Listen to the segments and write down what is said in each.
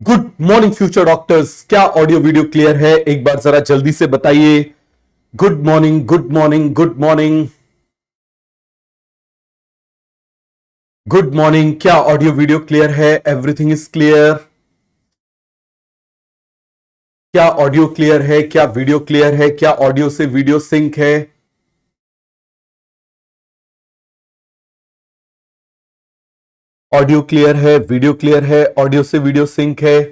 Good morning future doctors. क्या audio video clear है? एक बार जरा जल्दी से बताइए। Good morning, good morning, good morning, good morning. क्या ऑडियो वीडियो क्लियर है? Everything is clear? क्या ऑडियो क्लियर है? क्या वीडियो क्लियर है? क्या ऑडियो से वीडियो सिंक है? ऑडियो क्लियर है, वीडियो क्लियर है, ऑडियो से वीडियो सिंक है?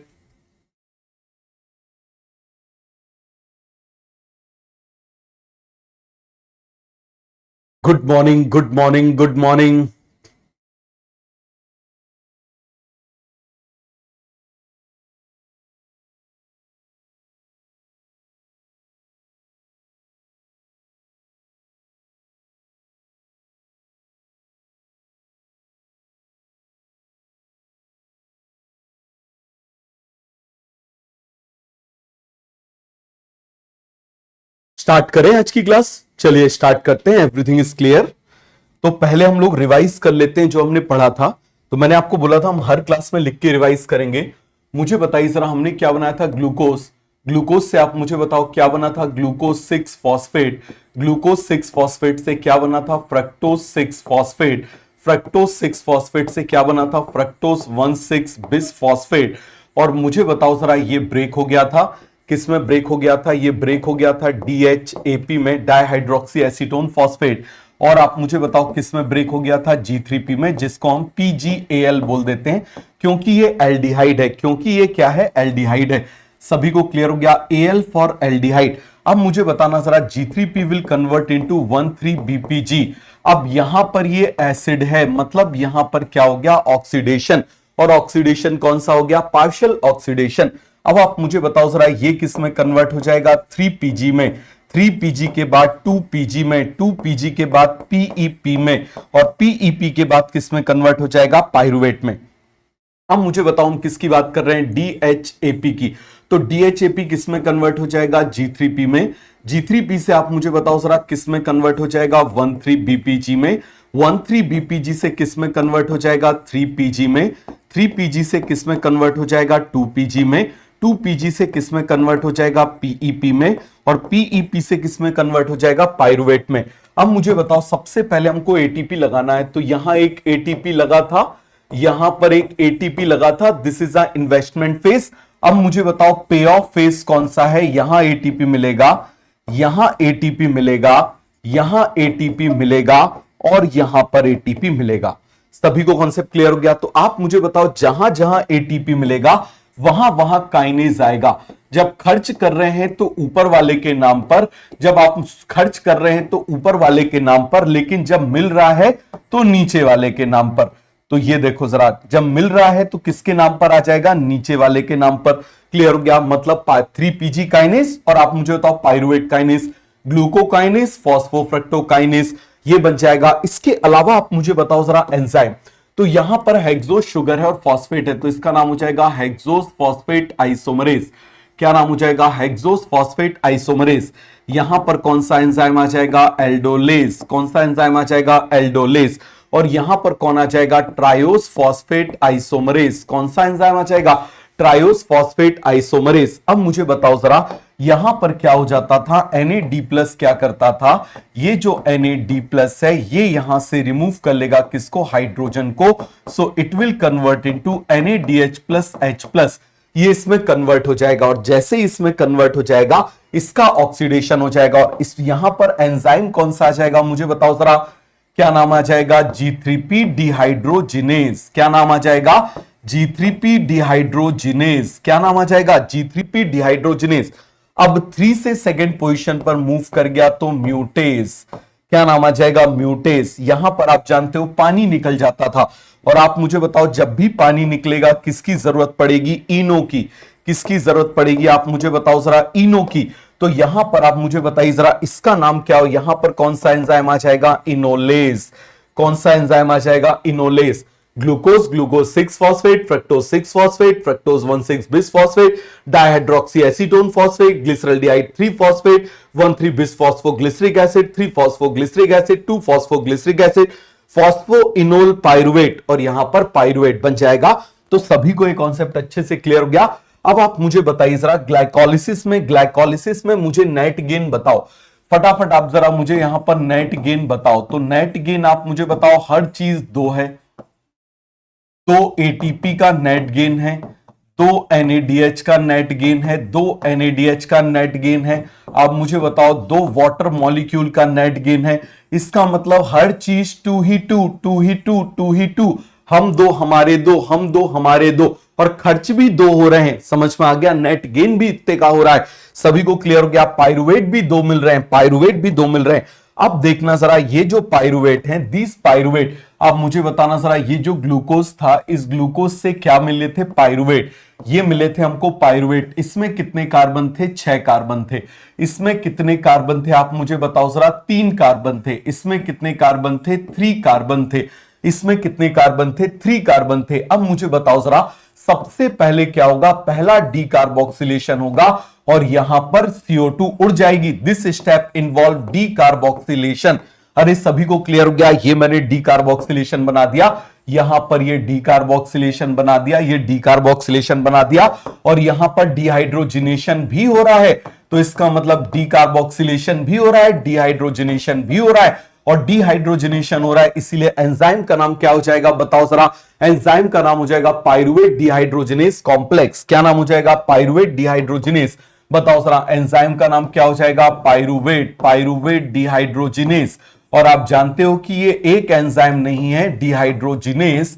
Good morning, good morning, good morning. Start करें आज की क्लास? चलिए स्टार्ट करते हैं। Everything is clear. तो पहले हम लोग रिवाइज कर लेते हैं जो हमने पढ़ा था। तो मैंने आपको बोला था हम हर क्लास में लिख के रिवाइज करेंगे। मुझे बताइए जरा, हमने क्या बनाया था? ग्लूकोज। ग्लूकोज से आप मुझे बताओ क्या बना था? Glucose 6 phosphate. ग्लूकोज 6 फॉस्फेट से क्या बना था? Fructose 6 phosphate. फ्रक्टोज 6 फॉस्फेट से क्या बना था? Fructose 1,6 bis phosphate. और मुझे बताओ जरा, ये ब्रेक हो गया था किसमें? ब्रेक हो गया था, ये ब्रेक हो गया था DHAP में, डाइहाइड्रोक्सी एसीटोन फॉस्फेट। और आप मुझे बताओ किसमें ब्रेक हो गया था? G3P में, जिसको हम PGAL बोल देते हैं क्योंकि ये एल्डिहाइड है। क्योंकि ये क्या है? एल्डिहाइड है। सभी को क्लियर हो गया? AL for aldehyde. अब मुझे बताना जरा, G3P will convert into 1,3-BPG। अब यहां पर ये एसिड है, मतलब यहां पर क्या हो गया? ऑक्सीडेशन। और ऑक्सीडेशन कौन सा हो गया? Partial oxidation. अब आप मुझे बताओ जरा, ये किस में कन्वर्ट हो जाएगा? 3PG में। 3PG के बाद 2PG में, 2PG के बाद PEP में, और PEP के बाद किस में कन्वर्ट हो जाएगा? पाइरुवेट में। अब मुझे बताओ हम किसकी बात कर रहे हैं? DHAP की। तो DHAP किस में कन्वर्ट हो जाएगा? G3P में। G3P से आप मुझे बताओ जरा किस में कन्वर्ट हो जाएगा? 1,3-BPG में। 1,3-BPG से किस में कन्वर्ट हो जाएगा? 3PG में। 3PG से किस में कन्वर्ट हो जाएगा? 2PG में। 2PG से किस में कन्वर्ट हो जाएगा? PEP में। और PEP से किस में कन्वर्ट हो जाएगा? पाइरुवेट में। अब मुझे बताओ, सबसे पहले हमको ATP लगाना है। तो यहां एक ATP लगा था, यहां पर एक ATP लगा था। This is a investment phase. अब मुझे बताओ पे ऑफ फेज कौन सा है? यहां ATP मिलेगा, यहां ATP मिलेगा, यहां ATP मिलेगा, और यहां पर ATP मिलेगा। सभी को कॉन्सेप्ट क्लियर हो गया? तो आप मुझे बताओ, जहां जहां ATP मिलेगा वहां वहां काइनेज आएगा। जब खर्च कर रहे हैं तो ऊपर वाले के नाम पर, जब आप खर्च कर रहे हैं तो ऊपर वाले के नाम पर, लेकिन जब मिल रहा है तो नीचे वाले के नाम पर। तो ये देखो जरा, जब मिल रहा है तो किसके नाम पर आ जाएगा? नीचे वाले के नाम पर। क्लियर हो गया? मतलब 3PG काइनेज, और आप मुझे बताओ पाइरुवेट काइनेज, ग्लूकोकाइनेज, फॉस्फोफ्रक्टोकाइनेज, ये बन जाएगा। इसके अलावा आप मुझे बताओ जरा एंजाइम। तो यहां पर हेक्सोस शुगर है और फॉस्फेट है, तो इसका नाम हो जाएगा हेक्सोस फॉस्फेट आइसोमरेज। क्या नाम हो जाएगा? Hexose phosphate isomerase. यहां पर कौन सा एंजाइम आ जाएगा? एल्डोलेज। कौन सा एंजाइम आ जाएगा? एल्डोलेज। और यहां पर कौन आ जाएगा? Triose phosphate isomerase. कौन सा एंजाइम आ जाएगा? Triose phosphate isomerase. अब मुझे बताओ जरा, यहां पर क्या हो जाता था? NAD+ क्या करता था? ये जो NAD+ है, ये यहां से रिमूव कर लेगा किसको? हाइड्रोजन को। So it will convert into NADH+H+। ये इसमें कन्वर्ट हो जाएगा, और जैसे इसमें कन्वर्ट हो जाएगा इसका ऑक्सीडेशन हो जाएगा, और इस यहां पर एंजाइम कौन सा आ जाएगा? मुझे बताओ जरा, क्या नाम आ जाएगा? G3P dehydrogenase. क्या नाम आ जाएगा? G3P dehydrogenase. क्या नाम आ जाएगा? G3P dehydrogenase. अब 3 से सेकंड पोजीशन पर मूव कर गया तो म्यूटेज। क्या नाम आ जाएगा? म्यूटेज। यहां पर आप जानते हो पानी निकल जाता था, और आप मुझे बताओ जब भी पानी निकलेगा किसकी जरूरत पड़ेगी? इनो की। किसकी जरूरत पड़ेगी? आप मुझे बताओ जरा, इनो की। तो यहां पर आप मुझे बताइए जरा, इसका नाम क्या हो? यहां पर कौन सा एंजाइम आ जाएगा? इनोलेज। कौन सा एंजाइम आ जाएगा? Enolase. Glucose, glucose 6 phosphate, fructose 6 phosphate, fructose 1,6 bis phosphate, dihydroxy acetone phosphate, glyceraldehyde 3 phosphate, 1,3 बिस phosphoglyceric acid, 3 phosphoglyceric acid, 2 phosphoglyceric acid, phosphoenol pyruvate, और यहां पर पाइरुवेट बन जाएगा। तो सभी को ये कॉन्सेप्ट अच्छे से क्लियर हो गया। अब आप मुझे बताइए जरा, ग्लाइकोलिसिस में मुझे नेट गेन बताओ फटाफट। आप जरा मुझे यहां पर नेट गेन बताओ। तो नेट गेन आप मुझे बताओ, हर चीज 2 है, तो एटीपी का नेट गेन है, 2 NADH का नेट गेन है, 2 NADH का नेट गेन है। आप मुझे बताओ 2 वाटर मॉलिक्यूल का नेट गेन है। इसका मतलब हर चीज 2 ही 2, 2 ही 2, 2 ही 2, हम 2 हमारे 2, हम 2 हमारे 2, और खर्च भी 2 हो रहे हैं। समझ में आ गया? नेट गेन भी इतने का हो रहा है। सभी को क्लियर हो गया? पाइरुवेट भी 2 मिल रहे हैं, पाइरुवेट भी 2 मिल रहे हैं। अब देखना जरा, ये जो पाइरुवेट हैं, दिस पाइरुवेट, आप मुझे बताना जरा, ये जो ग्लूकोज था, इस ग्लूकोज से क्या मिले थे? पाइरुवेट। ये मिले थे हमको पाइरुवेट। इसमें कितने कार्बन थे? 6 कार्बन थे। इसमें कितने कार्बन थे? आप मुझे बताओ जरा। 3 कार्बन थे। इसमें कितने कार्बन थे? 3 कार्बन थे। इसमें कितने कार्बन थे? 3 कार्बन थे। अब मुझे बताओ जरा, सबसे पहले क्या होगा? पहला डीकार्बोक्सिलेशन होगा और यहां पर CO2 उड़ जाएगी। This step involve decarboxylation. अरे सभी को क्लियर हो गया? ये मैंने डीकार्बोक्सिलेशन बना दिया, यहां पर ये डीकार्बोक्सिलेशन बना दिया, ये डीकार्बोक्सिलेशन बना दिया, और यहां पर डिहाइड्रोजिनेशन भी हो रहा है। तो इसका मतलब डीकार्बोक्सिलेशन भी हो रहा है, डिहाइड्रोजिनेशन भी हो रहा है, और डिहाइड्रोजनेशन हो रहा है। इसीलिए एंजाइम का नाम क्या हो जाएगा? बताओ जरा। एंजाइम का नाम हो जाएगा पाइरुवेट डिहाइड्रोजनेस कॉम्प्लेक्स। क्या नाम हो जाएगा? Pyruvate dehydrogenase. बताओ जरा, एंजाइम का नाम क्या हो जाएगा? Pyruvate dehydrogenase. और आप जानते हो कि ये एक एंजाइम नहीं है, dehydrogenase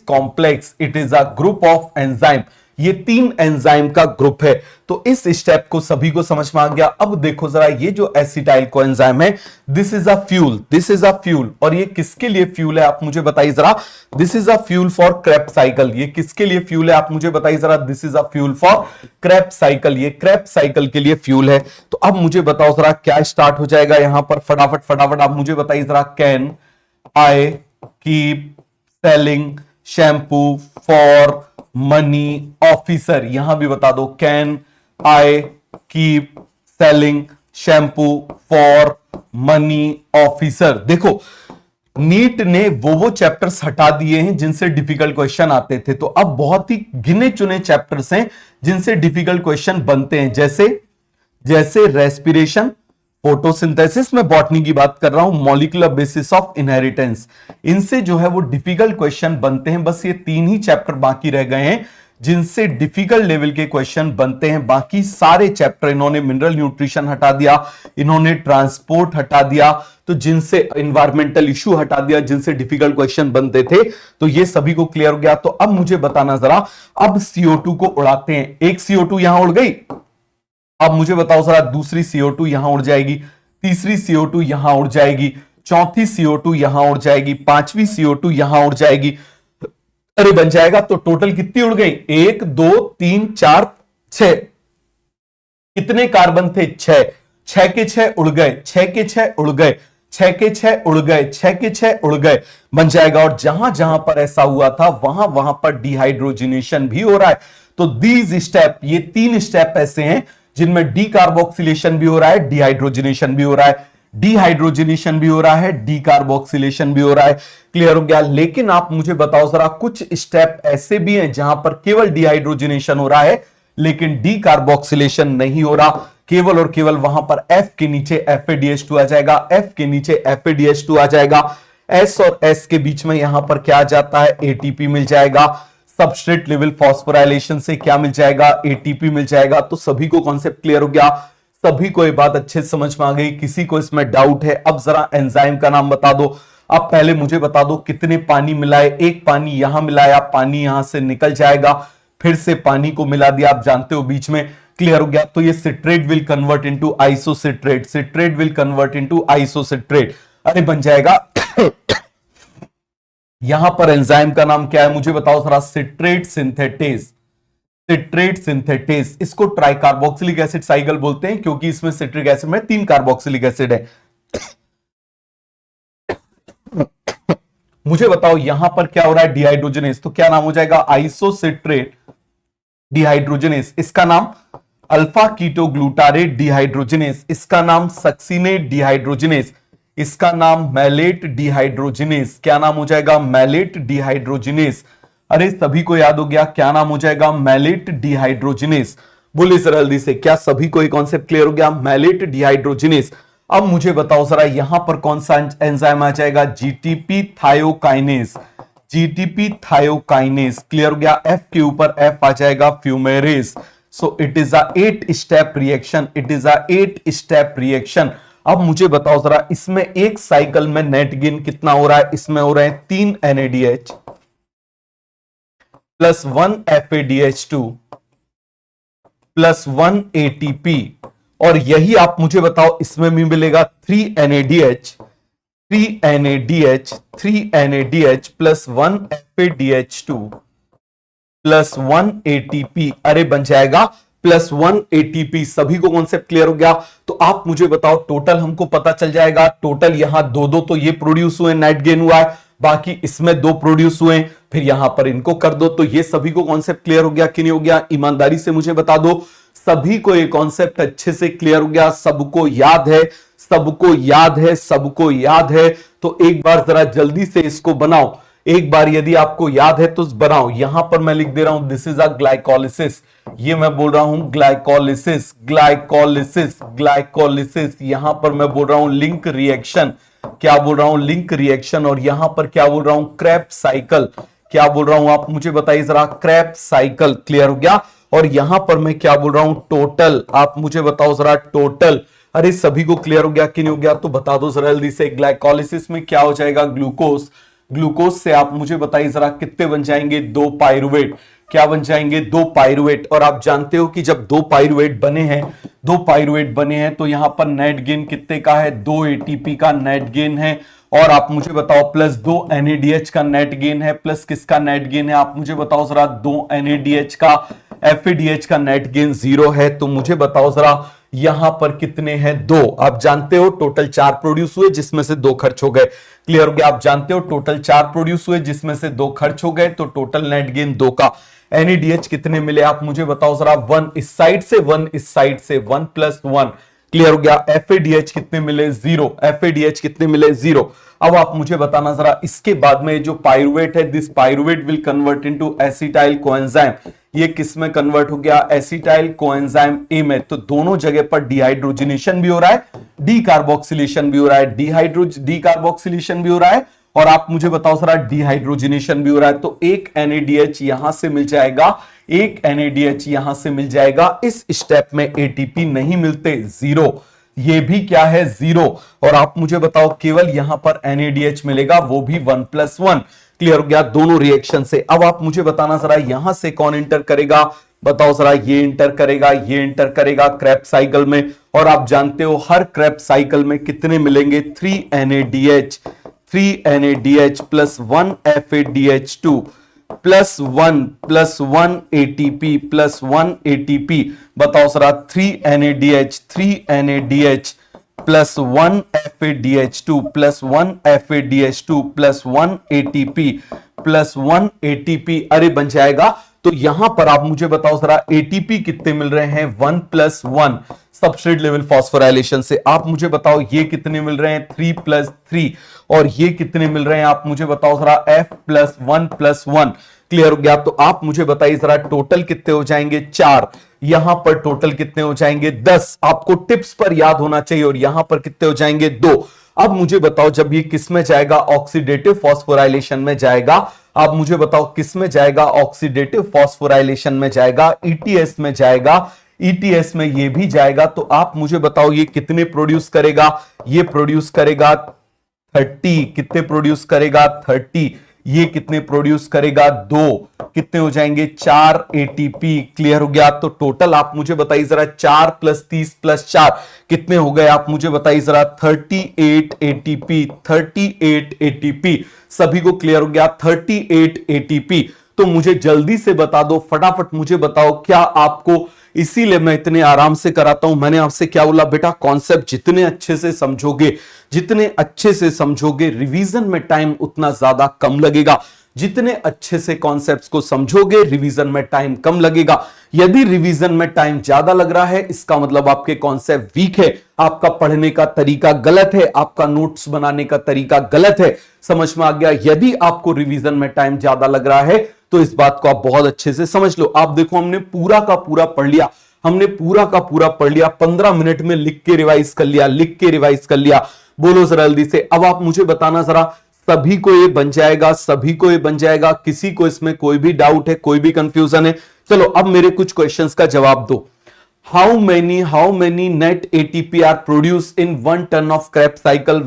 complex. It is a group of enzyme. ये 3 एंजाइम का ग्रुप है। तो इस स्टेप को सभी को समझ में आ गया। अब देखो जरा, ये जो एसिटाइल कोएंजाइम है, this is a fuel, this is a fuel. और ये किसके लिए फ्यूल है? आप मुझे बताइए जरा। This is a fuel for Krebs cycle. ये किसके लिए फ्यूल है? आप मुझे बताइए जरा। This is a fuel for Krebs cycle. ये क्रेब्स साइकिल के लिए फ्यूल है। तो अब मुझे बताओ जरा, क्या स्टार्ट हो जाएगा यहां पर? फटाफट फटाफट आप मुझे बताइए जरा। Can I keep selling shampoo for money officer. यहां भी बता दो, can I keep selling shampoo for money officer. देखो, नीट ने वो चैप्टर्स हटा दिए हैं जिनसे डिफिकल्ट क्वेश्चन आते थे। तो अब बहुत ही गिने चुने चैप्टर्स हैं जिनसे डिफिकल्ट क्वेश्चन बनते हैं, जैसे रेस्पिरेशन, फोटोसिंथेसिस, में बॉटनी की बात कर रहा हूं, मॉलिक्यूलर बेसिस ऑफ इनहेरिटेंस। इनसे जो है वो डिफिकल्ट क्वेश्चन बनते हैं। बस ये 3 ही चैप्टर बाकी रह गए हैं जिनसे डिफिकल्ट लेवल के क्वेश्चन बनते हैं। बाकी सारे चैप्टर, इन्होंने मिनरल न्यूट्रिशन हटा दिया, इन्होंने ट्रांसपोर्ट हटा दिया, तो जिनसे एनवायरमेंटल इश्यू हटा दिया, जिनसे डिफिकल्ट क्वेश्चन बनते थे। तो ये सभी को क्लियर हो गया। तो अब मुझे बताना जरा, अब CO2 को उड़ाते हैं। एक CO2 यहां उड़ गई। अब मुझे बताओ जरा, दूसरी CO2 यहां उड़ जाएगी, तीसरी CO2 यहां उड़ जाएगी, चौथी CO2 यहां उड़ जाएगी, 5वीं CO2 यहां उड़ जाएगी। अरे बन जाएगा। तो टोटल कितनी उड़ गई? 1 2 3 4 6। कितने कार्बन थे? 6। 6 के 6 उड़ गए, 6 के 6 उड़ गए, 6 के 6 उड़ गए, 6 के 6 उड़ गए, बन जाएगा। और जहां जहां पर ऐसा हुआ था वहां वहां पर डिहाइड्रोजनेशन भी हो रहा है। तो दीज स्टेप, ये 3 स्टेप ऐसे हैं जिनमें डीकार्बोक्सिलेशन भी हो रहा है, डिहाइड्रोजनेशन भी हो रहा है, डिहाइड्रोजनेशन भी हो रहा है, डीकार्बोक्सिलेशन भी हो रहा है। क्लियर हो गया? लेकिन आप मुझे बताओ जरा, कुछ स्टेप ऐसे भी हैं जहां पर केवल डिहाइड्रोजनेशन हो रहा है लेकिन डीकार्बोक्सिलेशन नहीं हो रहा। केवल और केवल वहां पर F के नीचे FADH2 आ जाएगा, F के नीचे FADH2 आ जाएगा, S और S के बीच में यहां पर क्या आ जाता है? ATP मिल जाएगा। सबस्ट्रेट लेवल फॉस्फोराइलेशन से क्या मिल जाएगा? ATP मिल जाएगा। तो सभी को कॉन्सेप्ट क्लियर हो गया? सभी को ये बात अच्छे से समझ में आ गई? किसी को इसमें डाउट है? अब जरा एंजाइम का नाम बता दो। अब पहले मुझे बता दो कितने पानी मिलाए। एक पानी यहां मिलाया, पानी यहां से निकल जाएगा, फिर से पानी को मिला दिया, आप जानते हो बीच में। क्लियर हो गया? तो ये citrate will convert into isocitrate, citrate will convert into isocitrate. अरे बन जाएगा। यहां पर एंजाइम का नाम क्या है? मुझे बताओ जरा। Citrate synthetase, citrate synthetase. इसको ट्राइकार्बोक्सिलिक एसिड साइकिल बोलते हैं क्योंकि इसमें सिट्रिक एसिड में 3 कार्बोक्सिलिक एसिड है। मुझे बताओ यहां पर क्या हो रहा है? डिहाइड्रोजनेस। तो क्या नाम हो जाएगा? Isocitrate dehydrogenase. इसका नाम अल्फा कीटोग्लूटारेट डिहाइड्रोजनेस, इसका नाम सक्सिनेट डिहाइड्रोजनेस, इसका नाम मैलेट डिहाइड्रोजनेस। क्या नाम हो जाएगा? Malate dehydrogenase. अरे सभी को याद हो गया, क्या नाम हो जाएगा? Mallet dehydrogenase. बोलिए सर जल्दी से, क्या सभी को ये कॉन्सेप्ट क्लियर हो गया? Malate dehydrogenase. अब मुझे बताओ जरा यहां पर कौन सा एंजाइम आ जाएगा? GTP thiokinase. GTP thiokinase clear हो गया। एफ के ऊपर एफ आ जाएगा fumarase. So it is a 8 step reaction. It is a 8 step reaction. अब मुझे बताओ जरा इसमें एक साइकिल में नेट गेन कितना हो रहा है? इसमें हो रहे हैं 3 NADH plus 1 FADH2 plus 1 ATP, और यही आप मुझे बताओ इसमें भी मिलेगा 3 NADH plus 1 FADH2 plus 1 ATP। अरे बन जाएगा प्लस 1 ATP। सभी को कॉन्सेप्ट क्लियर हो गया? तो आप मुझे बताओ टोटल हमको पता चल जाएगा। टोटल यहां दो तो ये प्रोड्यूस हुए, नेट गेन हुआ है, बाकी इसमें 2 प्रोड्यूस हुए, फिर यहां पर इनको कर दो। तो ये सभी को कॉन्सेप्ट क्लियर हो गया कि नहीं हो गया? ईमानदारी से मुझे बता दो, सभी को ये कॉन्सेप्ट अच्छे से क्लियर हो गया? सबको याद है? सबको याद है? सबको याद है? तो एक बार जरा जल्दी से इसको बनाओ। एक बार यदि आपको याद है तो बनाओ। यहां पर मैं लिख दे रहा हूं दिस इज अ ग्लाइकोलिसिस। ये मैं बोल रहा हूं ग्लाइकोलिसिस, ग्लाइकोलिसिस, ग्लाइकोलिसिस। यहां पर मैं बोल रहा हूं लिंक रिएक्शन। क्या बोल रहा हूं? Link reaction. और यहां पर क्या बोल रहा हूं? Krebs cycle. क्या बोल रहा हूं आप मुझे बताइए जरा? Krebs cycle. क्लियर हो गया? और यहां पर मैं क्या बोल रहा हूं? टोटल। आप मुझे बताओ जरा टोटल। अरे सभी को क्लियर हो गया कि नहीं हो गया? तो बता दो जरा जल्दी से। ग्लाइकोलिसिस में क्या हो जाएगा? ग्लूकोज। ग्लूकोज से आप मुझे बताइए जरा कितने बन जाएंगे? 2 पाइरुवेट। क्या बन जाएंगे? 2 पाइरुवेट। और आप जानते हो कि जब 2 पाइरुवेट बने हैं, 2 पाइरुवेट बने हैं तो यहां पर नेट गेन कितने का है? 2 ATP का नेट गेन है। और आप मुझे बताओ प्लस 2 NADH का नेट गेन है। प्लस किसका नेट गेन है? आप मुझे बताओ जरा। 2 NADH का। FADH का नेट गेन 0 है। तो मुझे बताओ जरा यहां पर कितने हैं? 2। आप जानते हो टोटल 4 प्रोड्यूस हुए जिसमें से 2 खर्च हो गए। क्लियर हो गया? आप जानते हो टोटल 4 प्रोड्यूस हुए जिसमें से 2 खर्च हो गए, तो टोटल नेट गेन 2 का। NADH कितने मिले? आप मुझे बताओ जरा। 1 इस साइड से, 1 इस साइड से, 1 प्लस 1। क्लियर हो गया? FADH कितने मिले? 0। FADH कितने मिले? 0। अब आप मुझे बताना जरा इसके बाद में जो पाइरुवेट है, this pyruvate will convert into acetyl coenzyme. ये किस में कन्वर्ट हो गया? एसिटाइल कोएंजाइम ए में। तो दोनों जगह पर डिहाइड्रोजनेशन भी हो रहा है, डीकार्बोक्सिलेशन भी हो रहा है, डीकार्बोक्सिलेशन भी हो रहा है, और आप मुझे बताओ जरा डिहाइड्रोजनेशन भी हो रहा है। तो एक NADH यहां से मिल जाएगा, एक NADH यहां से मिल जाएगा। इस स्टेप में ATP नहीं मिलते, 0। ये भी क्या है? 0। और आप मुझे बताओ केवल यहां पर NADH मिलेगा, वो भी 1 प्लस 1। क्लियर हो गया? दोनों रिएक्शन से। अब आप मुझे बताना जरा यहां से कौन इंटर करेगा? बताओ जरा। ये इंटर करेगा, ये इंटर करेगा क्रेब्स साइकिल में। और आप जानते हो हर क्रेब्स साइकिल में कितने मिलेंगे? 3 NADH, 3 NADH plus 1 FADH2 plus 1 ATP plus 1 ATP। बताओ जरा 3 NADH, 3 NADH plus 1 FADH2 plus 1 FADH2 plus 1 ATP plus 1 ATP। अरे बन जाएगा। तो यहां पर आप मुझे बताओ जरा ATP कितने मिल रहे हैं? 1 प्लस 1 सबस्ट्रेट लेवल फॉस्फोराइलेशन से। आप मुझे बताओ ये कितने मिल रहे हैं? 3 प्लस 3। और ये कितने मिल रहे हैं? आप मुझे बताओ जरा। F plus 1 plus 1। क्लियर हो गया? तो आप मुझे बताइए जरा टोटल कितने हो जाएंगे? 4। यहां पर टोटल कितने हो जाएंगे? 10। आपको टिप्स पर याद होना चाहिए। और यहां पर कितने हो जाएंगे? 2। अब मुझे बताओ जब ये किस में जाएगा? ऑक्सीडेटिव फॉस्फोराइलेशन में जाएगा। आप मुझे बताओ किस में जाएगा? ऑक्सीडेटिव फॉस्फोराइलेशन में जाएगा, ETS में जाएगा। ETS में ये भी जाएगा। तो आप मुझे बताओ ये कितने प्रोड्यूस करेगा? ये प्रोड्यूस करेगा 30। कितने प्रोड्यूस करेगा? 30। ये कितने प्रोड्यूस करेगा? 2। कितने हो जाएंगे? 4 ATP। क्लियर हो गया? तो टोटल आप मुझे बताइए जरा। 4 प्लस 30 प्लस 4 कितने हो गए? आप मुझे बताइए जरा। 38 ATP, 38 ATP। सभी को क्लियर हो गया? 38 ATP। तो मुझे जल्दी से बता दो, फटाफट मुझे बताओ, क्या आपको, इसीलिए मैं इतने आराम से कराता हूं। मैंने आपसे क्या बोला? बेटा कॉन्सेप्ट जितने अच्छे से समझोगे, जितने अच्छे से समझोगे, रिवीजन में टाइम उतना ज्यादा कम लगेगा। जितने अच्छे से कॉन्सेप्ट्स को समझोगे, रिवीजन में टाइम कम लगेगा। यदि रिवीजन में टाइम ज्यादा लग रहा है, इसका मतलब आपके कॉन्सेप्ट वीक है, आपका पढ़ने का तरीका गलत है, आपका नोट्स बनाने का तरीका गलत है। समझ में आ गया? यदि आपको रिवीजन में टाइम ज्यादा लग रहा है तो इस बात को आप बहुत अच्छे से समझ लो। आप देखो हमने पूरा का पूरा पढ़ लिया, हमने पूरा का पूरा पढ़ लिया, 15 मिनट में लिख के रिवाइज कर लिया, लिख के रिवाइज कर लिया। बोलो जरा जल्दी से। अब आप मुझे बताना जरा, सभी को ये बन जाएगा, सभी को ये बन जाएगा, किसी को इसमें कोई भी डाउट है, कोई भी कंफ्यूजन है? चलो अब मेरे कुछ क्वेश्चंस का जवाब दो। How many net ATP are produce in 1 ton of Krebs cycle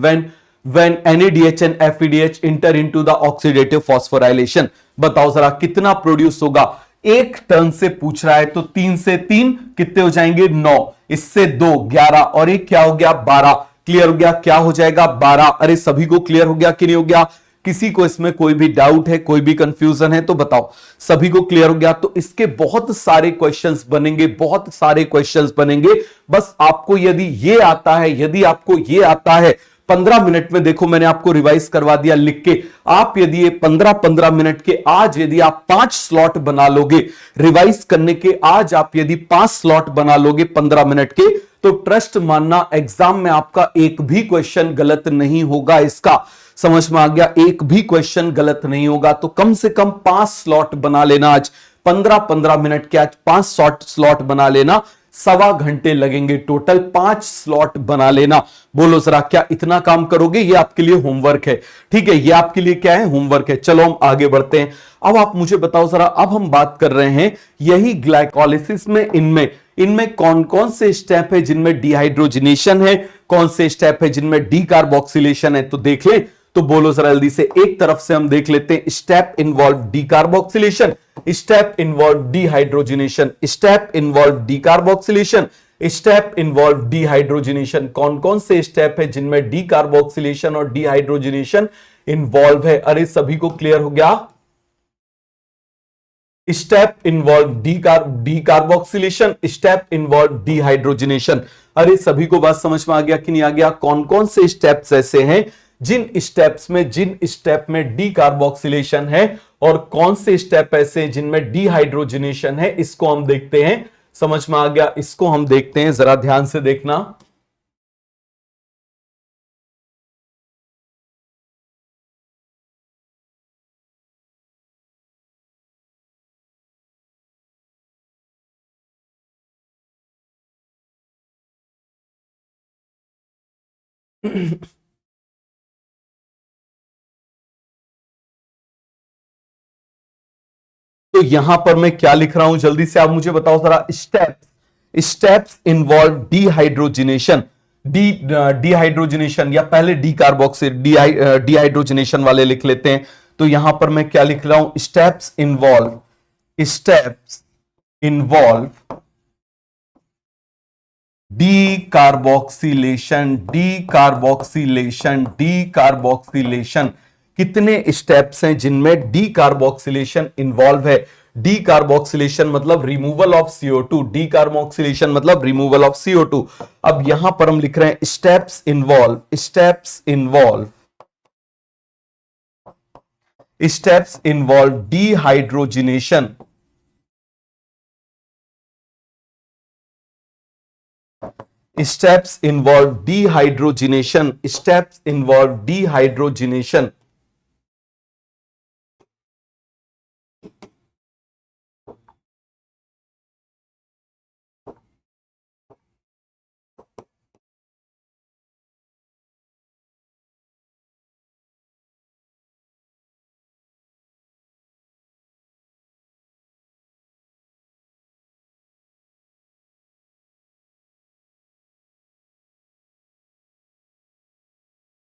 when NADH and FEDH enter into the oxidative phosphorylation? बताओ जरा कितना प्रोड्यूस होगा? 1 टन से पूछ रहा है तो 3 से 3 कितने हो जाएंगे? 9, इससे 2 11, और एक क्या हो गया? 12। क्लियर हो गया? क्या हो जाएगा? 12। अरे सभी को क्लियर हो गया कि नहीं हो गया? किसी को इसमें कोई भी डाउट है, कोई भी कंफ्यूजन है तो बताओ। सभी को क्लियर हो गया? तो इसके बहुत सारे क्वेश्चंस बनेंगे, बहुत सारे क्वेश्चंस बनेंगे। बस आपको यदि ये आता है, यदि आपको ये आता है, 15 मिनट में देखो मैंने आपको रिवाइज करवा दिया लिख के। आप यदि ये 15-15 मिनट के आज यदि आप 5 स्लॉट बना लोगे रिवाइज करने के, आज आप यदि 5 स्लॉट बना लोगे 15 मिनट के, तो ट्रस्ट मानना एग्जाम में आपका एक भी क्वेश्चन गलत नहीं होगा। इसका समझ में आ गया? एक भी क्वेश्चन गलत नहीं होगा। तो कम से कम 5 स्लॉट बना लेना आज, 15-15 मिनट के आज 5 स्लॉट बना लेना। 1.25 घंटे लगेंगे टोटल 5 स्लॉट बना लेना। बोलो जरा, क्या इतना काम करोगे? ये आपके लिए होमवर्क है, ठीक है? ये आपके लिए क्या है? होमवर्क है। चलो हम आगे बढ़ते हैं। अब आप मुझे बताओ जरा, अब हम बात कर रहे हैं यही ग्लाइकोलिसिस में, इनमें कौन कौन से स्टेप है जिनमें डिहाइड्रोजनेशन है, कौन से स्टेप है जिनमें डी कार्बोक्सिलेशन है? तो देख ले। तो बोलो जरा जल्दी से। एक तरफ से हम देख लेते हैं step involve D carboxylation, step involve dehydrogenation, step involve D carboxylation, step involve dehydrogenation. कौन कौन से स्टेप है जिनमें डी कार्बोक्सिलेशन और डिहाइड्रोजनेशन इन्वॉल्व है? अरे सभी को क्लियर हो गया? Step involve D carboxylation, step involve dehydrogenation. अरे सभी को बात समझ में आ गया कि नहीं आ गया? कौन कौन से स्टेप्स ऐसे हैं जिन स्टेप में डी कार्बोक्सिलेशन है, और कौन से स्टेप ऐसे जिनमें डिहाइड्रोजनेशन है? इसको हम देखते हैं। समझ में आ गया? इसको हम देखते हैं, जरा ध्यान से देखना। तो यहां पर मैं क्या लिख रहा हूं जल्दी से आप मुझे बताओ जरा। स्टेप्स इन्वॉल्व डिहाइड्रोजनेशन, डिहाइड्रोजनेशन, या पहले डी कार्बोक्सिल डिहाइड्रोजनेशन वाले लिख लेते हैं। तो यहां पर मैं क्या लिख रहा हूं? स्टेप्स इन्वॉल्व डी कार्बोक्सिलेशन, कितने स्टेप्स हैं जिनमें डी कार्बोक्सिलेशन इन्वॉल्व है? डी कार्बोक्सिलेशन मतलब removal of CO2, D carboxylation मतलब रिमूवल ऑफ CO2। अब यहां पर हम लिख रहे हैं steps involve dehydrogenation, steps involve dehydrogenation.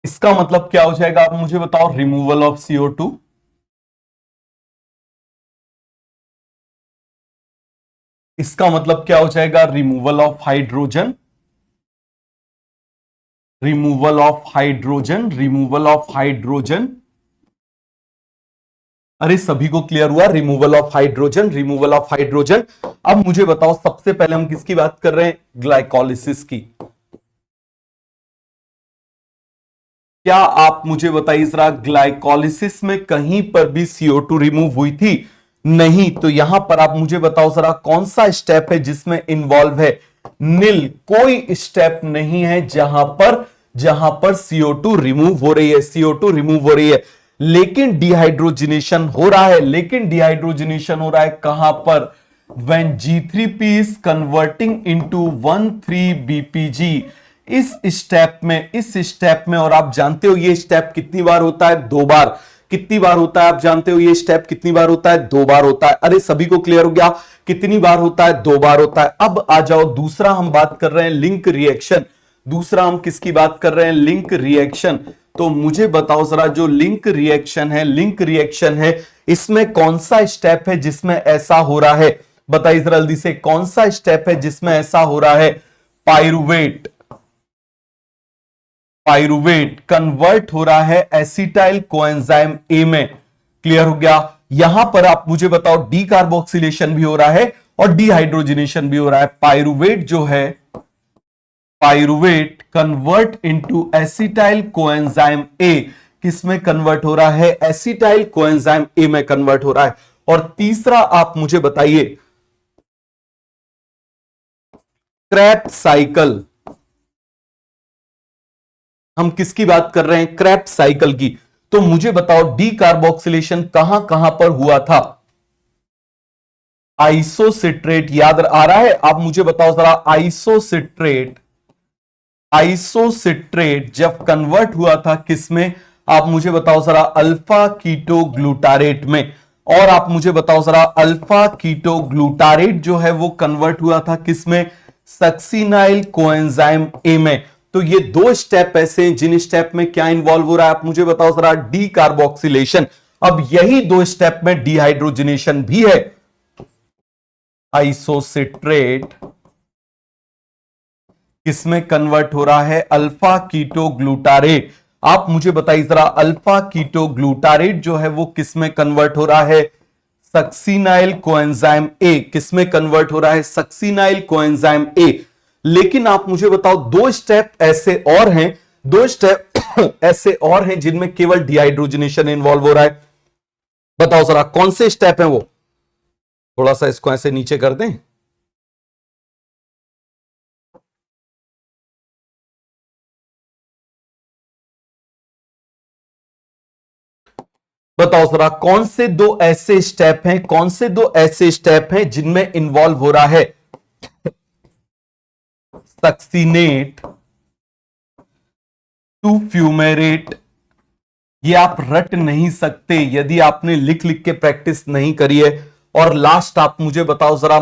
इसका मतलब क्या हो जाएगा? आप मुझे बताओ। रिमूवल ऑफ CO2, इसका मतलब क्या हो जाएगा? रिमूवल ऑफ हाइड्रोजन, अरे सभी को क्लियर हुआ? Removal of hydrogen. अब मुझे बताओ, सबसे पहले हम किसकी बात कर रहे हैं? ग्लाइकोलिसिस की। क्या आप मुझे बताइए जरा, ग्लाइकोलिसिस में कहीं पर भी CO2 रिमूव हुई थी? नहीं। तो यहां पर आप मुझे बताओ जरा, कौन सा स्टेप है जिसमें इन्वॉल्व है? नील, कोई स्टेप नहीं है जहां पर CO2 रिमूव हो रही है, CO2 रिमूव हो रही है। लेकिन डिहाइड्रोजिनेशन हो रहा है, लेकिन डिहाइड्रोजिनेशन हो रहा है कहां पर? when G3P is converting into 1,3-BPG। इस स्टेप में, और आप जानते हो ये स्टेप कितनी बार होता है? 2 बार। कितनी बार होता है आप जानते हो? ये स्टेप कितनी बार होता है? 2 बार होता है। अरे सभी को क्लियर हो गया? कितनी बार होता है? 2 बार होता है। अब आ जाओ, दूसरा हम बात कर रहे हैं लिंक रिएक्शन। दूसरा हम किसकी बात कर रहे हैं? Link reaction. तो मुझे बताओ जरा, जो लिंक रिएक्शन है, इसमें कौन सा स्टेप है जिसमें ऐसा हो रहा है? बताइए जरा जल्दी से, कौन सा स्टेप है जिसमें ऐसा हो रहा है? पाइरुवेट कन्वर्ट हो रहा है एसिटाइल कोएंजाइम ए में। क्लियर हो गया? यहां पर आप मुझे बताओ, डी कार्बोक्सिलेशन भी हो रहा है और डिहाइड्रोजनेशन भी हो रहा है। पाइरुवेट जो है, pyruvate convert into acetyl coenzyme ए। किसमें कन्वर्ट हो रहा है? एसिटाइल कोएंजाइम ए में कन्वर्ट हो रहा है। और तीसरा आप मुझे बताइए, क्रेब्स साइकिल। हम किसकी बात कर रहे हैं? क्रेब्स साइकिल की। तो मुझे बताओ, डी कार्बोक्सिलेशन कहां कहां पर हुआ था? आइसोसिट्रेट, याद आ रहा है? आप मुझे बताओ जरा, आइसोसिट्रेट जब कन्वर्ट हुआ था किसमें? आप मुझे बताओ जरा, अल्फा कीटो ग्लूटारेट में। और आप मुझे बताओ जरा, अल्फा कीटो ग्लूटारेट जो है वो कन्वर्ट हुआ था किसमें? सक्सिनाइल कोएंजाइम ए में। तो ये 2 स्टेप ऐसे हैं जिन स्टेप में क्या इन्वॉल्व हो रहा है? आप मुझे बताओ जरा, डी कार्बोक्सिलेशन। अब यही 2 स्टेप में डिहाइड्रोजनेशन भी है। आइसोसिट्रेट किसमें कन्वर्ट हो रहा है? Alpha keto glutarate. आप मुझे बताइए जरा, अल्फा कीटो ग्लूटारेट जो है वो किसमें कन्वर्ट हो रहा है? सक्सिनाइल कोएंजाइम ए। किसमें कन्वर्ट हो रहा है? सक्सिनाइल कोएंजाइम ए। लेकिन आप मुझे बताओ, 2 स्टेप ऐसे और हैं, 2 स्टेप ऐसे और हैं जिनमें केवल डिहाइड्रोजनेशन इन्वॉल्व हो रहा है। बताओ जरा, कौन से स्टेप हैं वो? थोड़ा सा इसको ऐसे नीचे कर दें। बताओ जरा, कौन से 2 ऐसे स्टेप हैं, कौन से 2 ऐसे स्टेप हैं जिनमें इन्वॉल्व हो रहा है? Succinate to fumarate. ये आप रट नहीं सकते यदि आपने लिख लिख के प्रैक्टिस नहीं करी है। और लास्ट आप मुझे बताओ जरा,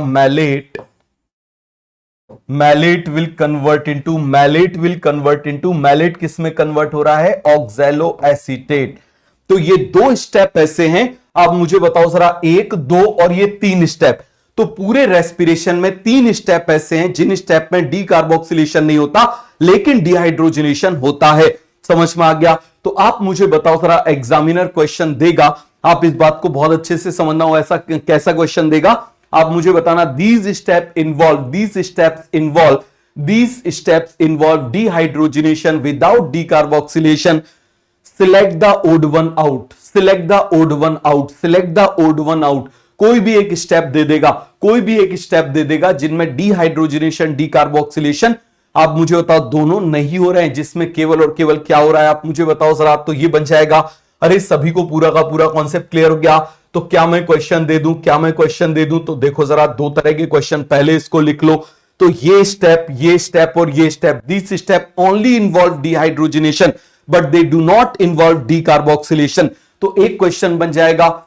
malate will convert into, malate किसमें कन्वर्ट हो रहा है? Oxalo acetate. तो ये 2 स्टेप ऐसे हैं, आप मुझे बताओ जरा, 1, 2 और ये 3 स्टेप। तो पूरे रेस्पिरेशन में 3 स्टेप ऐसे हैं जिन स्टेप में डी कार्बोक्सिलेशन नहीं होता लेकिन डिहाइड्रोजनेशन होता है। समझ में आ गया? तो आप मुझे बताओ जरा, एग्जामिनर क्वेश्चन देगा, आप इस बात को बहुत अच्छे से समझना हो, ऐसा कैसा क्वेश्चन देगा? आप मुझे बताना, these steps involve dehydrogenation without decarboxylation. Select the odd one out, select the odd one out, select the odd one out. कोई भी एक स्टेप दे देगा, कोई भी एक स्टेप दे देगा जिनमें डिहाइड्रोजनेशन, डी कार्बोक्सिलेशन, आप मुझे बताओ, दोनों नहीं हो रहे हैं, जिसमें केवल और केवल क्या हो रहा है? आप मुझे बताओ जरा। तो ये बन जाएगा। अरे सभी को पूरा का पूरा कॉन्सेप्ट क्लियर हो गया? तो क्या मैं क्वेश्चन दे दूं? क्या मैं क्वेश्चन दे दूं? तो देखो जरा, 2 तरह के क्वेश्चन, पहले इसको लिख लो। तो ये स्टेप और ये step, this step only involve dehydrogenation but they do not involve D carboxylation. तो एक क्वेश्चन बन जाएगा,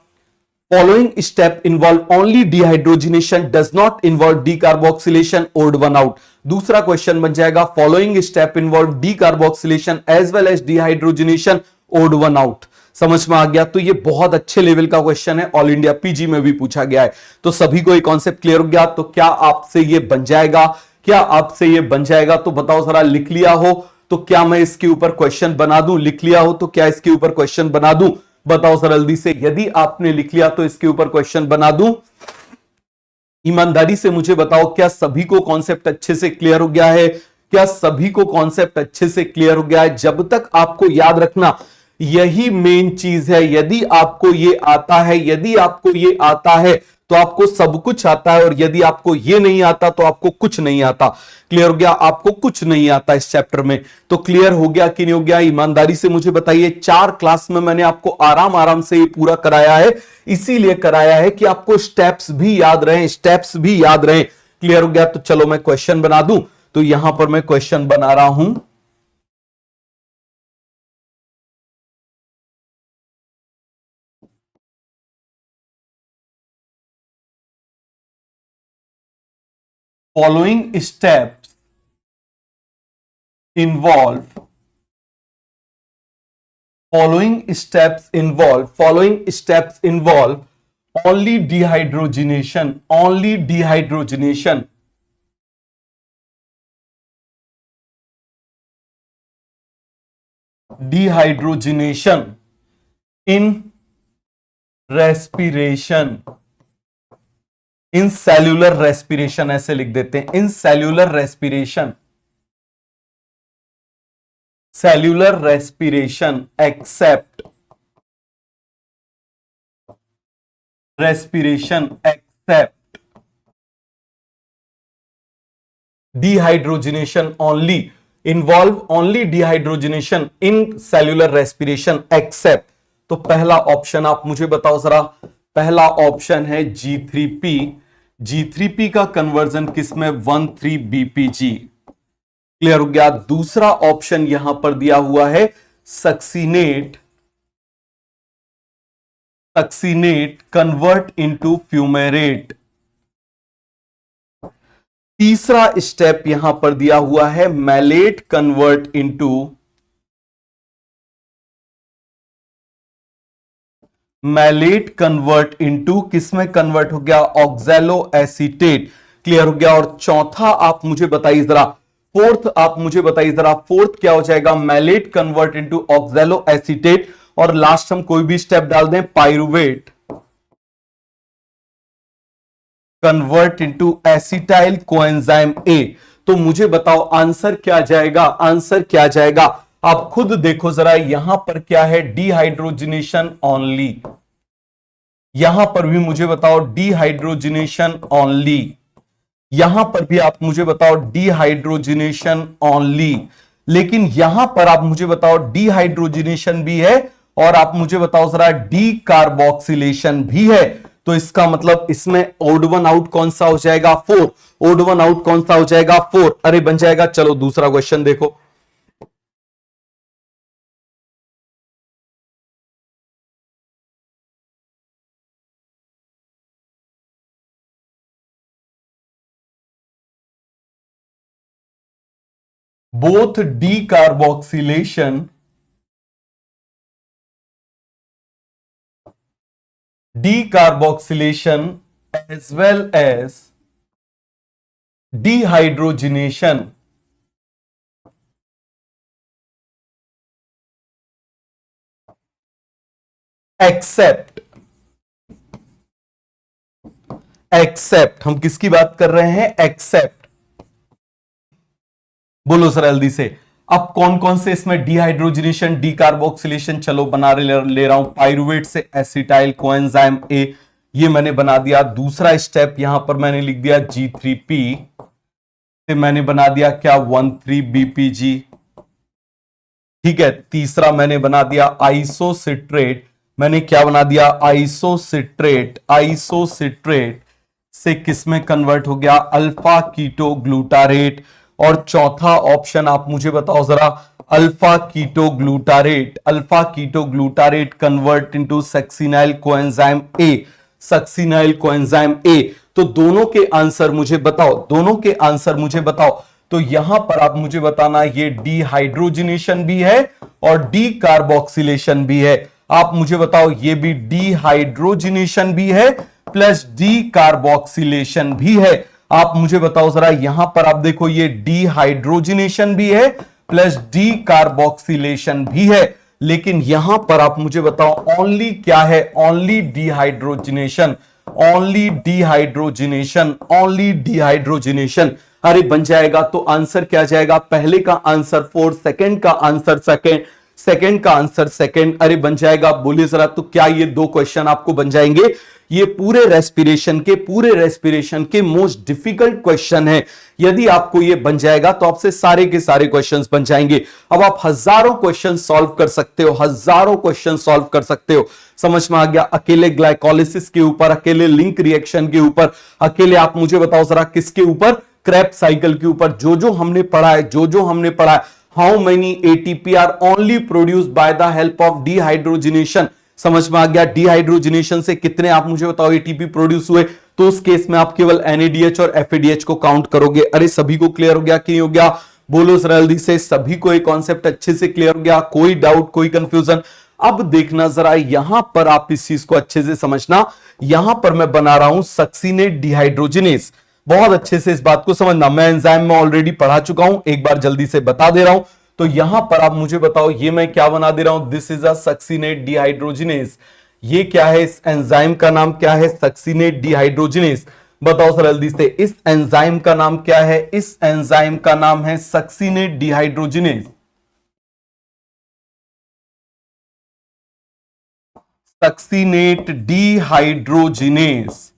following step involve only dehydrogenation does not involve decarboxylation, odd one out। दूसरा क्वेश्चन बन जाएगा, following step involve decarboxylation as well as dehydrogenation, odd one out। समझ में आ गया? तो ये बहुत अच्छे लेवल का क्वेश्चन है, ऑल इंडिया पीजी में भी पूछा गया है। तो सभी को ये कॉन्सेप्ट क्लियर हो गया? तो क्या आपसे ये बन जाएगा? क्या आपसे ये बन जाएगा? तो बताओ जरा, लिख लिया हो तो क्या मैं इसके ऊपर क्वेश्चन बना दूं? लिख लिया हो तो क्या इसके ऊपर क्वेश्चन बना दूं? बताओ सर जल्दी से, यदि आपने लिख लिया तो इसके ऊपर क्वेश्चन बना दूं? ईमानदारी से मुझे बताओ, क्या सभी को कॉन्सेप्ट अच्छे से क्लियर हो गया है? क्या सभी को कॉन्सेप्ट अच्छे से क्लियर हो गया है? जब तक आपको याद रखना, यही मेन चीज है। यदि आपको ये आता है, यदि आपको ये आता है तो आपको सब कुछ आता है, और यदि आपको ये नहीं आता तो आपको कुछ नहीं आता। क्लियर हो गया? आपको कुछ नहीं आता इस चैप्टर में। तो क्लियर हो गया कि नहीं हो गया? ईमानदारी से मुझे बताइए। 4 क्लास में मैंने आपको आराम आराम से ये पूरा कराया है, इसीलिए कराया है कि आपको स्टेप्स भी याद रहे, स्टेप्स भी याद रहे। क्लियर हो गया? तो चलो मैं क्वेश्चन बना दूं। तो यहां पर मैं क्वेश्चन बना रहा हूं। Following steps involve following steps involve only dehydrogenation in respiration, in cellular respiration, ऐसे लिख देते हैं, in cellular respiration except dehydrogenation only, involve only dehydrogenation in cellular respiration except. तो पहला ऑप्शन आप मुझे बताओ जरा, पहला ऑप्शन है G3P। G3P का कन्वर्जन किसमें? 1,3-BPG। क्लियर हो गया? दूसरा ऑप्शन यहां पर दिया हुआ है सक्सीनेट कन्वर्ट इनटू फ्यूमेरेट। तीसरा स्टेप यहां पर दिया हुआ है मैलेट कन्वर्ट इनटू किसमें कन्वर्ट हो गया? Oxalo acetate. क्लियर हो गया? और चौथा आप मुझे बताइए जरा, फोर्थ क्या हो जाएगा? Malate convert into oxalo acetate. और लास्ट हम कोई भी स्टेप डाल दें, pyruvate convert into acetyl coenzyme A. तो मुझे बताओ आंसर क्या जाएगा? आंसर क्या जाएगा? आप खुद देखो जरा, यहां पर क्या है? Dehydrogenation only. यहां पर भी मुझे बताओ डिहाइड्रोजनेशन ओनली। यहां पर भी आप मुझे बताओ डिहाइड्रोजनेशन ओनली। लेकिन यहां पर आप मुझे बताओ डिहाइड्रोजनेशन भी है, और आप मुझे बताओ जरा डी कार्बोक्सिलेशन भी है। तो इसका मतलब इसमें ओड वन आउट कौन सा हो जाएगा? 4। ओड वन आउट कौन सा हो जाएगा? 4। अरे बन जाएगा। चलो दूसरा क्वेश्चन देखो। both decarboxylation as well as dehydrogenation except हम किसकी बात कर रहे हैं? एक्सेप्ट। बोलो सर जल्दी से। अब कौन कौन से इसमें डिहाइड्रोजनेशन, डीकार्बोक्सिलेशन, चलो बना ले रहा हूं। पाइरुवेट से एसिटाइल कोएंजाइम ए, ये मैंने बना दिया। दूसरा स्टेप यहां पर मैंने लिख दिया G3P से मैंने बना दिया क्या? 1,3-BPG। ठीक है। तीसरा मैंने बना दिया आइसोसिट्रेट। मैंने क्या बना दिया? आइसोसिट्रेट से किसमें कन्वर्ट हो गया? Alpha keto glutarate. और चौथा ऑप्शन आप मुझे बताओ जरा, alpha keto glutarate convert into succinyl coenzyme A. तो दोनों के आंसर मुझे बताओ, तो यहां पर आप मुझे बताना ये डिहाइड्रोजनेशन भी है और डीकार्बोक्सिलेशन भी है। आप मुझे बताओ ये भी डिहाइड्रोजनेशन भी है प्लस डीकार्बोक्सिलेशन भी है। आप मुझे बताओ जरा, यहां पर आप देखो ये डिहाइड्रोजनेशन भी है प्लस डीकार्बोक्सिलेशन भी है। लेकिन यहां पर आप मुझे बताओ ओनली क्या है? Only dehydrogenation. अरे बन जाएगा। तो आंसर क्या जाएगा? पहले का आंसर 4, सेकंड का आंसर सेकंड, सेकंड का आंसर सेकंड, अरे बन जाएगा, बोलिए जरा। तो क्या ये 2 क्वेश्चन आपको बन जाएंगे? ये पूरे रेस्पिरेशन के मोस्ट डिफिकल्ट क्वेश्चन है। यदि आपको ये बन जाएगा तो आपसे सारे के सारे क्वेश्चंस बन जाएंगे। अब आप हजारों क्वेश्चन सॉल्व कर सकते हो, हजारों क्वेश्चन सॉल्व कर सकते हो। समझ में आ गया? अकेले ग्लाइकोलिसिस के ऊपर, अकेले लिंक रिएक्शन के ऊपर, अकेले आप मुझे बताओ जरा किसके ऊपर? क्रेब्स साइकिल के ऊपर। जो हमने पढ़ा है, how many ATP are only produced by the help of dehydrogenation. समझ में आ गया? डिहाइड्रोजिनेशन से कितने आप मुझे बताओ एटीपी प्रोड्यूस हुए? तो उस केस में आप केवल NADH और FADH को काउंट करोगे। अरे सभी को क्लियर हो गया कि नहीं हो गया? बोलो जल्दी से, सभी को एक कॉन्सेप्ट अच्छे से क्लियर हो गया? कोई डाउट, कोई कंफ्यूजन? अब देखना जरा, यहां पर आप इस चीज को अच्छे से समझना। यहां पर मैं बना रहा हूं सक्सीनेट डिहाइड्रोजिनेस। बहुत अच्छे से इस बात को समझना। मैं एंजाइम में ऑलरेडी पढ़ा चुका हूं, एक बार जल्दी से बता दे रहा हूं। तो यहां पर आप मुझे बताओ, ये मैं क्या बना दे रहा हूं? This is a succinate dehydrogenase. ये क्या है? इस एंजाइम का नाम क्या है? Succinate dehydrogenase. बताओ सर जल्दी से, इस एंजाइम का नाम क्या है? इस एंजाइम का नाम है succinate dehydrogenase. Succinate dehydrogenase,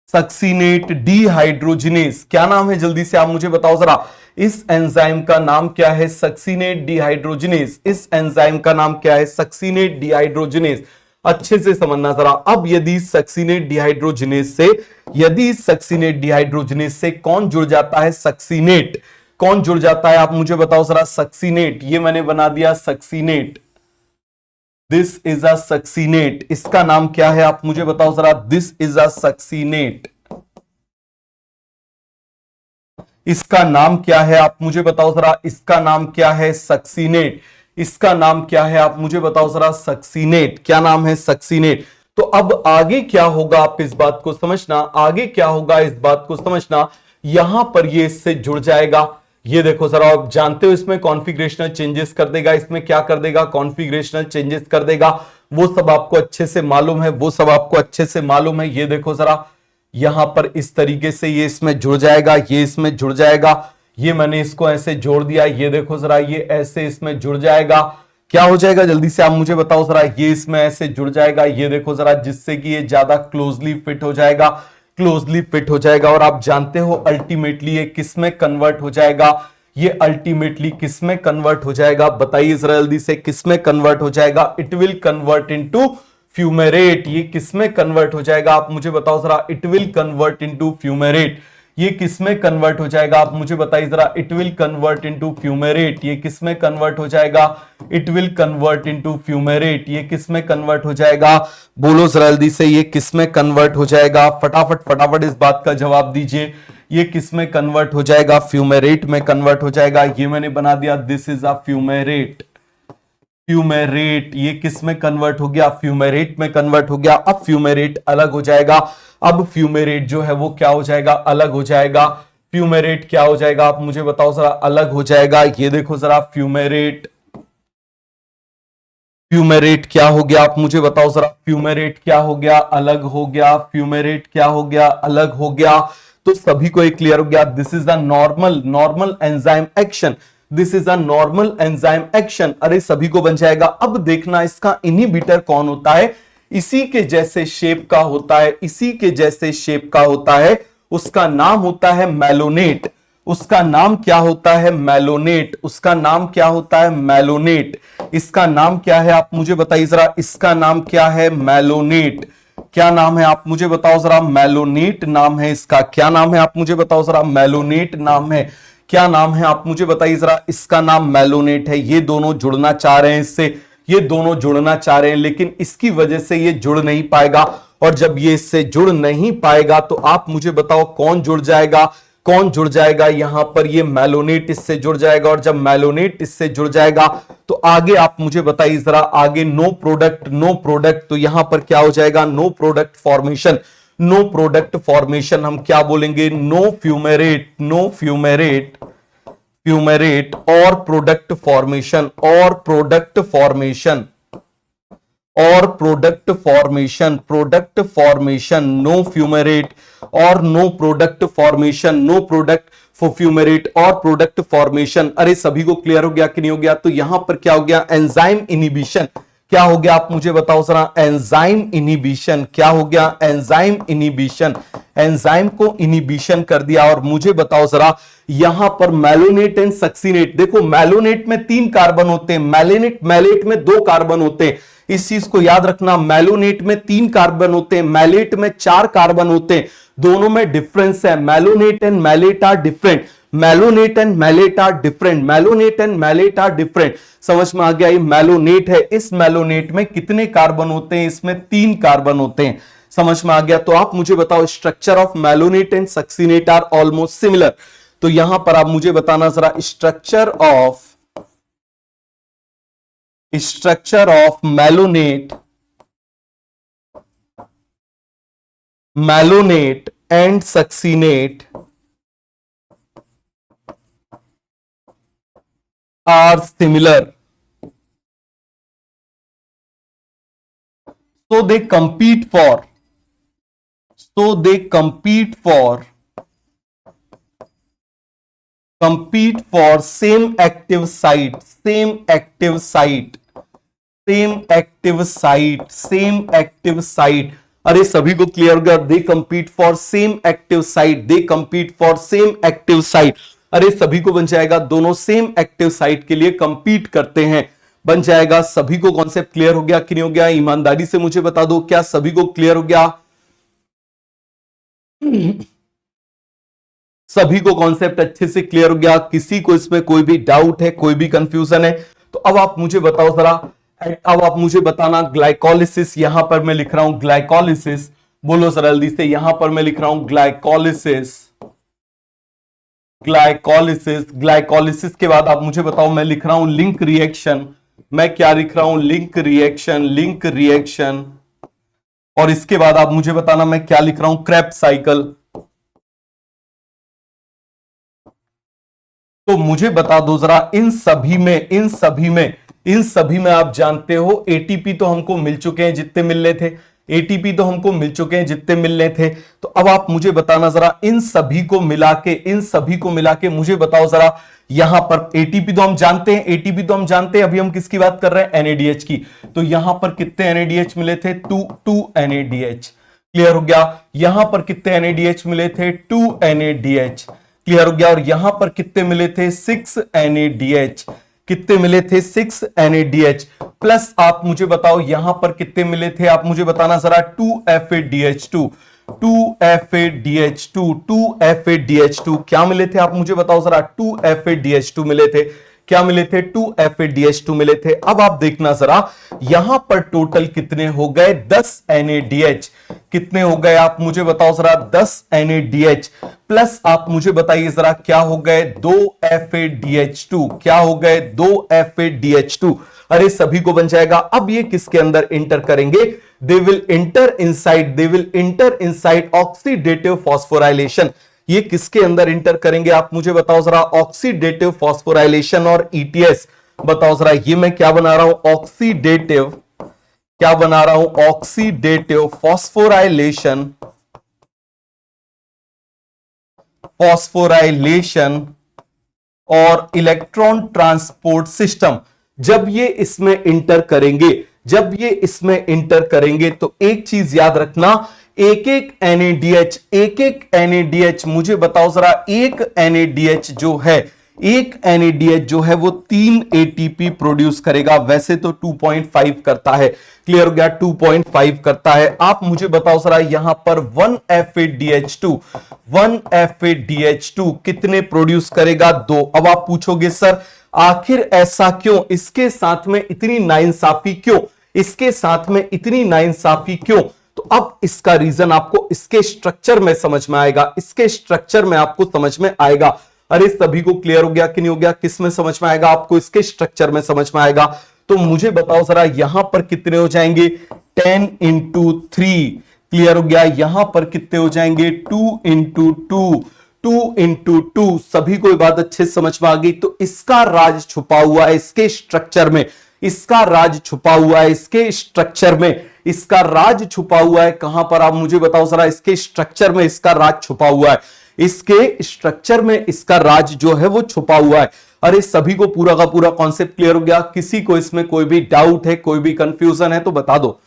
succinate dehydrogenase क्या नाम है? जल्दी से आप मुझे बताओ जरा। इस एंजाइम का नाम क्या है? Succinate dehydrogenase. इस एंजाइम का नाम क्या है? Succinate dehydrogenase. अच्छे से समझना जरा। अब यदि सक्सीनेट डिहाइड्रोजिनेस से कौन जुड़ जाता है? सक्सीनेट। कौन जुड़ जाता है आप मुझे बताओ जरा। सक्सीनेट, ये मैंने बना दिया succinate. This is a succinate. इसका नाम क्या है आप मुझे बताओ जरा। This is a succinate. इसका नाम क्या है आप मुझे बताओ जरा। इसका नाम क्या है? सक्सीनेट। इसका नाम क्या है आप मुझे बताओ जरा। सक्सीनेट। क्या नाम है? सक्सीनेट। तो अब आगे क्या होगा आप इस बात को समझना। आगे क्या होगा इस बात को समझना। यहां पर ये इससे जुड़ जाएगा। ये देखो जरा, आप जानते हो इसमें कॉन्फ़िगरेशनल चेंजेस कर देगा। इसमें क्या कर देगा? कॉन्फ़िगरेशनल चेंजेस कर देगा। वो सब आपको अच्छे से मालूम है, वो सब आपको अच्छे से मालूम है। ये देखो जरा, यहां पर इस तरीके से ये इसमें जुड़ जाएगा, ये इसमें जुड़ जाएगा। ये मैंने इसको ऐसे जोड़ दिया। ये देखो जरा, ये ऐसे इसमें जुड़ जाएगा। क्या हो जाएगा? जल्दी से आप मुझे बताओ जरा। ये इसमें ऐसे जुड़ जाएगा। ये देखो जरा, जिससे कि ये ज्यादा क्लोजली फिट हो जाएगा, क्लोजली फिट हो जाएगा। और आप जानते हो अल्टीमेटली ये किस में कन्वर्ट हो जाएगा? ये अल्टीमेटली किस में कन्वर्ट हो जाएगा? बताइए जरा जल्दी से, किस में कन्वर्ट हो जाएगा? It will convert into fumarate. ये किस में कन्वर्ट हो जाएगा आप मुझे बताओ जरा। It will convert into fumarate. ये किस में कन्वर्ट हो जाएगा आप मुझे बताइए जरा। It will convert into fumarate. ये किस में कन्वर्ट हो जाएगा? It will convert into fumarate. ये किस में कन्वर्ट हो जाएगा? बोलो जरा जल्दी से, ये किस में कन्वर्ट हो जाएगा? फटाफट फटाफट इस बात का जवाब दीजिए। ये किस में कन्वर्ट हो जाएगा? फ्यूमेरेट में कन्वर्ट हो जाएगा। ये मैंने बना दिया, this is a fumarate. Fumarate. ये किस में कन्वर्ट हो गया? फ्यूमेरेट में कन्वर्ट हो गया। अब फ्यूमेरेट अलग हो जाएगा। अब फ्यूमेरेट जो है वो क्या हो जाएगा? अलग हो जाएगा। फ्यूमेरेट क्या हो जाएगा आप मुझे बताओ जरा। अलग हो जाएगा। ये देखो जरा, फ्यूमेरेट, फ्यूमेरेट क्या हो गया आप मुझे बताओ जरा। फ्यूमेरेट क्या हो गया? अलग हो गया। फ्यूमेरेट क्या हो गया? अलग हो गया। तो सभी को एक क्लियर हो गया। This is the normal enzyme action. This is a normal enzyme action. अरे सभी को बन जाएगा। अब देखना इसका इनहिबिटर कौन होता है? इसी के जैसे शेप का होता है, इसी के जैसे शेप का होता है। उसका नाम होता है मेलोनेट। उसका नाम क्या होता है? मेलोनेट। उसका नाम क्या होता है? मेलोनेट। इसका नाम क्या है आप मुझे बताइए जरा। इसका नाम क्या है? मेलोनेट। क्या नाम है आप मुझे बताओ जरा। मेलोनेट नाम है इसका। क्या नाम है आप मुझे बताओ जरा। मेलोनेट नाम है। क्या नाम है आप मुझे बताइए जरा। इसका नाम मेलोनेट है। ये दोनों जुड़ना चाह रहे हैं इससे, ये दोनों जुड़ना चाह रहे हैं, लेकिन इसकी वजह से ये जुड़ नहीं पाएगा। और जब ये इससे जुड़ नहीं पाएगा तो आप मुझे बताओ कौन जुड़ जाएगा? कौन जुड़ जाएगा? यहां पर ये मेलोनेट इससे जुड़ जाएगा। और जब मेलोनेट इससे जुड़ जाएगा तो आगे आप मुझे बताइए जरा। आगे नो प्रोडक्ट, नो प्रोडक्ट। तो यहां पर क्या हो जाएगा? No product formation. No product formation हम क्या बोलेंगे? No fumarate. No fumarate, fumarate और प्रोडक्ट फॉर्मेशन, और प्रोडक्ट फॉर्मेशन, और प्रोडक्ट फॉर्मेशन नो फ्यूमेरेट और no product formation, no product for fumarate और प्रोडक्ट फॉर्मेशन। अरे सभी को क्लियर हो गया कि नहीं हो गया? तो यहां पर क्या हो गया? Enzyme inhibition. क्या हो गया आप मुझे बताओ जरा? Enzyme inhibition. क्या हो गया? Enzyme inhibition. एंजाइम को इनिबिशन कर दिया। और मुझे बताओ जरा यहां पर मैलोनेट एंड सक्सीनेट। देखो मैलोनेट में 3 कार्बन होते हैं, मैलेट में 2 कार्बन होते हैं। इस चीज को याद रखना, मैलोनेट में 3 कार्बन होते हैं, मैलेट में 4 कार्बन होते हैं। दोनों में डिफरेंस है। Malonate and malate are different, malonate and malate are different, malonate and malate are different. समझ में आ गया? ये मैलोनेट है, इस मैलोनेट में कितने कार्बन होते हैं? इसमें 3 कार्बन होते हैं। समझ में आ गया? तो आप मुझे बताओ structure of malonate and succinate are almost similar. तो यहां पर आप मुझे बताना जरा structure of malonate and succinate are similar, so they compete for same active site। अरे सभी को क्लियर हो गया? They compete for same active site. अरे सभी को बन जाएगा, दोनों सेम एक्टिव साइट के लिए कंपीट करते हैं, बन जाएगा। सभी को कॉन्सेप्ट क्लियर हो गया कि नहीं हो गया? ईमानदारी से मुझे बता दो, क्या सभी को क्लियर हो गया? सभी को कॉन्सेप्ट अच्छे से क्लियर हो गया? किसी को इसमें कोई भी डाउट है, कोई भी कंफ्यूजन है? तो अब आप मुझे बताओ जरा, अब आप मुझे बताना ग्लाइकोलिसिस। यहां पर मैं लिख रहा हूं ग्लाइकोलिसिस, बोलो जरा जल्दी से। यहां पर मैं लिख रहा हूं ग्लाइकोलिसिस। ग्लाइकोलिसिस के बाद आप मुझे बताओ, मैं लिख रहा हूं लिंक रिएक्शन। मैं क्या लिख रहा हूं? Link reaction. और इसके बाद आप मुझे बताना मैं क्या लिख रहा हूं? Krebs cycle. तो मुझे बता दो जरा, इन सभी में आप जानते हो एटीपी तो हमको मिल चुके हैं जितने मिलने थे, एटीपी तो हमको मिल चुके हैं जितने मिलने थे। तो अब आप मुझे बताना जरा, इन सभी को मिला के मुझे बताओ जरा, यहां पर एटीपी तो हम जानते हैं, अभी हम किसकी बात कर रहे हैं? एनएडीएच की। तो यहां पर कितने एनएडीएच मिले थे? 2 एनएडीएच। क्लियर हो गया? यहां पर कितने एनएडीएच मिले थे? 2 एनएडीएच। क्लियर हो गया? और यहां पर कितने मिले थे? 6 एनएडीएच। कितने मिले थे? 6 एनएडीएच। प्लस आप मुझे बताओ यहां पर कितने मिले थे? आप मुझे बताना जरा, 2FADH2। क्या मिले थे? आप मुझे बताओ जरा, 2FADH2 मिले थे। क्या मिले थे? 2FADH2 मिले थे। अब आप देखना जरा, यहां पर टोटल कितने हो गए? 10 NADH। कितने हो गए? आप मुझे बताओ जरा, 10 NADH। प्लस आप मुझे बताइए जरा, क्या हो गए? 2 FADH2। क्या हो गए? 2 FADH2। अरे सभी को बन जाएगा। अब ये किसके अंदर इंटर करेंगे? They will inter inside oxidative phosphorylation. ये किसके अंदर इंटर करेंगे? आप मुझे बताओ जरा, ऑक्सीडेटिव फॉस्फोराइलेशन और ईटीएस। बताओ जरा, ये मैं क्या बना रहा हूं? ऑक्सीडेटिव फॉस्फोराइलेशन और इलेक्ट्रॉन ट्रांसपोर्ट सिस्टम। जब ये इसमें इंटर करेंगे तो एक चीज याद रखना, एक एक NADH मुझे बताओ जरा, एक NADH जो है वो 3 ATP प्रोड्यूस करेगा। वैसे तो 2.5 करता है। क्लियर हो गया? 2.5 करता है। आप मुझे बताओ जरा, यहां पर 1 FADH2 कितने प्रोड्यूस करेगा? 2। अब आप पूछोगे सर आखिर ऐसा क्यों? इसके साथ में इतनी नाइंसाफी क्यों? तो अब इसका रीजन आपको इसके स्ट्रक्चर में समझ में आएगा। अरे सभी को क्लियर हो गया कि नहीं हो गया? किस में समझ में आएगा? आपको इसके स्ट्रक्चर में समझ में आएगा। तो मुझे बताओ जरा, यहां पर कितने हो जाएंगे? 10 into 3। क्लियर हो गया? यहां पर कितने हो जाएंगे? 2 into 2। सभी को ये बात अच्छे से समझ में आ गई। तो इसका राज छुपा हुआ है इसके स्ट्रक्चर में। इसका राज छुपा हुआ है, इसके स्ट्रक्चर में इसका राज छुपा हुआ है। कहां पर, आप मुझे बताओ जरा, इसके स्ट्रक्चर में इसका राज छुपा हुआ है, इसके स्ट्रक्चर में इसका राज जो है वो छुपा हुआ है। अरे सभी को पूरा का पूरा कॉन्सेप्ट क्लियर हो गया? किसी को इसमें कोई भी डाउट है, कोई भी कंफ्यूजन है तो बता दो।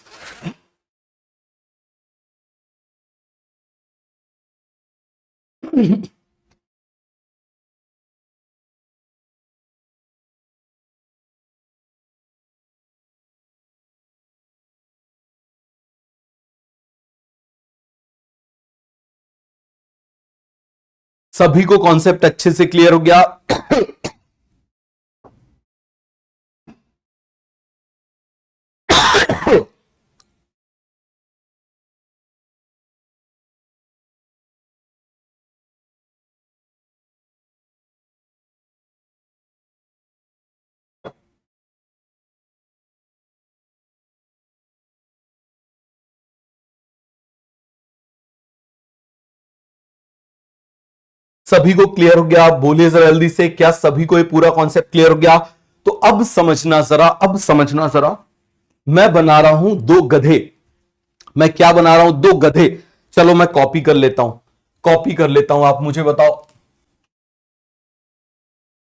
सभी को कॉन्सेप्ट अच्छे से क्लियर हो गया? सभी को क्लियर हो गया? आप बोलिए जरा जल्दी से, क्या सभी को ये पूरा कॉन्सेप्ट क्लियर हो गया? तो अब समझना जरा, अब समझना जरा, मैं बना रहा हूं दो गधे। मैं क्या बना रहा हूं? दो गधे। चलो मैं कॉपी कर लेता हूं, कॉपी कर लेता हूं। आप मुझे बताओ,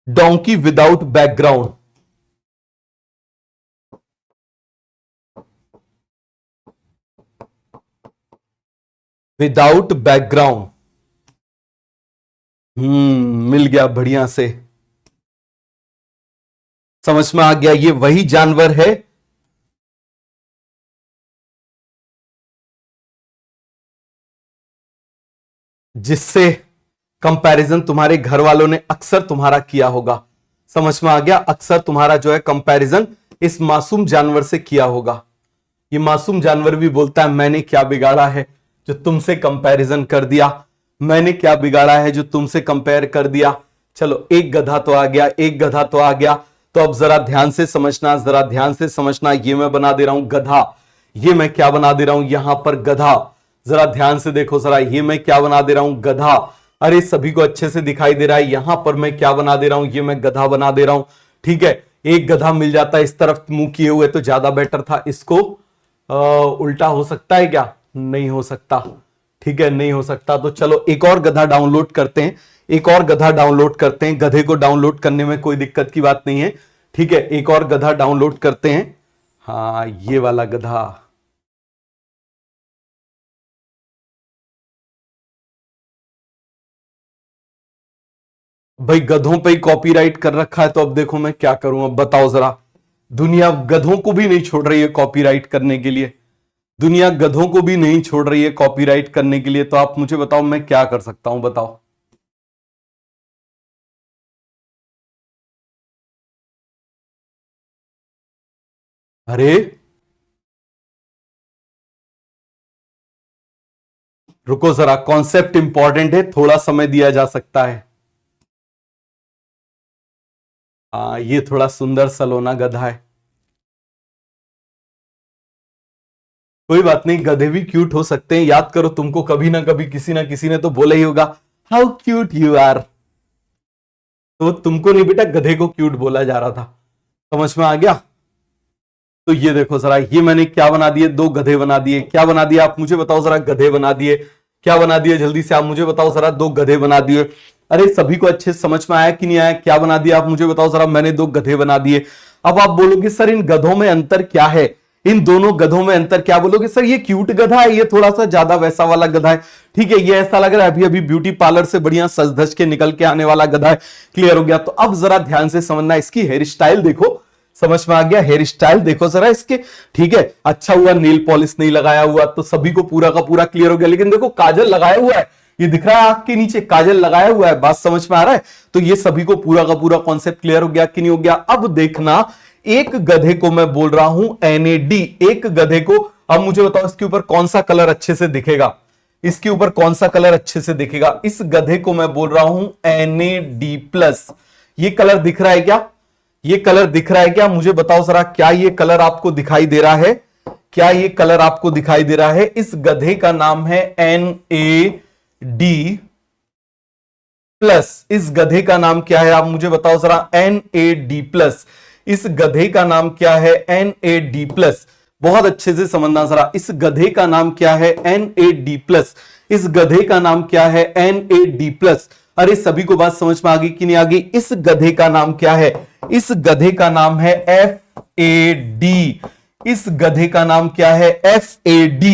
donkey without background, without background. मिल गया बढ़िया से, समझ में आ गया। ये वही जानवर है जिससे कंपैरिजन तुम्हारे घर वालों ने अक्सर तुम्हारा किया होगा। समझ में आ गया? अक्सर तुम्हारा जो है कंपैरिजन इस मासूम जानवर से किया होगा। ये मासूम जानवर भी बोलता है मैंने क्या बिगाड़ा है जो तुमसे कंपैरिजन कर दिया, मैंने क्या बिगाड़ा है जो तुमसे कंपेयर कर दिया। चलो एक गधा तो आ गया, एक गधा तो आ गया। तो अब जरा ध्यान से समझना, जरा ध्यान से समझना। ये मैं बना दे रहा हूं गधा, ये मैं क्या बना दे रहा हूं यहां पर गधा। जरा ध्यान से देखो जरा, ये मैं क्या बना दे रहा हूं गधा। अरे सभी को अच्छे से दिखाई दे रहा है? यहां पर मैं क्या बना दे रहा हूं? ये मैं गधा बना दे रहा हूं। ठीक है, एक गधा मिल जाता है इस तरफ मुंह किए हुए तो ज्यादा बेटर था। इसको उल्टा हो सकता है क्या? नहीं हो सकता। ठीक है, नहीं हो सकता। तो चलो एक और गधा डाउनलोड करते हैं, एक और गधा डाउनलोड करते हैं। गधे को डाउनलोड करने में कोई दिक्कत की बात नहीं है। ठीक है, एक और गधा डाउनलोड करते हैं। हाँ, ये वाला गधा। भाई गधों पे ही कॉपीराइट कर रखा है, तो अब देखो मैं क्या करूं। अब बताओ जरा, दुनिया गधों को भी नहीं छोड़ रही है कॉपीराइट करने के लिए, दुनिया गधों को भी नहीं छोड़ रही है कॉपीराइट करने के लिए। तो आप मुझे बताओ मैं क्या कर सकता हूं, बताओ। अरे रुको जरा, कॉन्सेप्ट इंपॉर्टेंट है, थोड़ा समय दिया जा सकता है। ये थोड़ा सुंदर सलोना गधा है। कोई बात नहीं, गधे भी क्यूट हो सकते हैं। याद करो, तुमको कभी ना कभी किसी ना किसी ने तो बोला ही होगा हाउ क्यूट यू आर। तो तुमको नहीं बेटा, गधे को क्यूट बोला जा रहा था। समझ में आ गया? तो ये देखो जरा, ये मैंने क्या बना दिए? दो गधे बना दिए। क्या बना दिया आप मुझे बताओ जरा? गधे बना दिए। क्या बना दिए जल्दी से आप मुझे बताओ जरा? दो गधे बना दिए। अरे सभी को अच्छे से समझ में आया कि नहीं आया? क्या बना दिया आप मुझे बताओ जरा? मैंने दो गधे बना दिए। अब आप बोलोगे सर इन गधों में अंतर क्या है? इन दोनों गधों में अंतर क्या? बोलोगे सर ये क्यूट गधा है, ये थोड़ा सा ज्यादा वैसा वाला गधा है। ठीक है, ये ऐसा लग रहा है अभी अभी ब्यूटी पार्लर से बढ़िया सज धज के निकल के आने वाला गधा है। क्लियर हो गया? तो अब जरा ध्यान से समझना, इसकी हेयर स्टाइल देखो। समझ में आ गया? हेयर स्टाइल देखो जरा इसके। ठीक है, अच्छा हुआ नील पॉलिश नहीं लगाया हुआ, तो सभी को पूरा का पूरा क्लियर हो गया। लेकिन देखो काजल लगाया हुआ है, ये दिख रहा है आंख के नीचे काजल लगाया हुआ है। बात समझ में आ रहा है? तो ये सभी को पूरा का पूरा कॉन्सेप्ट क्लियर हो गया कि नहीं हो गया? अब देखना, एक गधे को मैं बोल रहा हूं NAD, एक गधे को। अब मुझे बताओ इसके ऊपर कौन सा कलर अच्छे से दिखेगा? इसके ऊपर कौन सा कलर अच्छे से दिखेगा? इस गधे को मैं बोल रहा हूं NAD+। ये कलर दिख रहा है क्या? ये कलर दिख रहा है क्या? मुझे बताओ जरा, क्या ये कलर आपको दिखाई दे रहा है? क्या ये कलर आपको दिखाई दे रहा है? इस गधे का नाम है NAD+। इस गधे का नाम क्या है आप मुझे बताओ जरा? NAD+। इस गधे का नाम क्या है? NAD+। बहुत अच्छे से समझना जरा, इस गधे का नाम क्या है? NAD+। इस गधे का नाम क्या है? NAD+। अरे सभी को बात समझ में आ गई कि नहीं आ गई? इस गधे का नाम क्या है? इस गधे का नाम है FAD। इस गधे का नाम क्या है? FAD।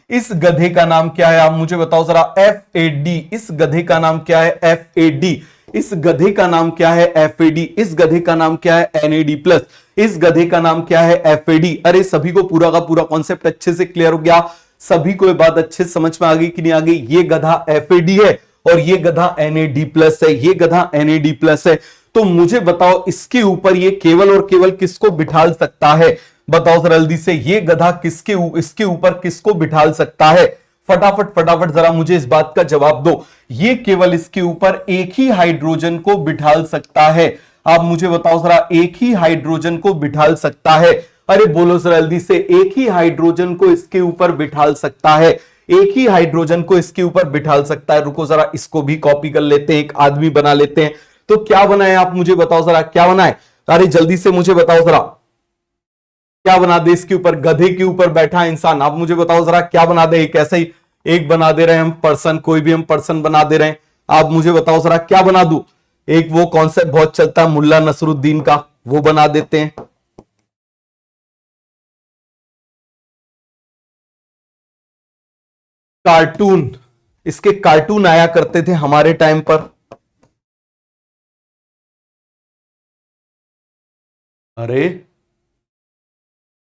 इस गधे का नाम क्या है? आप मुझे बताओ जरा। FAD। इस गधे का नाम क्या है? FAD। इस गधे का नाम क्या है? FAD। इस गधे का नाम क्या है? NAD+। इस गधे का नाम क्या है? FAD। अरे सभी को पूरा का पूरा कॉन्सेप्ट अच्छे से क्लियर हो गया? सभी को ये बात अच्छे से समझ में आ गई कि नहीं आ गई? ये गधा FAD है और ये गधा NAD+ है। ये गधा NAD+ है। तो मुझे बताओ इसके ऊपर ये केवल और केवल किसको बिठाल सकता है? बताओ जरा जल्दी से, ये गधा इसके ऊपर किसको बिठाल सकता है? फटाफट फटाफट जरा मुझे इस बात का जवाब दो। ये केवल इसके ऊपर एक ही हाइड्रोजन को बिठाल सकता है। आप मुझे बताओ जरा, एक ही हाइड्रोजन को बिठाल सकता है। अरे बोलो जरा जल्दी से, एक ही हाइड्रोजन को इसके ऊपर बिठाल सकता है। एक ही हाइड्रोजन को इसके ऊपर बिठाल सकता है। रुको जरा, इसको भी कॉपी कर लेते हैं, एक आदमी बना लेते हैं। तो क्या बनाए आप मुझे बताओ जरा, क्या बनाए? अरे जल्दी से मुझे बताओ जरा, क्या बना दे इसके ऊपर? गधे के ऊपर बैठा इंसान। आप मुझे बताओ जरा क्या बना दे? एक ऐसा ही एक बना दे रहे हैं हम पर्सन, कोई भी हम पर्सन बना दे रहे हैं। आप मुझे बताओ जरा क्या बना दूं? एक वो कॉन्सेप्ट बहुत चलता है मुल्ला नसरुद्दीन का, वो बना देते हैं। कार्टून, इसके कार्टून आया करते थे हमारे टाइम पर। अरे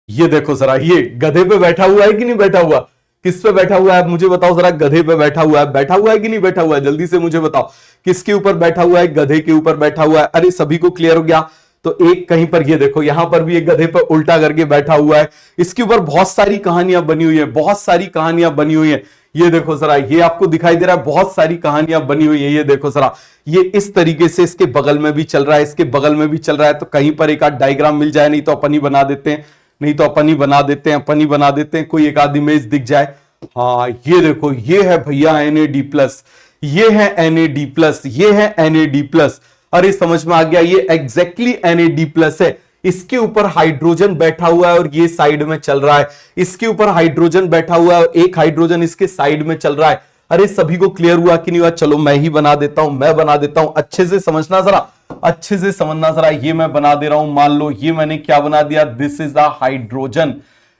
ये देखो जरा, ये गधे पे बैठा हुआ है कि नहीं बैठा हुआ? किस पे बैठा हुआ है मुझे बताओ जरा? गधे पे बैठा हुआ है। बैठा हुआ है कि नहीं बैठा हुआ है? जल्दी से मुझे बताओ, किसके ऊपर बैठा हुआ है? गधे के ऊपर बैठा हुआ है। अरे सभी को क्लियर हो गया? तो एक कहीं पर ये देखो, यहां पर भी एक गधे पर उल्टा करके बैठा हुआ है। इसके ऊपर बहुत सारी कहानियां बनी हुई है, बहुत सारी कहानियां बनी हुई है। ये देखो जरा, ये आपको दिखाई दे रहा है, बहुत सारी कहानियां बनी हुई है। ये देखो जरा, ये इस तरीके से इसके बगल में भी चल रहा है, इसके बगल में भी चल रहा है। तो कहीं पर एक आध डायग्राम मिल जाए, नहीं तो अपन ही बना देते हैं, नहीं तो अपन ही बना देते हैं, अपन ही बना देते हैं। कोई एक आध इमेज दिख जाए। हाँ ये देखो, ये है भैया NAD+, ये है NAD+, ये है NAD+। अरे समझ में आ गया? ये एग्जैक्टली NAD+ है। इसके ऊपर हाइड्रोजन बैठा हुआ है और ये साइड में चल रहा है। इसके ऊपर हाइड्रोजन बैठा हुआ है और एक हाइड्रोजन इसके साइड में चल रहा है। अरे सभी को क्लियर हुआ कि नहीं हुआ? चलो मैं ही बना देता हूं, मैं बना देता हूं। अच्छे से समझना जरा, अच्छे से समझना जरा। ये मैं बना दे रहा हूं। मान लो ये मैंने क्या बना दिया? This is a hydrogen.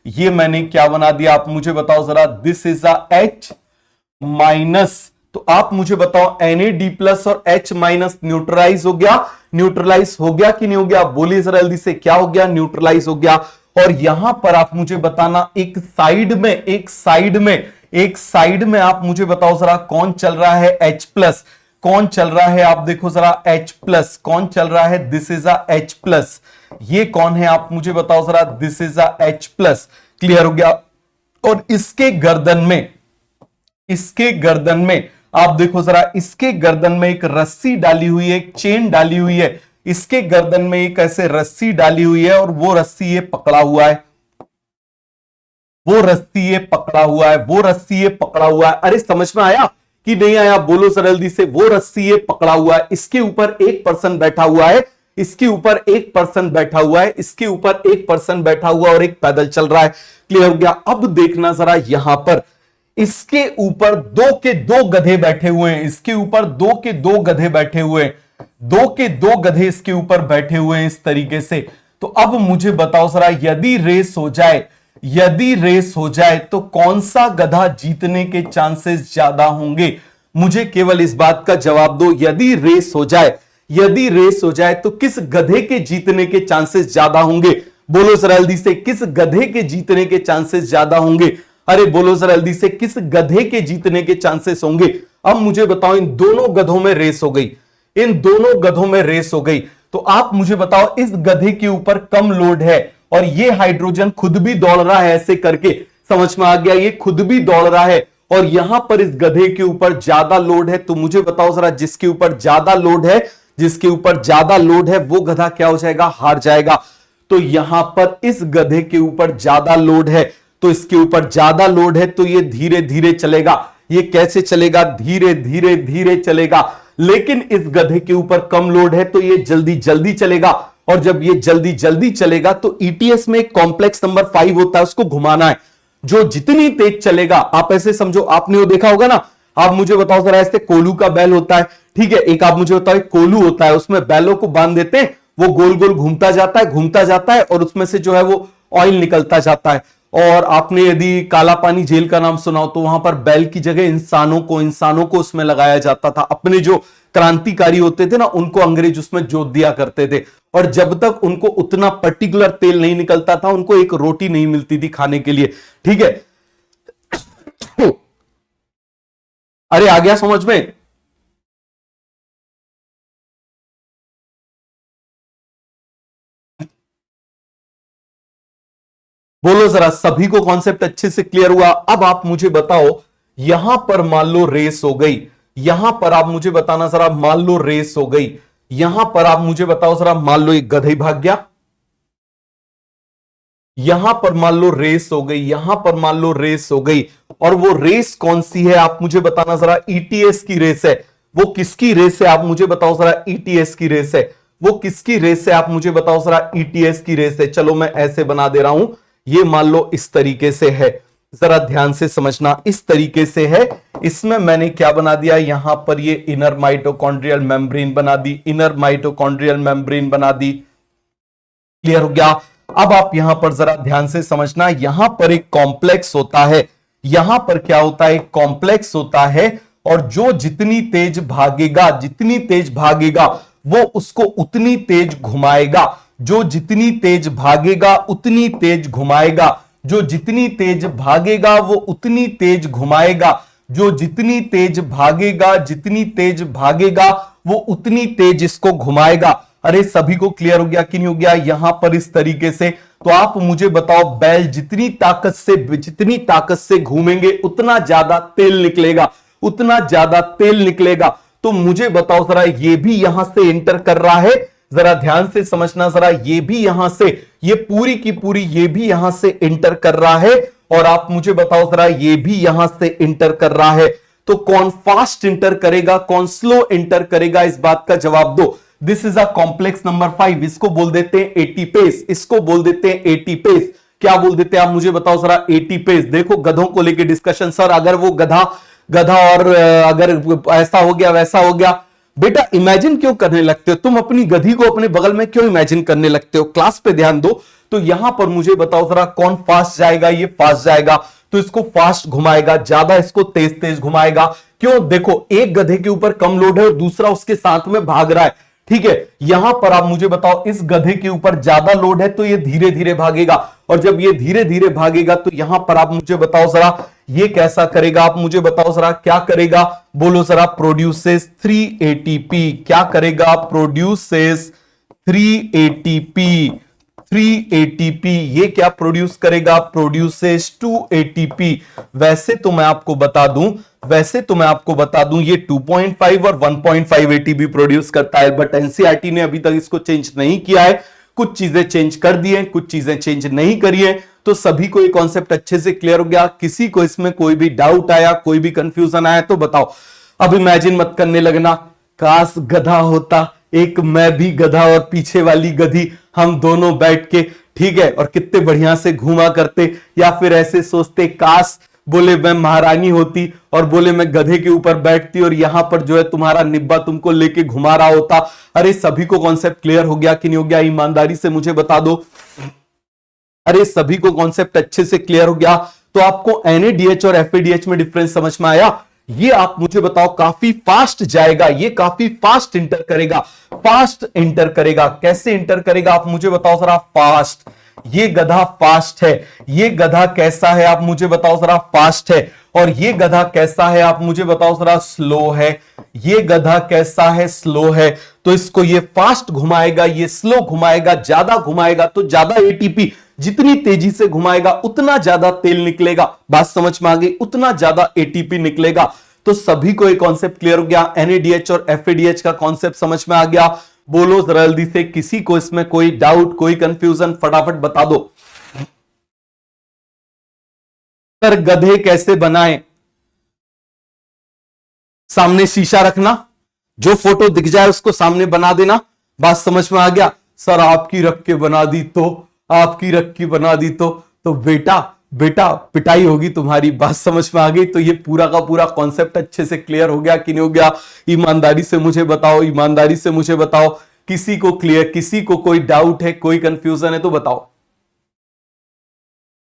ये मैंने क्या बना दिया? आप मुझे बताओ जरा। This is a H-। तो आप मुझे बताओ, NAD+ और H- न्यूट्रलाइज हो गया? न्यूट्रलाइज हो गया कि नहीं हो गया? बोलिए जरा जल्दी से, क्या हो गया? न्यूट्रलाइज हो गया। और यहां पर आप मुझे बताना, एक साइड में आप मुझे बताओ जरा, कौन चल रहा है? H+। कौन चल रहा है? आप देखो जरा, H+। कौन चल रहा है? This is a H+। ये कौन है? आप मुझे बताओ जरा। This is a H+। Clear हो गया? और इसके गर्दन में आप देखो जरा, इसके गर्दन में एक रस्सी डाली हुई है, एक चेन डाली हुई है। इसके गर्दन में एक ऐसे रस्सी डाली हुई है और वो रस्सी ये पकड़ा हुआ है, वो रस्सी ये पकड़ा हुआ है, वो रस्सी ये पकड़ा हुआ है। अरे समझ में आया कि नहीं आया? बोलो सर जल्दी से। वो रस्सी ये पकड़ा हुआ है, इसके ऊपर एक पर्सन बैठा हुआ है, इसके ऊपर एक पर्सन बैठा हुआ है, इसके ऊपर एक पर्सन बैठा हुआ और एक पैदल चल रहा है। क्लियर हो गया? अब देखना जरा, यहां पर इसके ऊपर दो के दो गधे बैठे हुए हैं। इसके ऊपर दो के दो गधे बैठे हुए हैं, दो के दो गधे इसके ऊपर बैठे हुए हैं इस तरीके से। तो अब मुझे बताओ जरा, यदि रेस हो जाए तो कौन सा गधा जीतने के चांसेस ज्यादा होंगे? मुझे केवल इस बात का जवाब दो। यदि रेस हो जाए तो किस गधे के जीतने के चांसेस ज्यादा होंगे? बोलो जरा जल्दी से, किस गधे के जीतने के चांसेस ज्यादा होंगे? अरे बोलो जरा जल्दी से, किस गधे के जीतने के चांसेस होंगे? अब मुझे बताओ, इन दोनों गधों में रेस हो गई, तो आप मुझे बताओ, इस गधे के ऊपर कम लोड है और ये हाइड्रोजन खुद भी दौड़ रहा है ऐसे करके। समझ में आ गया? ये खुद भी दौड़ रहा है और यहां पर इस गधे के ऊपर ज्यादा लोड है। तो मुझे बताओ जरा, जिसके ऊपर ज्यादा लोड है वो गधा क्या हो जाएगा? हार जाएगा। तो यहां पर इस गधे के ऊपर ज्यादा लोड है, तो इसके ऊपर ज्यादा लोड है, तो ये धीरे धीरे चलेगा। ये कैसे चलेगा? धीरे धीरे चलेगा। लेकिन इस गधे के ऊपर कम लोड है तो ये जल्दी जल्दी चलेगा। और जब ये जल्दी जल्दी चलेगा तो ईटीएस में एक कॉम्प्लेक्स नंबर 5 होता है, उसको घुमाना है। जो जितनी तेज चलेगा, आप ऐसे समझो, आपने वो देखा होगा ना, आप मुझे बताओ जरा, ऐसे कोलू का बैल होता है, ठीक है, एक आप मुझे बताओ एक कोलू होता है, उसमें बैलों को बांध देते हैं, वो गोल गोल घूमता जाता है, घूमता जाता है, और उसमें से जो है वो ऑयल निकलता जाता है। और आपने यदि काला पानी जेल का नाम सुना हो तो वहां पर बैल की जगह इंसानों को उसमें लगाया जाता था। अपने जो क्रांतिकारी होते थे ना, उनको अंग्रेज उसमें जोत दिया करते थे, और जब तक उनको उतना पर्टिकुलर तेल नहीं निकलता था, उनको एक रोटी नहीं मिलती थी खाने के लिए, ठीक है। अरे आ गया समझ में? बोलो जरा, सभी को कॉन्सेप्ट अच्छे से क्लियर हुआ? अब आप मुझे बताओ, यहां पर मान लो रेस हो गई, यहां पर आप मुझे बताना जरा, मान लो रेस हो गई, यहां पर आप मुझे बताओ जरा, मान लो एक गधे भाग गया, यहां पर मान लो रेस हो गई, यहां पर मान लो रेस हो गई, और वो रेस कौन सी है आप मुझे बताना जरा, ईटीएस की रेस है। वो किसकी रेस है आप मुझे बताओ जरा, ईटीएस की रेस है। वो किसकी रेस है आप मुझे बताओ जरा, ईटीएस की रेस है। चलो मैं ऐसे बना दे रहा हूं, ये मान लो इस तरीके से है, जरा ध्यान से समझना, इस तरीके से है। इसमें मैंने क्या बना दिया, यहां पर ये इनर माइटोकॉन्ड्रियल मेम्ब्रेन बना दी, इनर माइटोकॉन्ड्रियल मेम्ब्रेन बना दी। क्लियर हो गया? अब आप यहां पर जरा ध्यान से समझना, यहां पर एक कॉम्प्लेक्स होता है, यहां पर क्या होता है, एक कॉम्प्लेक्स होता है, और जो जितनी तेज भागेगा, जितनी तेज भागेगा, वो उसको उतनी तेज घुमाएगा। जो जितनी तेज भागेगा उतनी तेज घुमाएगा, जो जितनी तेज भागेगा वो उतनी तेज घुमाएगा, जो जितनी तेज भागेगा, जितनी तेज भागेगा वो उतनी तेज इसको घुमाएगा। अरे सभी को क्लियर हो गया कि नहीं हो गया? यहां पर इस तरीके से, तो आप मुझे बताओ, बैल जितनी ताकत से घूमेंगे उतना ज्यादा तेल निकलेगा, उतना ज्यादा तेल निकलेगा। तो मुझे बताओ जरा, ये भी यहां से एंटर कर रहा है, जरा ध्यान से समझना जरा, ये भी यहां से, ये पूरी की पूरी ये भी यहां से एंटर कर रहा है, और आप मुझे बताओ जरा, ये भी यहां से एंटर कर रहा है। तो कौन फास्ट एंटर करेगा, कौन स्लो एंटर करेगा, इस बात का जवाब दो। This is a complex number 5, इसको बोल देते हैं एटी पेस, इसको बोल देते हैं एटी पेस। क्या बोल देते हैं आप मुझे बताओ जरा, एटी पेस। देखो गधों को लेकर डिस्कशन, सर अगर वो गधा और अगर ऐसा हो गया वैसा हो गया, बेटा इमेजिन क्यों करने लगते हो तुम? अपनी गधी को अपने बगल में क्यों इमेजिन करने लगते हो? क्लास पे ध्यान दो। तो यहां पर मुझे बताओ जरा, कौन फास्ट जाएगा? ये फास्ट जाएगा, तो इसको फास्ट घुमाएगा, ज्यादा इसको तेज तेज घुमाएगा। क्यों? देखो एक गधे के ऊपर कम लोड है और दूसरा उसके साथ में भाग रहा है, ठीक है। यहां पर आप मुझे बताओ, इस गधे के ऊपर ज्यादा लोड है तो ये धीरे धीरे भागेगा, और जब ये धीरे धीरे भागेगा तो यहां पर आप मुझे बताओ जरा, ये कैसा करेगा? आप मुझे बताओ जरा, क्या करेगा? बोलो जरा, प्रोड्यूसेस 3 एटीपी। क्या करेगा? Produces 3 ATP. 3 एटीपी ये क्या प्रोड्यूस करेगा? Produces 2 ATP. वैसे तो मैं आपको बता दूं ये 2.5 और 1.5 एटीपी प्रोड्यूस करता है, बट एनसीईआरटी ने अभी तक इसको चेंज नहीं किया है। कुछ चीजें चेंज कर दी हैं, कुछ चीजें चेंज नहीं करी है। तो सभी को ये कॉन्सेप्ट अच्छे से क्लियर हो गया? किसी को इसमें कोई भी डाउट आया, कोई भी कंफ्यूजन आया तो बताओ। अब इमेजिन मत करने लगना, काश गधा होता, एक मैं भी गधा और पीछे वाली गधी, हम दोनों बैठ के, ठीक है, और कितने बढ़िया से घूमा करते। या फिर ऐसे सोचते, काश बोले मैं महारानी होती और बोले मैं गधे के ऊपर बैठती और यहां पर जो है तुम्हारा निब्बा तुमको लेके घुमा रहा होता। अरे सभी को कॉन्सेप्ट क्लियर हो गया कि नहीं हो गया? ईमानदारी से मुझे बता दो। अरे सभी को कॉन्सेप्ट अच्छे से क्लियर हो गया? तो आपको एनएडीएच और एफएडीएच में डिफरेंस समझ में आया? ये आप मुझे बताओ, काफी फास्ट जाएगा, ये काफी फास्ट इंटर करेगा, फास्ट इंटर करेगा। कैसे इंटर करेगा आप मुझे बताओ जरा? फास्ट। ये गधा फास्ट है, ये गधा कैसा है आप मुझे बताओ जरा? फास्ट है। और ये गधा कैसा है आप मुझे बताओ जरा? स्लो है। ये गधा कैसा है? स्लो है। तो इसको ये फास्ट घुमाएगा, ये स्लो घुमाएगा। ज्यादा घुमाएगा तो ज्यादा एटीपी, जितनी तेजी से घुमाएगा उतना ज्यादा तेल निकलेगा। बात समझ में आ गई? उतना ज्यादा एटीपी निकलेगा। तो सभी को एक कॉन्सेप्ट क्लियर हो गया? एनएडीएच और एफएडीएच का कॉन्सेप्ट समझ में आ गया? बोलो जरा जल्दी से, किसी को इसमें कोई डाउट, कोई कंफ्यूजन, फटाफट बता दो। सर गधे कैसे बनाए? सामने शीशा रखना, जो फोटो दिख जाए उसको सामने बना देना। बात समझ में आ गया? सर आपकी रख के बना दी तो, आपकी रख के बना दी तो बेटा बेटा पिटाई होगी तुम्हारी। बात समझ में आ गई? तो ये पूरा का पूरा कॉन्सेप्ट अच्छे से क्लियर हो गया कि नहीं हो गया? ईमानदारी से मुझे बताओ, ईमानदारी से मुझे बताओ, किसी को क्लियर, किसी को कोई डाउट है, कोई कंफ्यूजन है तो बताओ।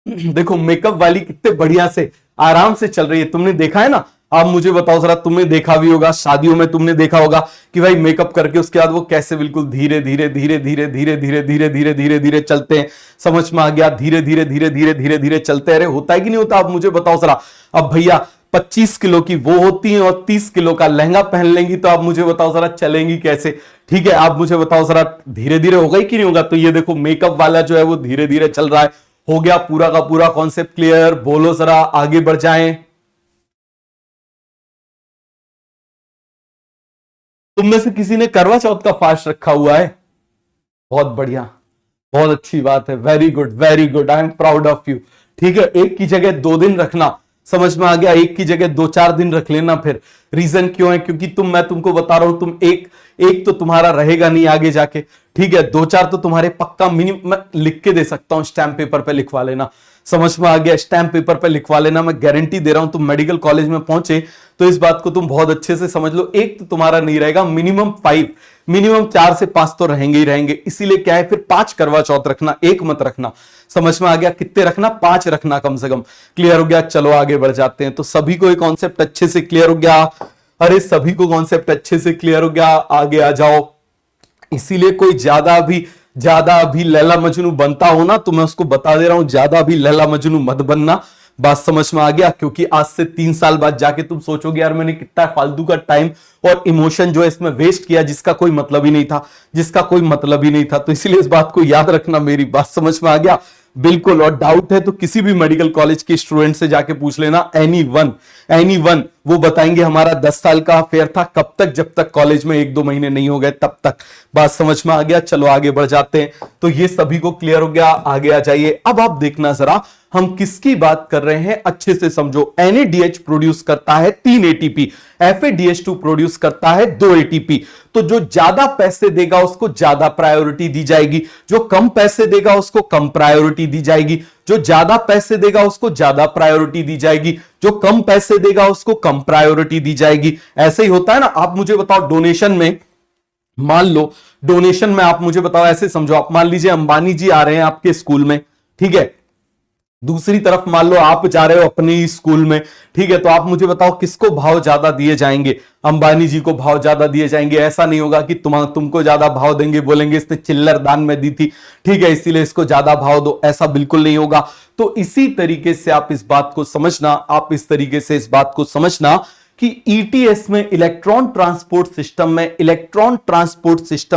देखो मेकअप वाली कितने बढ़िया से आराम से चल रही है, तुमने देखा है ना? आप मुझे बताओ जरा, तुमने देखा भी होगा शादियों में, तुमने देखा होगा कि भाई मेकअप करके उसके बाद वो कैसे बिल्कुल धीरे धीरे धीरे धीरे धीरे धीरे धीरे धीरे धीरे धीरे चलते हैं। समझ में आ गया? धीरे धीरे धीरे धीरे धीरे धीरे चलते रहे। होता है कि नहीं होता? आप मुझे बताओ जरा। अब भैया 25 किलो की वो होती है और 30 किलो का लहंगा पहन लेंगी, तो आप मुझे बताओ जरा चलेंगी कैसे? ठीक है, आप मुझे बताओ जरा, धीरे धीरे होगा ही कि नहीं होगा? तो ये देखो मेकअप वाला जो है वो धीरे धीरे चल रहा है। हो गया पूरा का पूरा कॉन्सेप्ट क्लियर? बोलो जरा, आगे बढ़ जाएं। तुम में से किसी ने करवा चौथ का फास्ट रखा हुआ है? बहुत बढ़िया, बहुत अच्छी बात है। Very good, very good, I am proud of you. ठीक है, एक की जगह 2 दिन रखना। समझ में आ गया? एक की जगह 2-4 दिन रख लेना। फिर रीजन क्यों है? क्योंकि मैं तुमको बता रहा हूं, तुम एक तो तुम्हारा रहेगा नहीं आगे जाके। ठीक है, 2-4 तो तुम्हारे पक्का मिनिमम, मैं लिख के दे सकता हूं, स्टैम्प पेपर पे लिखवा लेना। समझ में आ गया? स्टैम्प पेपर पे लिखवा लेना, मैं गारंटी दे रहा हूं। तुम मेडिकल कॉलेज में पहुंचे तो इस बात को तुम बहुत अच्छे से समझ लो, एक तो तुम्हारा नहीं रहेगा, मिनिमम 4 से 5 तो रहेंगे ही रहेंगे। इसीलिए क्या है, फिर 5 करवा चौथ रखना, एक मत रखना। समझ में आ गया? कितने रखना? 5 रखना कम से कम। क्लियर हो गया? चलो आगे बढ़ जाते हैं। तो सभी को ये कॉन्सेप्ट अच्छे से क्लियर हो गया? अरे सभी को कॉन्सेप्ट अच्छे से क्लियर हो गया? आगे आ जाओ। इसीलिए कोई ज्यादा अभी लैला मजनू बनता हो ना, तो मैं उसको बता दे रहा हूं, ज्यादा अभी लैला मजनू मत बनना। बात समझ में आ गया? क्योंकि आज से 3 साल बाद जाके तुम सोचोगे यार मैंने कितना फालतू का टाइम और इमोशन जो है इसमें वेस्ट किया, जिसका कोई मतलब ही नहीं था, जिसका कोई मतलब ही नहीं था। तो इसीलिए इस बात को याद रखना। मेरी बात समझ में आ गया? बिल्कुल। और डाउट है तो किसी भी मेडिकल कॉलेज के स्टूडेंट से जाके पूछ लेना, एनी वन, वो बताएंगे हमारा 10 साल का अफेयर था। कब तक? जब तक कॉलेज में 1-2 महीने नहीं हो गए तब तक। बात समझ में आ गया? चलो आगे बढ़ जाते हैं। तो ये सभी को क्लियर हो गया? आगे आ जाइए। अब आप देखना जरा, हम किसकी बात कर रहे हैं, अच्छे से समझो। NADH प्रोड्यूस करता है 3 ATP, FADH2 प्रोड्यूस करता है 2 ATP। तो जो ज्यादा पैसे देगा उसको ज्यादा प्रायोरिटी दी जाएगी, जो कम पैसे देगा उसको कम प्रायोरिटी दी जाएगी, जो ज्यादा पैसे देगा उसको ज्यादा प्रायोरिटी दी जाएगी, जो कम पैसे देगा उसको कम प्रायोरिटी दी जाएगी। ऐसे ही होता है ना। आप मुझे बताओ, डोनेशन में मान लो, डोनेशन में आप मुझे बताओ, ऐसे समझो, आप मान लीजिए अंबानी जी आ रहे हैं आपके स्कूल में, ठीक है। दूसरी तरफ मान लो आप जा रहे हो अपने ही स्कूल में, ठीक है। तो आप मुझे बताओ किसको भाव ज्यादा दिए जाएंगे? अंबानी जी को भाव ज्यादा दिए जाएंगे। ऐसा नहीं होगा कि तुमको ज्यादा भाव देंगे, बोलेंगे इसने चिल्लर दान में दी थी, ठीक है, इसीलिए इसको ज्यादा भाव दो। ऐसा बिल्कुल नहीं होगा। तो इसी तरीके से आप इस बात को समझना, आप इस तरीके से इस बात को समझना कि ईटीएस में, इलेक्ट्रॉन ट्रांसपोर्ट सिस्टम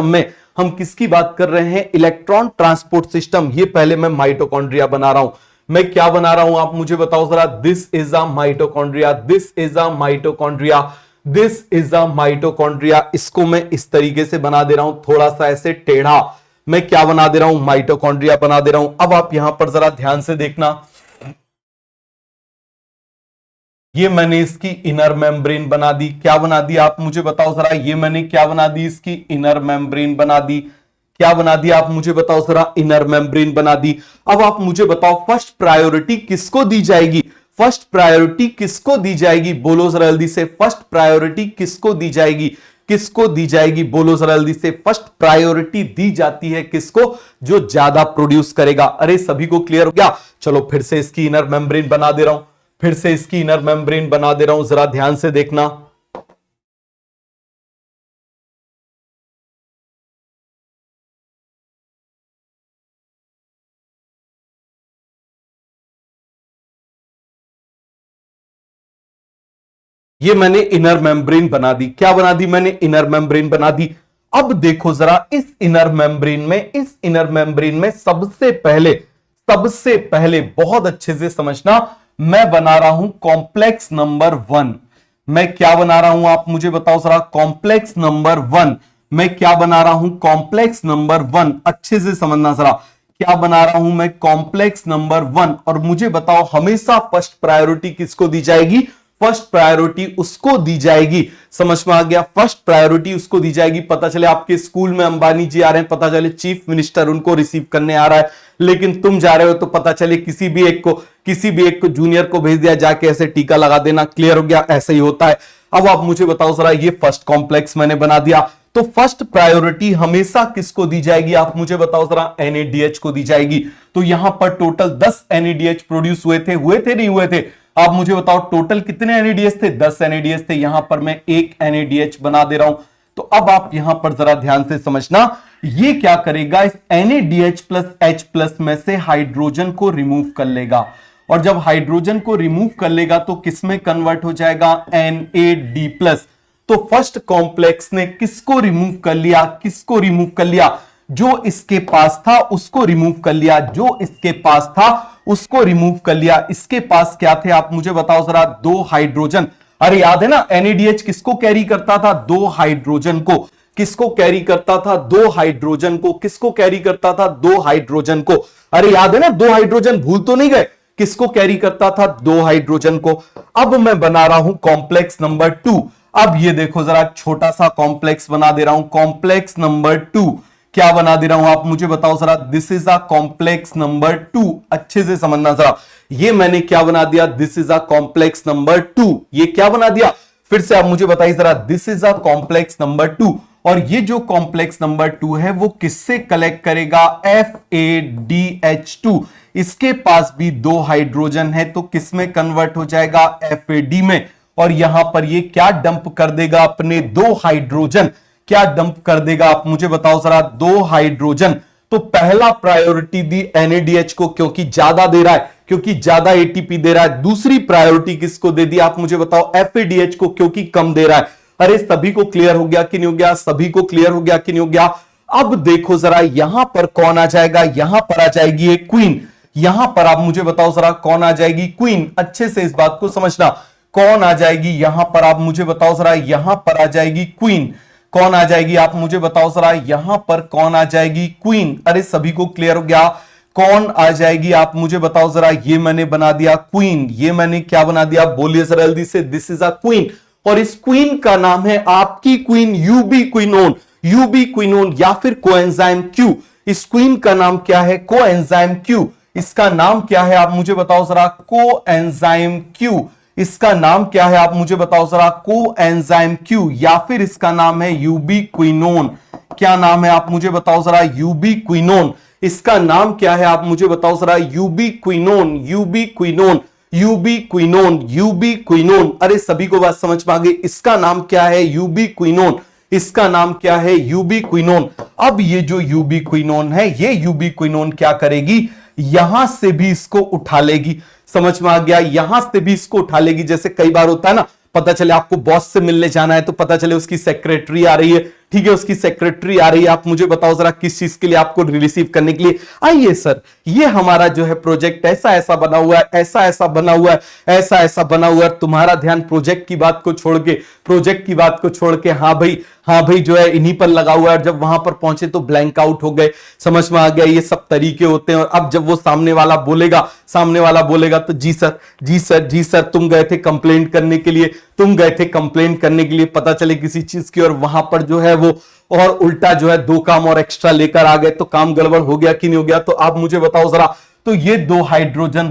में हम किसकी बात कर रहे हैं? Electron transport system. ये पहले मैं माइटोकॉन्ड्रिया बना रहा हूं। मैं क्या बना रहा हूं आप मुझे बताओ जरा। This is a mitochondria, this is a mitochondria, this is a mitochondria. इसको मैं इस तरीके से बना दे रहा हूं, थोड़ा सा ऐसे टेढ़ा। मैं क्या बना दे रहा हूं? माइटोकॉन्ड्रिया बना दे रहा हूं। अब आप यहां पर जरा ध्यान से देखना, ये मैंने इसकी इनर मेम्ब्रेन बना दी। क्या बना दी आप मुझे बताओ जरा। ये मैंने क्या बना दी? इसकी इनर मेम्ब्रेन बना दी। क्या बना दिया आप मुझे बताओ जरा? इनर मेम्ब्रेन बना दी। अब आप मुझे बताओ फर्स्ट प्रायोरिटी किसको दी जाएगी? फर्स्ट प्रायोरिटी किसको दी जाएगी? बोलो जरा जल्दी से। फर्स्ट प्रायोरिटी किसको दी जाएगी? किसको दी जाएगी? बोलो जरा जल्दी से। फर्स्ट प्रायोरिटी दी जाती है किसको? जो ज्यादा प्रोड्यूस करेगा। अरे सभी को क्लियर हो गया? चलो फिर से इसकी इनर मेम्ब्रेन बना दे रहा हूं, फिर से इसकी इनर मेम्ब्रेन बना दे रहा हूं, जरा ध्यान से देखना। ये मैंने इनर मेम्ब्रेन बना दी। क्या बना दी मैंने? इनर मेम्ब्रेन बना दी। अब देखो जरा, इस इनर मेम्ब्रेन में सबसे पहले बहुत अच्छे से समझना, मैं बना रहा हूं कॉम्प्लेक्स नंबर 1। मैं क्या बना रहा हूं आप मुझे बताओ जरा। Complex number 1। मैं क्या बना रहा हूं? Complex number 1। अच्छे से समझना जरा, क्या बना रहा हूं मैं? Complex number 1। और मुझे बताओ हमेशा फर्स्ट प्रायोरिटी किसको दी जाएगी? फर्स्ट प्रायोरिटी उसको दी जाएगी। समझ में आ गया? फर्स्ट प्रायोरिटी उसको दी जाएगी। पता चले आपके स्कूल में अंबानी जी आ रहे हैं, पता चले चीफ मिनिस्टर उनको रिसीव करने आ रहा है, लेकिन तुम जा रहे हो तो पता चले किसी भी एक को जूनियर को भेज दिया, जाके ऐसे टीका लगा देना। क्लियर हो गया? ऐसे ही होता है। अब आप मुझे बताओ जरा, ये फर्स्ट कॉम्प्लेक्स मैंने बना दिया, तो फर्स्ट प्रायोरिटी हमेशा किसको दी जाएगी? आप मुझे बताओ जरा। NADH को दी जाएगी। तो यहां पर टोटल 10 NADH प्रोड्यूस हुए थे नहीं हुए थे? आप मुझे बताओ टोटल कितने NADH थे? 10 NADH थे। यहां पर मैं एक NADH बना दे रहा हूं। तो अब आप यहां पर जरा ध्यान से समझना, ये क्या करेगा? इस NADH प्लस H प्लस में से हाइड्रोजन को रिमूव कर लेगा, और जब हाइड्रोजन को रिमूव कर लेगा तो किसमें कन्वर्ट हो जाएगा? NAD plus. तो फर्स्ट कॉम्प्लेक्स ने किसको रिमूव कर लिया? किसको रिमूव कर लिया? जो इसके पास था उसको रिमूव कर लिया, जो इसके पास था उसको रिमूव कर लिया। इसके पास क्या थे? आप मुझे बताओ जरा। 2 हाइड्रोजन। अरे याद है ना, NADH किसको कैरी करता था? 2 हाइड्रोजन को। किसको कैरी करता था? 2 हाइड्रोजन को। किसको कैरी करता था? 2 हाइड्रोजन को। अरे याद है ना, 2 हाइड्रोजन, भूल तो नहीं गए? किसको कैरी करता था? 2 हाइड्रोजन को। अब मैं बना रहा हूं कॉम्प्लेक्स नंबर 2। अब ये देखो जरा, छोटा सा कॉम्प्लेक्स बना दे रहा हूं, कॉम्प्लेक्स नंबर 2। क्या बना दे रहा हूं? आप मुझे बताओ जरा। This is a complex number 2। अच्छे से समझना जरा, ये मैंने क्या बना दिया? This is a complex number 2। ये क्या बना दिया? फिर से आप मुझे बताइए जरा। This is a complex number 2। और ये जो कॉम्प्लेक्स नंबर 2 है वो किससे कलेक्ट करेगा? FADH2। इसके पास भी 2 हाइड्रोजन है, तो किसमें कन्वर्ट हो जाएगा? FAD में। और यहां पर ये क्या डंप कर देगा? अपने 2 हाइड्रोजन। क्या डंप कर देगा? आप मुझे बताओ जरा। 2 हाइड्रोजन। तो पहला प्रायोरिटी दी NADH को, क्योंकि ज्यादा दे रहा है, क्योंकि ज्यादा ATP दे रहा है। दूसरी प्रायोरिटी किसको दे दी? आप मुझे बताओ। FADH को, क्योंकि कम दे रहा है। अरे सभी को क्लियर हो गया कि नहीं हो गया? सभी को क्लियर हो गया कि नहीं हो गया? अब देखो जरा, यहां पर कौन आ जाएगा? यहां पर आ जाएगी एक क्वीन। यहां पर आप मुझे बताओ जरा, कौन आ जाएगी? क्वीन। अच्छे से इस बात को समझना, कौन आ जाएगी यहां पर? आप मुझे बताओ जरा। यहां पर आ जाएगी क्वीन। कौन आ जाएगी? आप मुझे बताओ जरा। यहां पर कौन आ जाएगी? क्वीन। अरे सभी को क्लियर हो गया? कौन आ जाएगी? आप मुझे बताओ जरा। ये मैंने बना दिया क्वीन। ये मैंने क्या बना दिया? बोलिए जरा जल्दी से। This is a queen. और इस क्वीन का नाम है आपकी क्वीन यूबीक्विनोन। यूबीक्विनोन या फिर कोएंजाइम क्यू। इस क्वीन का नाम क्या है? Coenzyme Q. इसका नाम क्या है? आप मुझे बताओ जरा। Coenzyme Q. इसका नाम क्या है? आप मुझे बताओ जरा। कोएंजाइम क्यू, या फिर इसका नाम है यूबीक्विनोन। क्या नाम है? आप मुझे बताओ जरा। यूबीक्विनोन। इसका नाम क्या है? आप मुझे बताओ जरा। यूबीक्विनोन। यूबीक्विनोन। यूबीक्विनोन। यूबीक्विनोन। अरे सभी को बात समझ में आ गई? इसका नाम क्या है? यूबीक्विनोन। इसका नाम क्या है? यूबीक्विनोन। अब ये जो यूबीक्विनोन है, ये यूबीक्विनोन क्या करेगी? यहां से भी इसको उठा लेगी। समझ में आ गया? यहां से भी इसको उठा लेगी। जैसे कई बार होता है ना, पता चले आपको बॉस से मिलने जाना है, तो पता चले उसकी सेक्रेटरी आ रही है। ठीक है, उसकी सेक्रेटरी आ रही है। आप मुझे बताओ जरा, किस चीज के लिए? आपको रिसीव करने के लिए। आइए सर, ये हमारा जो है प्रोजेक्ट ऐसा ऐसा बना हुआ है, ऐसा ऐसा बना हुआ है, ऐसा ऐसा बना हुआ है। तुम्हारा ध्यान प्रोजेक्ट की बात को छोड़ के हाँ भाई जो है इन्हीं पर लगा हुआ है। जब वहां पर पहुंचे तो ब्लैंक आउट हो गए। समझ में आ गया? ये सब तरीके होते हैं। और अब जब वो सामने वाला बोलेगा तो जी सर तुम गए थे कंप्लेंट करने के लिए, पता चले किसी चीज की, और वहां पर जो है वो और उल्टा जो है 2 काम और एक्स्ट्रा लेकर आ गए, तो काम गड़बड़ हो गया कि नहीं हो गया? तो आप मुझे बताओ जरा। तो ये 2 हाइड्रोजन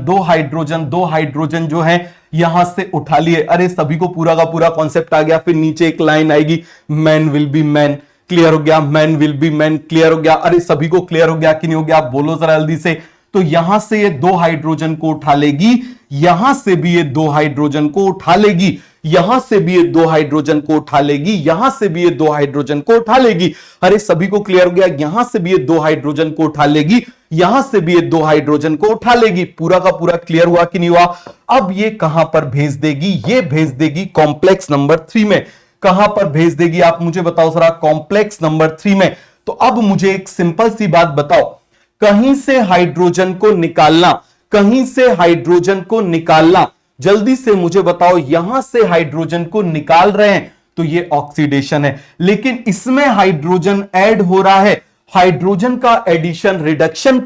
जो है यहां से उठा लिए। अरे सभी को पूरा का पूरा कॉन्सेप्ट आ गया। फिर नीचे एक लाइन आएगी, man will be man. Clear हो गया? Man will be man. Clear हो गया? अरे सभी को क्लियर हो गया कि नहीं हो गया? आप बोलो जरा जल्दी से। तो यहां से ये 2 हाइड्रोजन को उठा लेगी, यहां से भी ये 2 हाइड्रोजन को उठा लेगी, यहां से भी ये 2 हाइड्रोजन को उठा लेगी, यहां से भी ये 2 हाइड्रोजन को उठा लेगी। अरे सभी को क्लियर हो गया? यहां से भी ये 2 हाइड्रोजन को उठा लेगी, यहां से भी ये 2 हाइड्रोजन को उठा लेगी। पूरा का पूरा क्लियर हुआ कि नहीं हुआ? अब ये कहां पर भेज देगी? ये भेज देगी कॉम्प्लेक्स नंबर 3 में। कहां पर भेज देगी? आप मुझे बताओ जरा। कॉम्प्लेक्स नंबर 3 में। तो अब मुझे एक सिंपल सी बात बताओ, कहीं से हाइड्रोजन को निकालना, जल्दी से मुझे बताओ। यहां से हाइड्रोजन को निकाल रहे हैं तो ये ऑक्सीडेशन है, लेकिन इसमें हाइड्रोजन ऐड हो रहा है। हाइड्रोजन का एडिशन रिडक्शन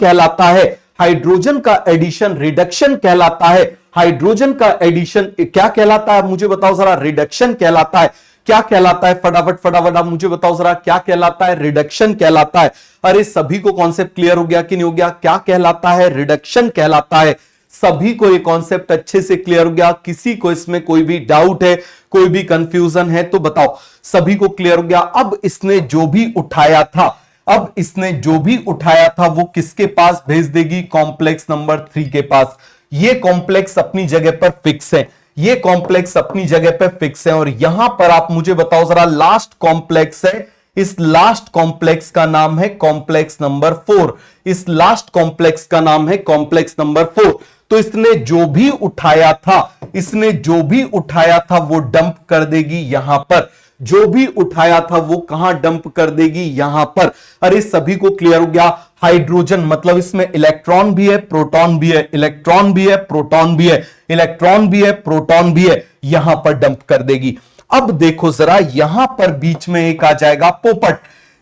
कहलाता है। हाइड्रोजन का एडिशन क्या कहलाता है मुझे बताओ जरा, रिडक्शन कहलाता है। क्या कहलाता है, फटाफट फटाफट आप मुझे बताओ जरा, क्या कहलाता है, रिडक्शन कहलाता है। अरे सभी को कॉन्सेप्ट क्लियर हो गया कि नहीं हो गया, क्या कहलाता है, रिडक्शन कहलाता है। सभी को ये कॉन्सेप्ट अच्छे से क्लियर हो गया, किसी को इसमें कोई भी डाउट है, कोई भी कंफ्यूजन है तो बताओ, सभी को क्लियर हो गया। अब इसने जो भी उठाया था, अब इसने जो भी उठाया था वो किसके पास भेज देगी, कॉम्प्लेक्स नंबर 3 के पास। ये कॉम्प्लेक्स अपनी जगह पर फिक्स है, ये कॉम्प्लेक्स अपनी जगह पर फिक्स है। और यहां पर आप मुझे बताओ जरा, लास्ट कॉम्प्लेक्स है, इस लास्ट कॉम्प्लेक्स का नाम है कॉम्प्लेक्स नंबर 4। इस लास्ट कॉम्प्लेक्स का नाम है कॉम्प्लेक्स नंबर 4। तो इसने जो भी उठाया था, इसने जो भी उठाया था वो डंप कर देगी यहां पर, जो भी उठाया था वो कहां डंप कर देगी, यहां पर। अरे सभी को क्लियर हो गया, हाइड्रोजन मतलब इसमें इलेक्ट्रॉन भी है, प्रोटॉन भी है, इलेक्ट्रॉन भी है, प्रोटॉन भी है, इलेक्ट्रॉन भी है, प्रोटॉन भी है, यहां पर डंप कर देगी। अब देखो जरा, यहां पर बीच में एक आ जाएगा पोपट।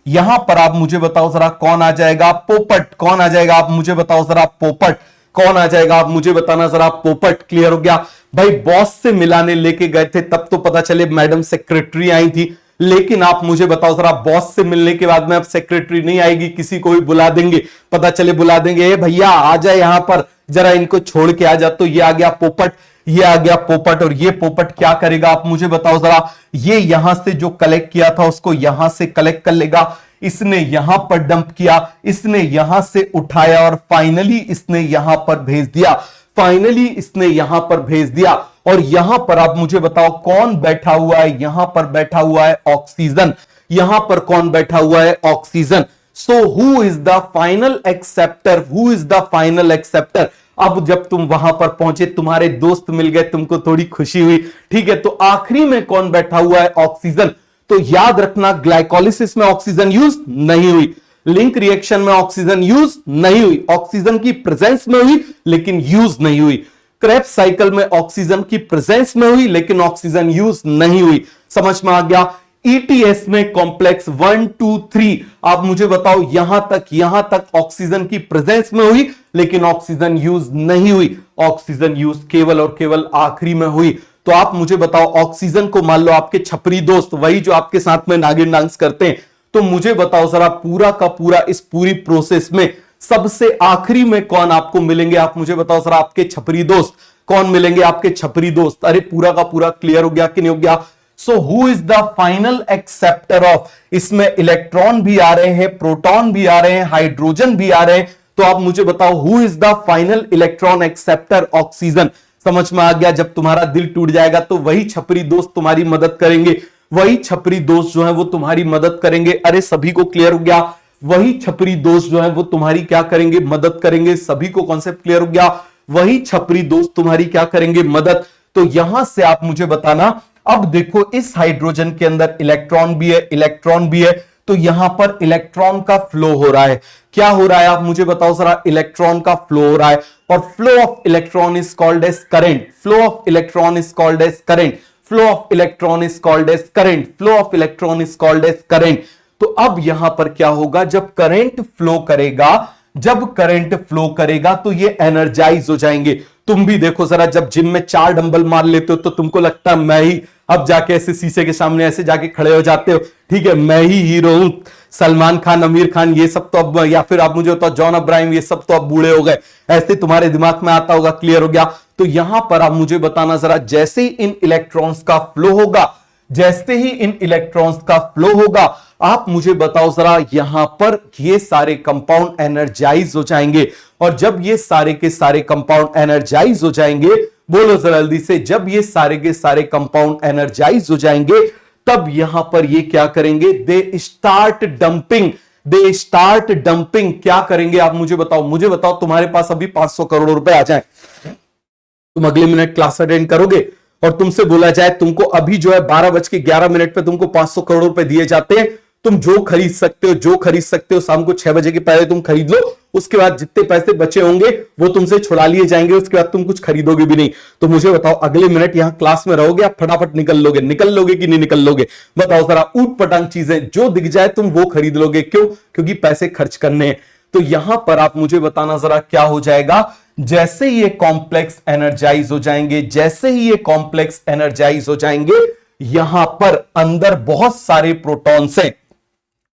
यहां पर आप मुझे बताओ जरा, कौन आ जाएगा, पोपट। कौन आ जाएगा आप मुझे बताओ जरा, पोपट। कौन आ जाएगा आप मुझे बताना जरा, पोपट। क्लियर हो गया भाई, बॉस से मिलाने लेके गए थे तब तो पता चले मैडम सेक्रेटरी आई थी, लेकिन आप मुझे बताओ जरा, बॉस से मिलने के बाद में अब सेक्रेटरी नहीं आएगी, किसी को भी बुला देंगे, पता चले बुला देंगे, ए भैया आ जाए यहां पर, जरा इनको छोड़ के आ जा। तो ये आ गया पोपट, ये आ गया पोपट। और ये पोपट क्या करेगा आप मुझे बताओ जरा, ये यहां से जो कलेक्ट किया था उसको यहां से कलेक्ट कर लेगा, इसने यहां पर डंप किया, इसने यहां से उठाया और फाइनली इसने यहां पर भेज दिया, फाइनली इसने यहां पर भेज दिया। और यहां पर आप मुझे बताओ कौन बैठा हुआ है, यहां पर बैठा हुआ है ऑक्सीजन। यहां पर कौन बैठा हुआ है, oxygen. So who is the final acceptor, who is the final acceptor. अब जब तुम वहां पर पहुंचे, तुम्हारे दोस्त मिल गए, तुमको थोड़ी खुशी हुई, ठीक है, तो आखिरी में कौन बैठा हुआ है, ऑक्सीजन। तो याद रखना, ग्लाइकोलिसिस में ऑक्सीजन यूज नहीं हुई, लिंक रिएक्शन में ऑक्सीजन यूज नहीं हुई, ऑक्सीजन की प्रेजेंस में हुई लेकिन यूज नहीं हुई। क्रेब्स साइकिल में ऑक्सीजन की प्रेजेंस में हुई लेकिन ऑक्सीजन यूज नहीं हुई। समझ में आ गया। ईटीएस में कॉम्प्लेक्स 1 2 3 आप मुझे बताओ, यहां तक ऑक्सीजन की प्रेजेंस में हुई लेकिन ऑक्सीजन यूज नहीं हुई, ऑक्सीजन यूज केवल और केवल आखिरी में हुई। तो आप मुझे बताओ, ऑक्सीजन को मान लो आपके छपरी दोस्त, वही जो आपके साथ में नागिन डांस करते हैं, तो मुझे बताओ जरा, पूरा का पूरा इस पूरी प्रोसेस में सबसे आखिरी में कौन आपको मिलेंगे, आप मुझे बताओ जरा, आपके छपरी दोस्त कौन मिलेंगे, आपके छपरी दोस्त। अरे पूरा का पूरा क्लियर हो गया कि नहीं हो गया। So who is the final acceptor of, इसमें इलेक्ट्रॉन भी आ रहे हैं, प्रोटॉन भी आ रहे हैं, हाइड्रोजन भी आ रहे हैं, तो आप मुझे बताओ who is the final electron acceptor, oxygen. समझ में आ गया। जब तुम्हारा दिल टूट जाएगा तो वही छपरी दोस्त तुम्हारी मदद करेंगे, वही छपरी दोस्त जो है वो तुम्हारी मदद करेंगे। अरे सभी को क्लियर हो गया, वही छपरी दोस्त जो है वो तुम्हारी क्या करेंगे, मदद करेंगे। सभी को कॉन्सेप्ट क्लियर हो गया, वही छपरी दोस्त तुम्हारी क्या करेंगे, मदद। तो यहां से आप मुझे बताना, अब देखो इस हाइड्रोजन के अंदर इलेक्ट्रॉन भी है, इलेक्ट्रॉन भी है, तो यहां पर इलेक्ट्रॉन का फ्लो हो रहा है। क्या हो रहा है आप मुझे बताओ जरा, इलेक्ट्रॉन का फ्लो हो रहा है। और flow of electron is called as current, flow of electron is called as current, flow of electron is called as current, flow of electron is called as current. तो अब यहां पर क्या होगा, जब करंट फ्लो करेगा, जब करंट फ्लो करेगा तो ये एनर्जाइज हो जाएंगे। तुम भी देखो जरा, जब जिम में 4 डंबल मार लेते हो तो तुमको लगता है मैं ही, अब जाके ऐसे शीशे के सामने ऐसे जाके खड़े हो जाते हो, ठीक है, मैं ही हीरो हूं। सलमान खान, आमिर खान, ये सब तो अब, या फिर आप मुझे बताओ जॉन अब्राहिम, ये सब तो अब बूढ़े हो गए, ऐसे तुम्हारे दिमाग में आता होगा। क्लियर हो गया। तो यहां पर आप मुझे बताना जरा, जैसे ही इन इलेक्ट्रॉन्स का फ्लो होगा, जैसे ही इन इलेक्ट्रॉन्स का फ्लो होगा, आप मुझे बताओ जरा, यहां पर ये सारे कंपाउंड एनर्जाइज हो जाएंगे। और जब ये सारे के सारे कंपाउंड एनर्जाइज हो जाएंगे, बोलो जरा जल्दी से, जब ये सारे के सारे कंपाउंड एनर्जाइज हो जाएंगे, तब यहां पर ये क्या करेंगे, they start dumping, they start dumping. क्या करेंगे आप मुझे बताओ, तुम्हारे पास अभी 500 करोड़ रुपए आ जाए, तुम अगले मिनट क्लास अटेंड करोगे और तुमसे बोला जाए तुमको अभी जो है 12:11 पे तुमको 500 करोड़ रुपए दिए जाते हैं, तुम जो खरीद सकते हो शाम को 6 बजे के पहले तुम खरीद लो, उसके बाद जितने पैसे बचे होंगे वो तुमसे छुड़ा लिए जाएंगे, उसके बाद तुम कुछ खरीदोगे भी नहीं। तो मुझे बताओ, अगले मिनट यहां क्लास में रहोगे, आप फटाफट निकल लोगे कि नहीं निकल लोगे, बताओ जरा। ऊट पटांग चीजें जो दिख जाए तुम वो खरीद लोगे, क्यों, क्योंकि पैसे खर्च करने हैं। तो यहां पर आप मुझे बताना जरा क्या हो जाएगा। जैसे ही ये कॉम्प्लेक्स एनर्जाइज हो जाएंगे, जैसे ही ये कॉम्प्लेक्स एनर्जाइज हो जाएंगे, यहां पर अंदर बहुत सारे प्रोटॉन्स हैं।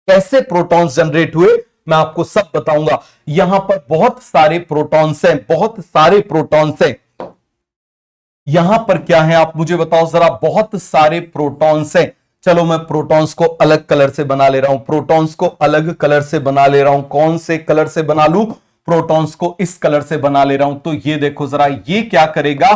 कैसे प्रोटॉन्स जनरेट हुए मैं आपको सब बताऊंगा। यहां पर बहुत सारे प्रोटॉन्स हैं, बहुत सारे प्रोटॉन्स हैं। यहां पर क्या है आप मुझे बताओ जरा, बहुत सारे प्रोटॉन्स हैं। चलो मैं प्रोटॉन्स को अलग कलर से बना ले रहा हूं, प्रोटॉन्स को अलग कलर से बना ले रहा हूं। कौन से कलर से बना लूं? प्रोटॉन्स को इस कलर से बना ले रहा हूं। तो ये देखो जरा, ये क्या करेगा,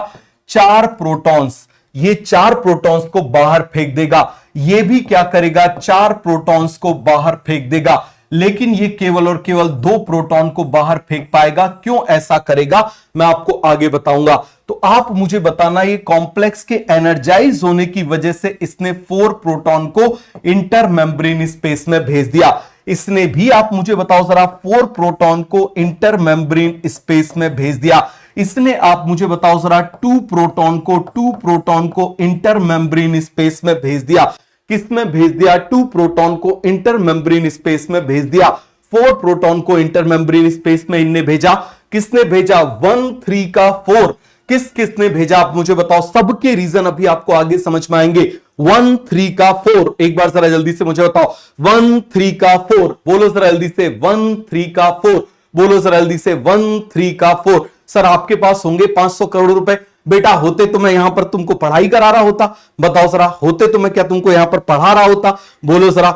चार प्रोटॉन्स, ये चार प्रोटॉन्स को बाहर फेंक देगा। ये भी क्या करेगा, चार प्रोटॉन्स को बाहर फेंक देगा। लेकिन ये केवल और केवल दो प्रोटॉन को बाहर फेंक पाएगा। क्यों ऐसा करेगा मैं आपको आगे बताऊंगा। तो आप मुझे बताना, ये कॉम्प्लेक्स के एनर्जाइज होने की वजह से इसने 4 प्रोटॉन को इंटर मेम्ब्रेन स्पेस में भेज दिया। इसने भी आप मुझे बताओ जरा 4 प्रोटॉन को इंटर मेम्ब्रेन स्पेस में भेज दिया। इसने आप मुझे बताओ जरा 2 प्रोटॉन को इंटर मेम्ब्रेन स्पेस में भेज दिया। किसमें भेज दिया? 2 प्रोटॉन को इंटर मेम्ब्रेन स्पेस में भेज दिया। 4 प्रोटॉन को इंटर मेम्ब्रेन स्पेस में इनने भेजा। किसने भेजा? 1 3 का 4। किसने भेजा आप मुझे बताओ। सबके रीजन अभी आपको आगे समझ में आएंगे। 1 3 का 4, एक बार जरा जल्दी से मुझे बताओ। 1 3 का 4 बोलो जरा जल्दी से। 1 3 का 4 बोलो जरा जल्दी से। 1 3 का 4। सर आपके पास होंगे 500 करोड़ रुपए। बेटा होते तो मैं यहां पर तुमको पढ़ाई करा रहा होता। बताओ जरा, होते तो मैं क्या तुमको यहां पर पढ़ा रहा होता? बोलो जरा,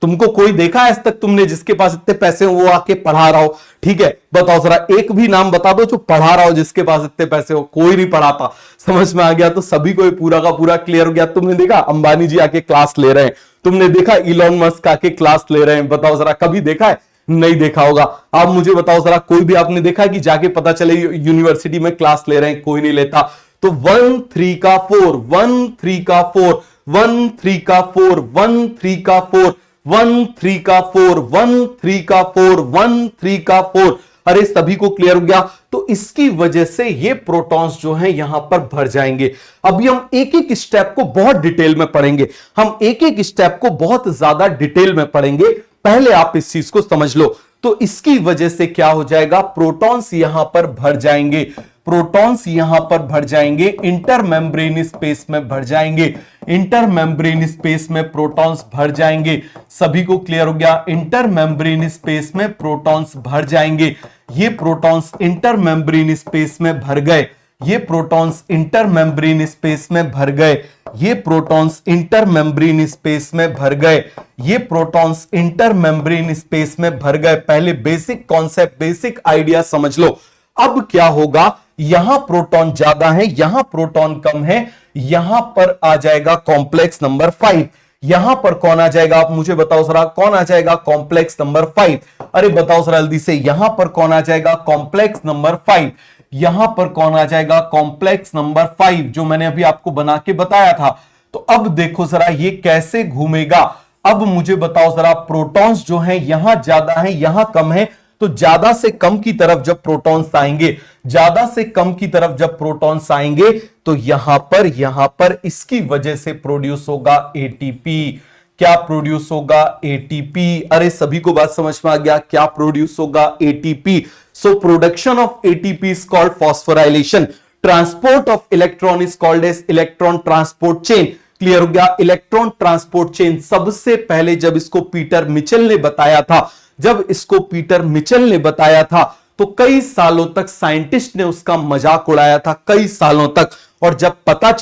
तुमको कोई देखा आज तक तुमने जिसके पास इतने पैसे हो वो आके पढ़ा रहा हो? ठीक है, बताओ जरा, एक भी नाम बता दो जो पढ़ा रहा हो, जिसके पास इतने पैसे हो। कोई नहीं पढ़ाता। समझ में आ गया? तो सभी को पूरा का पूरा क्लियर हो गया। तुमने देखा अंबानी जी आके क्लास ले रहे हैं, तुमने देखा इलॉन मस्क आके क्लास ले रहे हैं। बताओ जरा, कभी देखा है? नहीं देखा होगा। आप मुझे बताओ जरा, कोई भी आपने देखा कि जाके पता चले यूनिवर्सिटी में क्लास ले रहे हैं? कोई नहीं लेता। तो 1 3 का 4, 1 3 का 4, 1 3 का 4, 1 3 का 4, 1 3 का 4, 1 3 का 4, 1 3 का 4। अरे सभी को क्लियर हो गया? तो इसकी वजह से ये प्रोटॉन्स जो हैं यहां पर भर जाएंगे। अभी हम एक एक स्टेप को बहुत डिटेल में पढ़ेंगे। हम एक एक स्टेप को बहुत ज्यादा डिटेल में पढ़ेंगे। पहले आप इस चीज को समझ लो। तो इसकी वजह से क्या हो जाएगा, प्रोटॉन्स यहां पर भर जाएंगे। प्रोटॉन्स यहां पर भर जाएंगे, इंटर मेम्ब्रेन स्पेस में भर जाएंगे। इंटर मेम्ब्रेन स्पेस में प्रोटॉन्स भर जाएंगे। सभी को क्लियर हो गया? इंटर मेम्ब्रेन स्पेस में प्रोटॉन्स भर जाएंगे। ये प्रोटॉन्स इंटर मेम्ब्रेन स्पेस में भर गए। ये प्रोटॉन्स इंटर मेम्ब्रेन स्पेस में भर गए। ये प्रोटॉन्स इंटर मेम्ब्रेन स्पेस में भर गए। ये प्रोटॉन्स इंटर मेम्ब्रेन स्पेस में भर गए। पहले बेसिक कॉन्सेप्ट, बेसिक आइडिया समझ लो। अब क्या होगा, यहां प्रोटॉन ज्यादा है, यहां प्रोटॉन कम है। यहां पर आ जाएगा कॉम्प्लेक्स नंबर 5। यहां पर कौन आ जाएगा आप मुझे बताओ जरा, कौन आ जाएगा? Complex number 5। अरे बताओ जरा जल्दी से, यहां पर कौन आ जाएगा? Complex number 5। यहां पर कौन आ जाएगा? कॉम्प्लेक्स नंबर 5, जो मैंने अभी आपको बना के बताया था। तो अब देखो जरा ये कैसे घूमेगा। अब मुझे बताओ जरा, प्रोटॉन्स जो हैं यहां ज्यादा हैं, यहां कम है। तो ज्यादा से कम की तरफ जब प्रोटॉन्स आएंगे, ज्यादा से कम की तरफ जब प्रोटॉन्स आएंगे, तो यहां पर इसकी वजह से प्रोड्यूस होगा एटीपी। क्या प्रोड्यूस होगा? एटीपी। अरे सभी को बात समझ में आ गया? क्या प्रोड्यूस होगा? ATP. So production of ATP is called phosphorylation. Transport of electron is called as electron transport chain. Clear हो गया? इलेक्ट्रॉन ट्रांसपोर्ट चेन सबसे पहले जब इसको पीटर मिचेल ने बताया था, जब इसको पीटर मिचेल ने बताया था, तो कई सालों तक साइंटिस्ट ने उसका मजाक उड़ाया था, कई सालों तक। और जब पता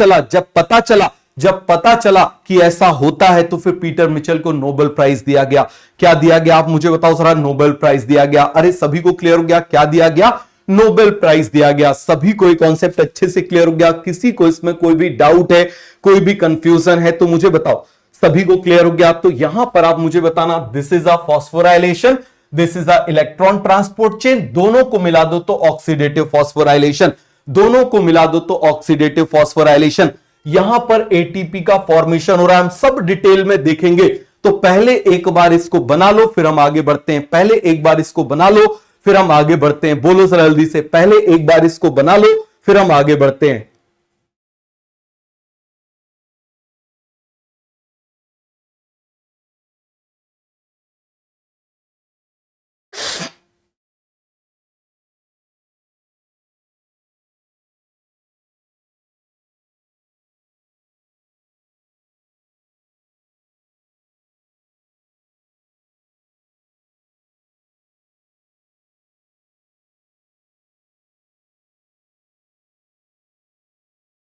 चला कि ऐसा होता है, तो फिर पीटर मिचेल को नोबेल प्राइज दिया गया। क्या दिया गया आप मुझे बताओ जरा? नोबेल प्राइज दिया गया। अरे सभी को क्लियर हो गया? क्या दिया गया? नोबेल प्राइज दिया गया। सभी को कॉन्सेप्ट अच्छे से क्लियर हो गया? किसी को इसमें कोई भी डाउट है, कोई भी कंफ्यूजन है तो मुझे बताओ। सभी को क्लियर हो गया? तो यहां पर आप मुझे बताना, this is a phosphorylation, this is a electron transport chain. दोनों को मिला दो तो ऑक्सीडेटिव फॉस्फोराइलेशन, दोनों को मिला दो तो ऑक्सीडेटिव फॉस्फोराइलेशन। यहां पर एटीपी का फॉर्मेशन हो रहा है, हम सब डिटेल में देखेंगे। तो पहले एक बार इसको बना लो, फिर हम आगे बढ़ते हैं। पहले एक बार इसको बना लो, फिर हम आगे बढ़ते हैं। बोलो जरा जल्दी से, पहले एक बार इसको बना लो, फिर हम आगे बढ़ते हैं।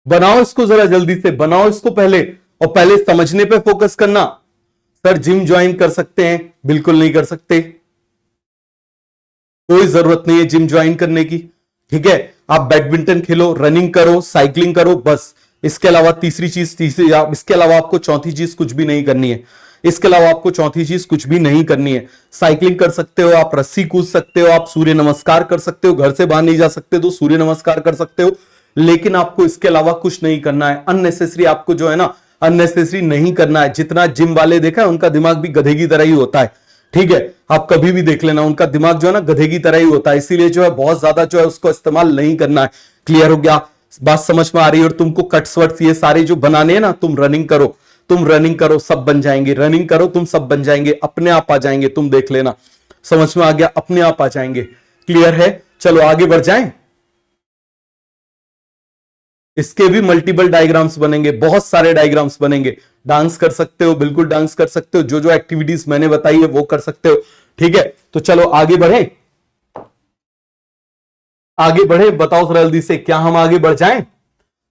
बनाओ इसको, जरा जल्दी से बनाओ इसको पहले, और पहले समझने पे फोकस करना। सर जिम ज्वाइन कर सकते हैं? बिल्कुल नहीं कर सकते, कोई जरूरत नहीं है जिम ज्वाइन करने की। ठीक है, आप बैडमिंटन खेलो, रनिंग करो, साइकिलिंग करो, बस। इसके अलावा इसके अलावा आपको चौथी चीज कुछ भी नहीं करनी है। इसके अलावा आपको चौथी चीज कुछ भी नहीं करनी है। साइकिलिंग कर सकते हो, आप रस्सी कूद सकते हो, आप सूर्य नमस्कार कर सकते हो, घर से बाहर नहीं जा सकते तो सूर्य नमस्कार कर सकते हो, लेकिन आपको इसके अलावा कुछ नहीं करना है। अननेसेसरी आपको जो है ना, अननेसेसरी नहीं करना है। जितना जिम वाले देखा है उनका दिमाग भी गधे की तरह ही होता है। ठीक है, आप कभी भी देख लेना, उनका दिमाग जो है ना गधे की तरह ही होता है, इसीलिए जो है बहुत ज्यादा जो है उसको इस्तेमाल नहीं करना है। क्लियर हो गया? बात समझ में आ रही है? और तुमको कट्स वर्ड्स ये सारे जो बनाने हैं ना, तुम रनिंग करो, तुम रनिंग करो, सब बन जाएंगे। रनिंग करो, तुम सब बन जाएंगे, अपने आप आ जाएंगे, तुम देख लेना। समझ में आ गया? अपने आप आ जाएंगे। क्लियर है? चलो आगे बढ़ जाएं। इसके भी मल्टीपल डायग्राम्स बनेंगे, बहुत सारे डायग्राम्स बनेंगे। डांस कर सकते हो, बिल्कुल डांस कर सकते हो, जो जो एक्टिविटीज मैंने बताई है वो कर सकते हो। ठीक है, तो चलो आगे बढ़े, आगे बढ़े। बताओ जरा जल्दी से, क्या हम आगे बढ़ जाएं?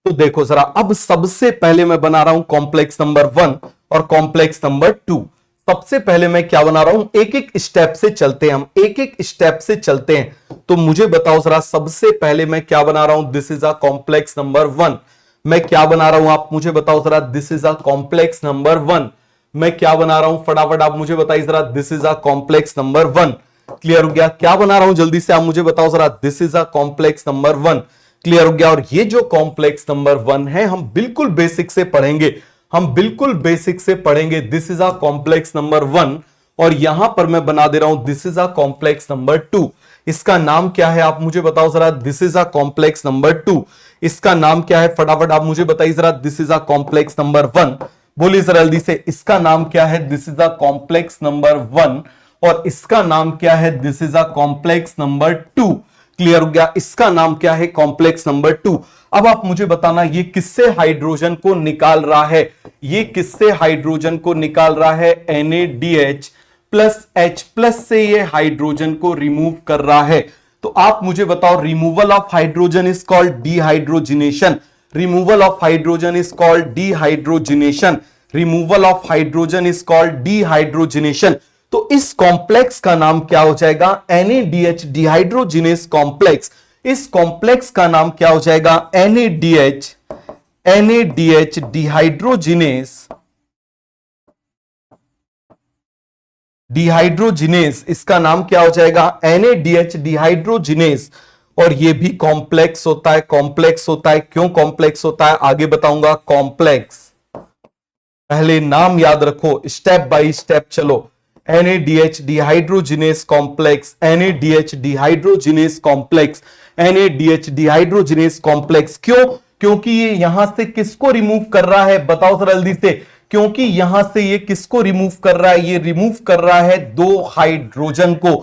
तो देखो जरा, अब सबसे पहले मैं बना रहा हूं कॉम्प्लेक्स नंबर 1 और कॉम्प्लेक्स नंबर 2। सबसे पहले मैं क्या बना रहा हूं, एक एक स्टेप से चलते हैं हम, एक एक स्टेप से चलते हैं। तो मुझे बताओ जरा, सबसे पहले मैं क्या बना रहा हूं? This is a complex number 1। मैं क्या बना रहा हूं, आप मुझे बताओ जरा। This is a complex number 1। मैं क्या बना रहा हूं, फटाफट आप मुझे बताइए जरा। This is a complex number 1। Clear हो गया? क्या बना रहा हूं जल्दी से आप मुझे बताओ जरा। This is a complex number 1। Clear हो गया? और ये जो कॉम्प्लेक्स नंबर 1 है, हम बिल्कुल बेसिक से पढ़ेंगे, हम बिल्कुल बेसिक से पढ़ेंगे। This is a complex number 1, और यहां पर मैं बना दे रहा हूं this is a complex number 2। इसका नाम क्या है आप मुझे बताओ जरा। This is a complex number 2, इसका नाम क्या है? फटाफट आप मुझे बताइए जरा। This is a complex number 1, बोलिए जरा जल्दी से, इसका नाम क्या है? This is a complex number 1, और इसका नाम क्या है? This is a complex number 2। Clear हो गया? इसका नाम क्या है? Complex number 2। अब आप मुझे बताना, ये किससे हाइड्रोजन को निकाल रहा है? ये किससे हाइड्रोजन को निकाल रहा है? NaDH प्लस H प्लस से ये हाइड्रोजन को रिमूव कर रहा है। तो आप मुझे बताओ, removal of hydrogen is called dehydrogenation. Removal of hydrogen is called dehydrogenation. Removal of hydrogen is called dehydrogenation. तो इस कॉम्प्लेक्स का नाम क्या हो जाएगा? NaDH dehydrogenase complex. इस कॉम्प्लेक्स का नाम क्या हो जाएगा? NaDH dehydrogenase. इसका नाम क्या हो जाएगा? NaDH dehydrogenase. और ये भी कॉम्प्लेक्स होता है, कॉम्प्लेक्स होता है। क्यों कॉम्प्लेक्स होता है आगे बताऊंगा। कॉम्प्लेक्स, पहले नाम याद रखो, स्टेप बाय स्टेप चलो। NaDH dehydrogenase complex, NaDH dehydrogenase complex, NaDH dehydrogenase complex. क्यों? क्योंकि ये यहां से किसको रिमूव कर रहा है? बताओ सर जल्दी से। क्योंकि यहां से ये किसको रिमूव कर रहा है? ये रिमूव कर रहा है दो हाइड्रोजन को।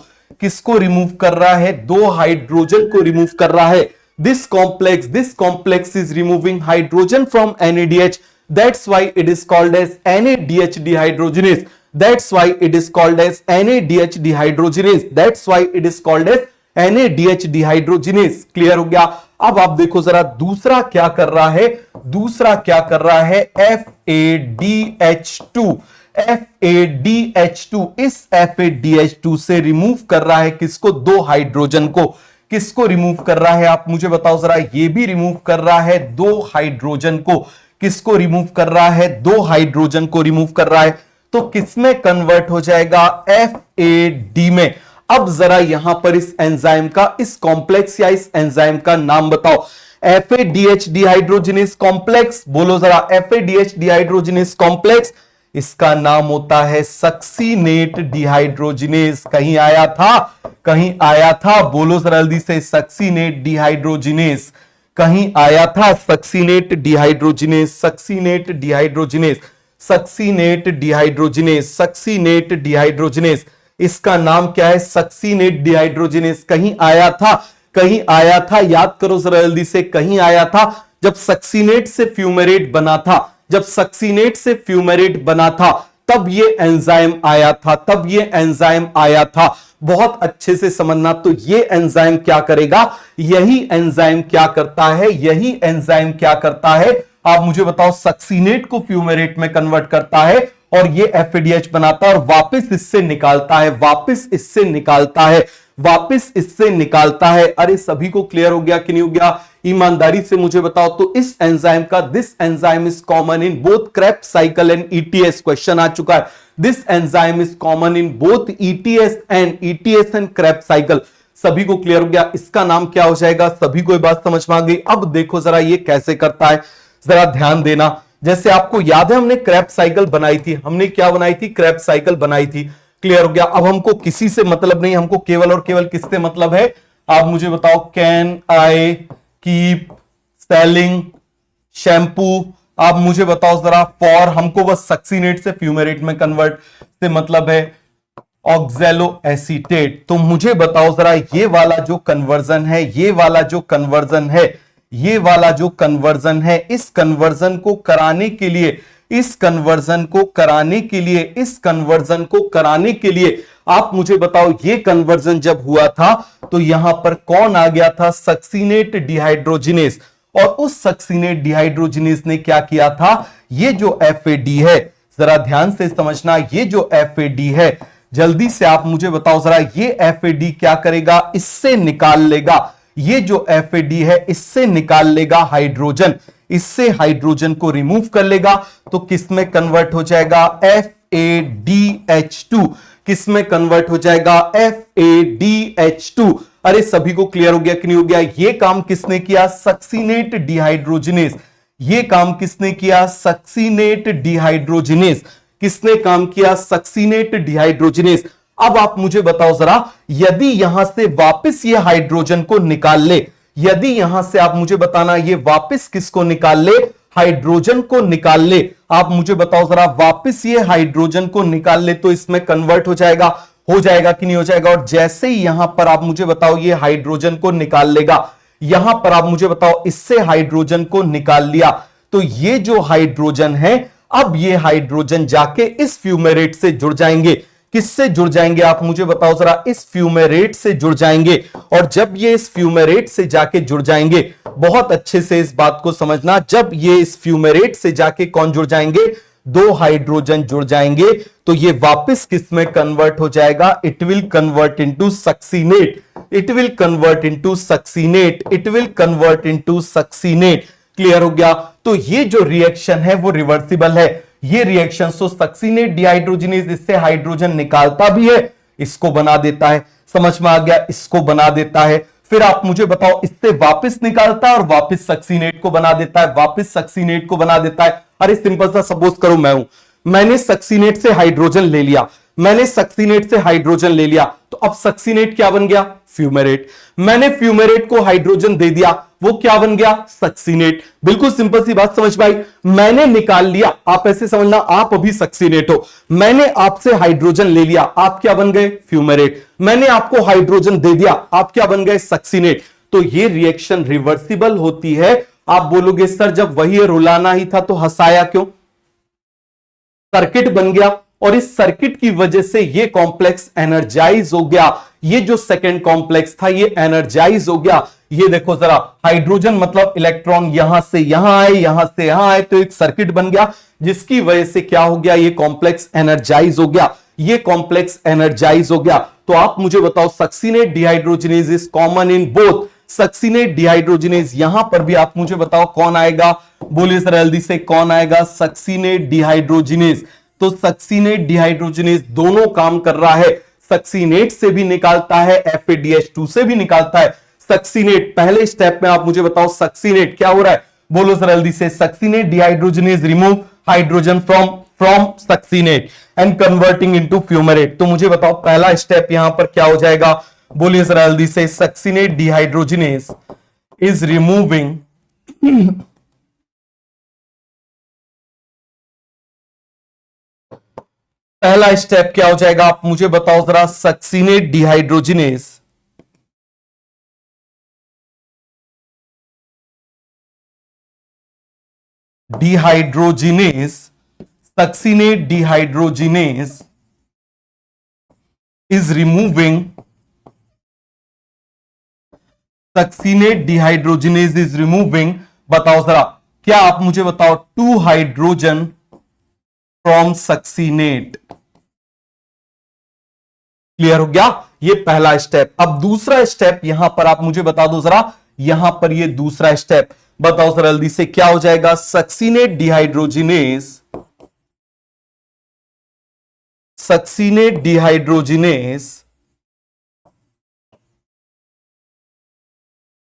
किसको रिमूव कर रहा है? दो हाइड्रोजन को रिमूव कर रहा है। This complex is removing hydrogen from NaDH. That's why it is called as NaDH dehydrogenase. That's why it is called as NaDH dehydrogenase. That's why it is called as NaDH dehydrogenase. Clear हो गया? अब आप देखो जरा, दूसरा क्या कर रहा है? दूसरा क्या कर रहा है? FADH2। FADH2, इस FADH2 से रिमूव कर रहा है किसको? दो हाइड्रोजन को। किसको रिमूव कर रहा है आप मुझे बताओ जरा। ये भी रिमूव कर रहा है दो हाइड्रोजन को। किसको रिमूव कर रहा है? दो हाइड्रोजन को रिमूव कर रहा है। तो किसमें कन्वर्ट हो जाएगा? FAD में। अब जरा यहां पर इस एंजाइम का, इस कॉम्प्लेक्स या इस एंजाइम का नाम बताओ। FADH डिहाइड्रोजिनेस कॉम्प्लेक्स, बोलो जरा। FADH डिहाइड्रोजिनेस कॉम्प्लेक्स, इसका नाम होता है सक्सीनेट डिहाइड्रोजिनेस। कहीं आया था? कहीं आया था? बोलो जरा जल्दी से। सक्सीनेट डिहाइड्रोजिनेस कहीं आया था? Succinate dehydrogenase, succinate dehydrogenase, succinate dehydrogenase, succinate dehydrogenase. इसका नाम क्या है? Succinate dehydrogenase. कहीं आया था? कहीं आया था? याद करो जरा जल्दी से। कहीं आया था जब सक्सीनेट से फ्यूमेरेट बना था। जब सक्सीनेट से फ्यूमेरेट बना था तब ये एंजाइम आया था, तब ये एंजाइम आया था। बहुत अच्छे से समझना। तो ये एंजाइम क्या करेगा, यही एंजाइम क्या करता है, यही एंजाइम क्या करता है, आप मुझे बताओ, सक्सीनेट को फ्यूमेरेट में कन्वर्ट करता है और ये FADH बनाता है और वापस इससे निकालता है, वापस इससे निकालता है, वापस इससे निकालता है। अरे सभी को क्लियर हो गया कि नहीं हो गया? ईमानदारी से मुझे बताओ। तो इस एंजाइम का, this enzyme is common in both Krebs cycle and ETS। Question आ चुका है, this enzyme is common in both ETS and Krebs cycle. सभी को क्लियर हो गया? इसका नाम क्या हो जाएगा? सभी को ये बात समझ में आ गई? अब देखो जरा ये कैसे करता है, जरा ध्यान देना। जैसे आपको याद है हमने क्रेब्स साइकिल बनाई थी, हमने क्या बनाई थी? क्रेब्स साइकिल बनाई थी। क्लियर हो गया? अब हमको किसी से मतलब नहीं, हमको केवल और केवल किससे मतलब है? आप मुझे बताओ, can I keep selling shampoo? आप मुझे बताओ जरा, फॉर, हमको बस सक्सीनेट से फ्यूमेरेट में कन्वर्ट से मतलब है, ऑक्सैलो एसीटेट। तो मुझे बताओ जरा, ये वाला जो कन्वर्जन है, ये वाला जो कन्वर्जन है, ये वाला जो कन्वर्जन है, इस कन्वर्जन को कराने के लिए, इस कन्वर्जन को कराने के लिए, इस कन्वर्जन को कराने के लिए आप मुझे बताओ, ये कन्वर्जन जब हुआ था तो यहां पर कौन आ गया था? Succinate dehydrogenase. और उस सक्सीनेट डिहाइड्रोजिनेस ने क्या किया था? ये जो FAD है, जरा ध्यान से समझना, ये जो FAD है, जल्दी से आप मुझे बताओ जरा, ये FAD क्या करेगा? इससे निकाल लेगा, ये जो FAD है इससे निकाल लेगा हाइड्रोजन, इससे हाइड्रोजन को रिमूव कर लेगा। तो किस में कन्वर्ट हो जाएगा? FADH2। किस में कन्वर्ट हो जाएगा? FADH2। अरे सभी को क्लियर हो गया कि नहीं हो गया? ये काम किसने किया? Succinate dehydrogenase. ये काम किसने किया? Succinate dehydrogenase. किसने काम किया? Succinate dehydrogenase. अब आप मुझे बताओ जरा, यदि यहां से वापस ये हाइड्रोजन को निकाल ले, यदि यहां से आप मुझे बताना, ये वापस किसको निकाल ले? हाइड्रोजन को निकाल ले। आप मुझे बताओ जरा, वापस ये हाइड्रोजन को निकाल ले तो इसमें कन्वर्ट हो जाएगा, हो जाएगा कि नहीं हो जाएगा? और जैसे ही यहां पर आप मुझे बताओ ये हाइड्रोजन को निकाल लेगा, यहां पर आप मुझे बताओ इससे हाइड्रोजन को निकाल लिया, तो ये जो हाइड्रोजन है, अब ये हाइड्रोजन जाके इस फ्यूमेरेट से जुड़ जाएंगे। किससे जुड़ जाएंगे? आप मुझे बताओ जरा, इस फ्यूमेरेट से जुड़ जाएंगे। और जब ये इस फ्यूमेरेट से जाके जुड़ जाएंगे, बहुत अच्छे से इस बात को समझना, जब ये इस फ्यूमेरेट से जाके कौन जुड़ जाएंगे? दो हाइड्रोजन जुड़ जाएंगे, तो ये वापस किस में कन्वर्ट हो जाएगा? It will convert into succinate, it will convert into succinate, it will convert into succinate. Clear हो गया? तो ये जो रिएक्शन है वो रिवर्सिबल है। ये रिएक्शन, सो सक्सीनेट डिहाइड्रोजिनेज इससे हाइड्रोजन निकालता भी है, इसको बना देता है, समझ में आ गया? इसको बना देता है, फिर आप मुझे बताओ इससे वापस निकालता है और वापस सक्सीनेट को बना देता है, वापस सक्सीनेट को बना देता है। अरे सिंपल सा सपोज करो मैं हूं, मैंने सक्सीनेट से हाइड्रोजन ले लिया, मैंने सक्सीनेट से हाइड्रोजन ले लिया, तो अब सक्सीनेट क्या बन गया? फ्यूमेरेट। मैंने फ्यूमेरेट को हाइड्रोजन दे दिया, वो क्या बन गया? सक्सीनेट। बिल्कुल सिंपल सी बात समझ पाई? मैंने निकाल लिया, आप ऐसे समझना, आप अभी सक्सीनेट हो, मैंने आपसे हाइड्रोजन ले लिया, आप क्या बन गए? फ्यूमेरेट। मैंने आपको हाइड्रोजन दे दिया, आप क्या बन गए? सक्सीनेट। तो ये रिएक्शन रिवर्सिबल होती है। आप बोलोगे सर जब वही रुलाना ही था तो हंसाया क्यों? सर्किट बन गया और इस सर्किट की वजह से ये कॉम्प्लेक्स एनर्जाइज हो गया। ये जो सेकंड कॉम्प्लेक्स था ये एनर्जाइज हो गया। ये देखो जरा, हाइड्रोजन मतलब इलेक्ट्रॉन यहां से यहां आए, यहां से यहां आए, तो एक सर्किट बन गया जिसकी वजह से क्या हो गया? ये कॉम्प्लेक्स एनर्जाइज हो गया, ये कॉम्प्लेक्स एनर्जाइज हो गया। तो आप मुझे बताओ, succinate dehydrogenase is common in both. Succinate dehydrogenase, यहां पर भी आप मुझे बताओ कौन आएगा? बोलिए सर जल्दी से, कौन आएगा? Succinate dehydrogenase. तो सक्सीनेट डिहाइड्रोजिनेज दोनों काम कर रहा है, सक्सीनेट से भी निकालता है, FADH2 से भी निकालता है। सक्सीनेट पहले स्टेप में आप मुझे बताओ, सक्सीनेट क्या हो रहा है? बोलो सर जल्दी से, succinate dehydrogenase remove hydrogen from succinate and converting into fumarate. तो मुझे बताओ पहला स्टेप यहां पर क्या हो जाएगा? बोलिए सर जल्दी से, सक्सीनेट डिहाइड्रोजिनेज इज रिमूविंग पहला स्टेप क्या हो जाएगा? आप मुझे बताओ जरा, succinate dehydrogenase dehydrogenase succinate dehydrogenase is removing, succinate dehydrogenase is removing, बताओ जरा, क्या आप मुझे बताओ, 2 हाइड्रोजन फ्रॉम सक्सीनेट। क्लियर हो गया? ये पहला स्टेप। अब दूसरा स्टेप यहां पर आप मुझे बता दो जरा, यहां पर ये दूसरा स्टेप बताओ जरा जल्दी से, क्या हो जाएगा? Succinate dehydrogenase, succinate dehydrogenase,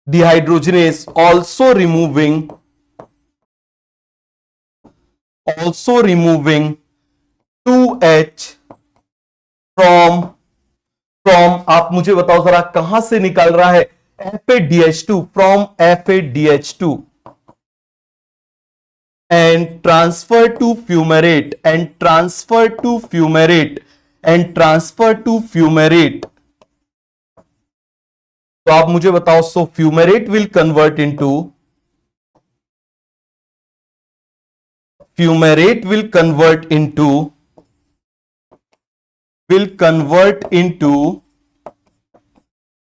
dehydrogenase also removing, also removing 2H from आप मुझे बताओ जरा कहां से निकल रहा है? FADH2, from FADH2 and transfer to fumarate, and transfer to fumarate, and transfer to fumarate। तो आप मुझे बताओ, so fumarate will convert into, fumarate will convert into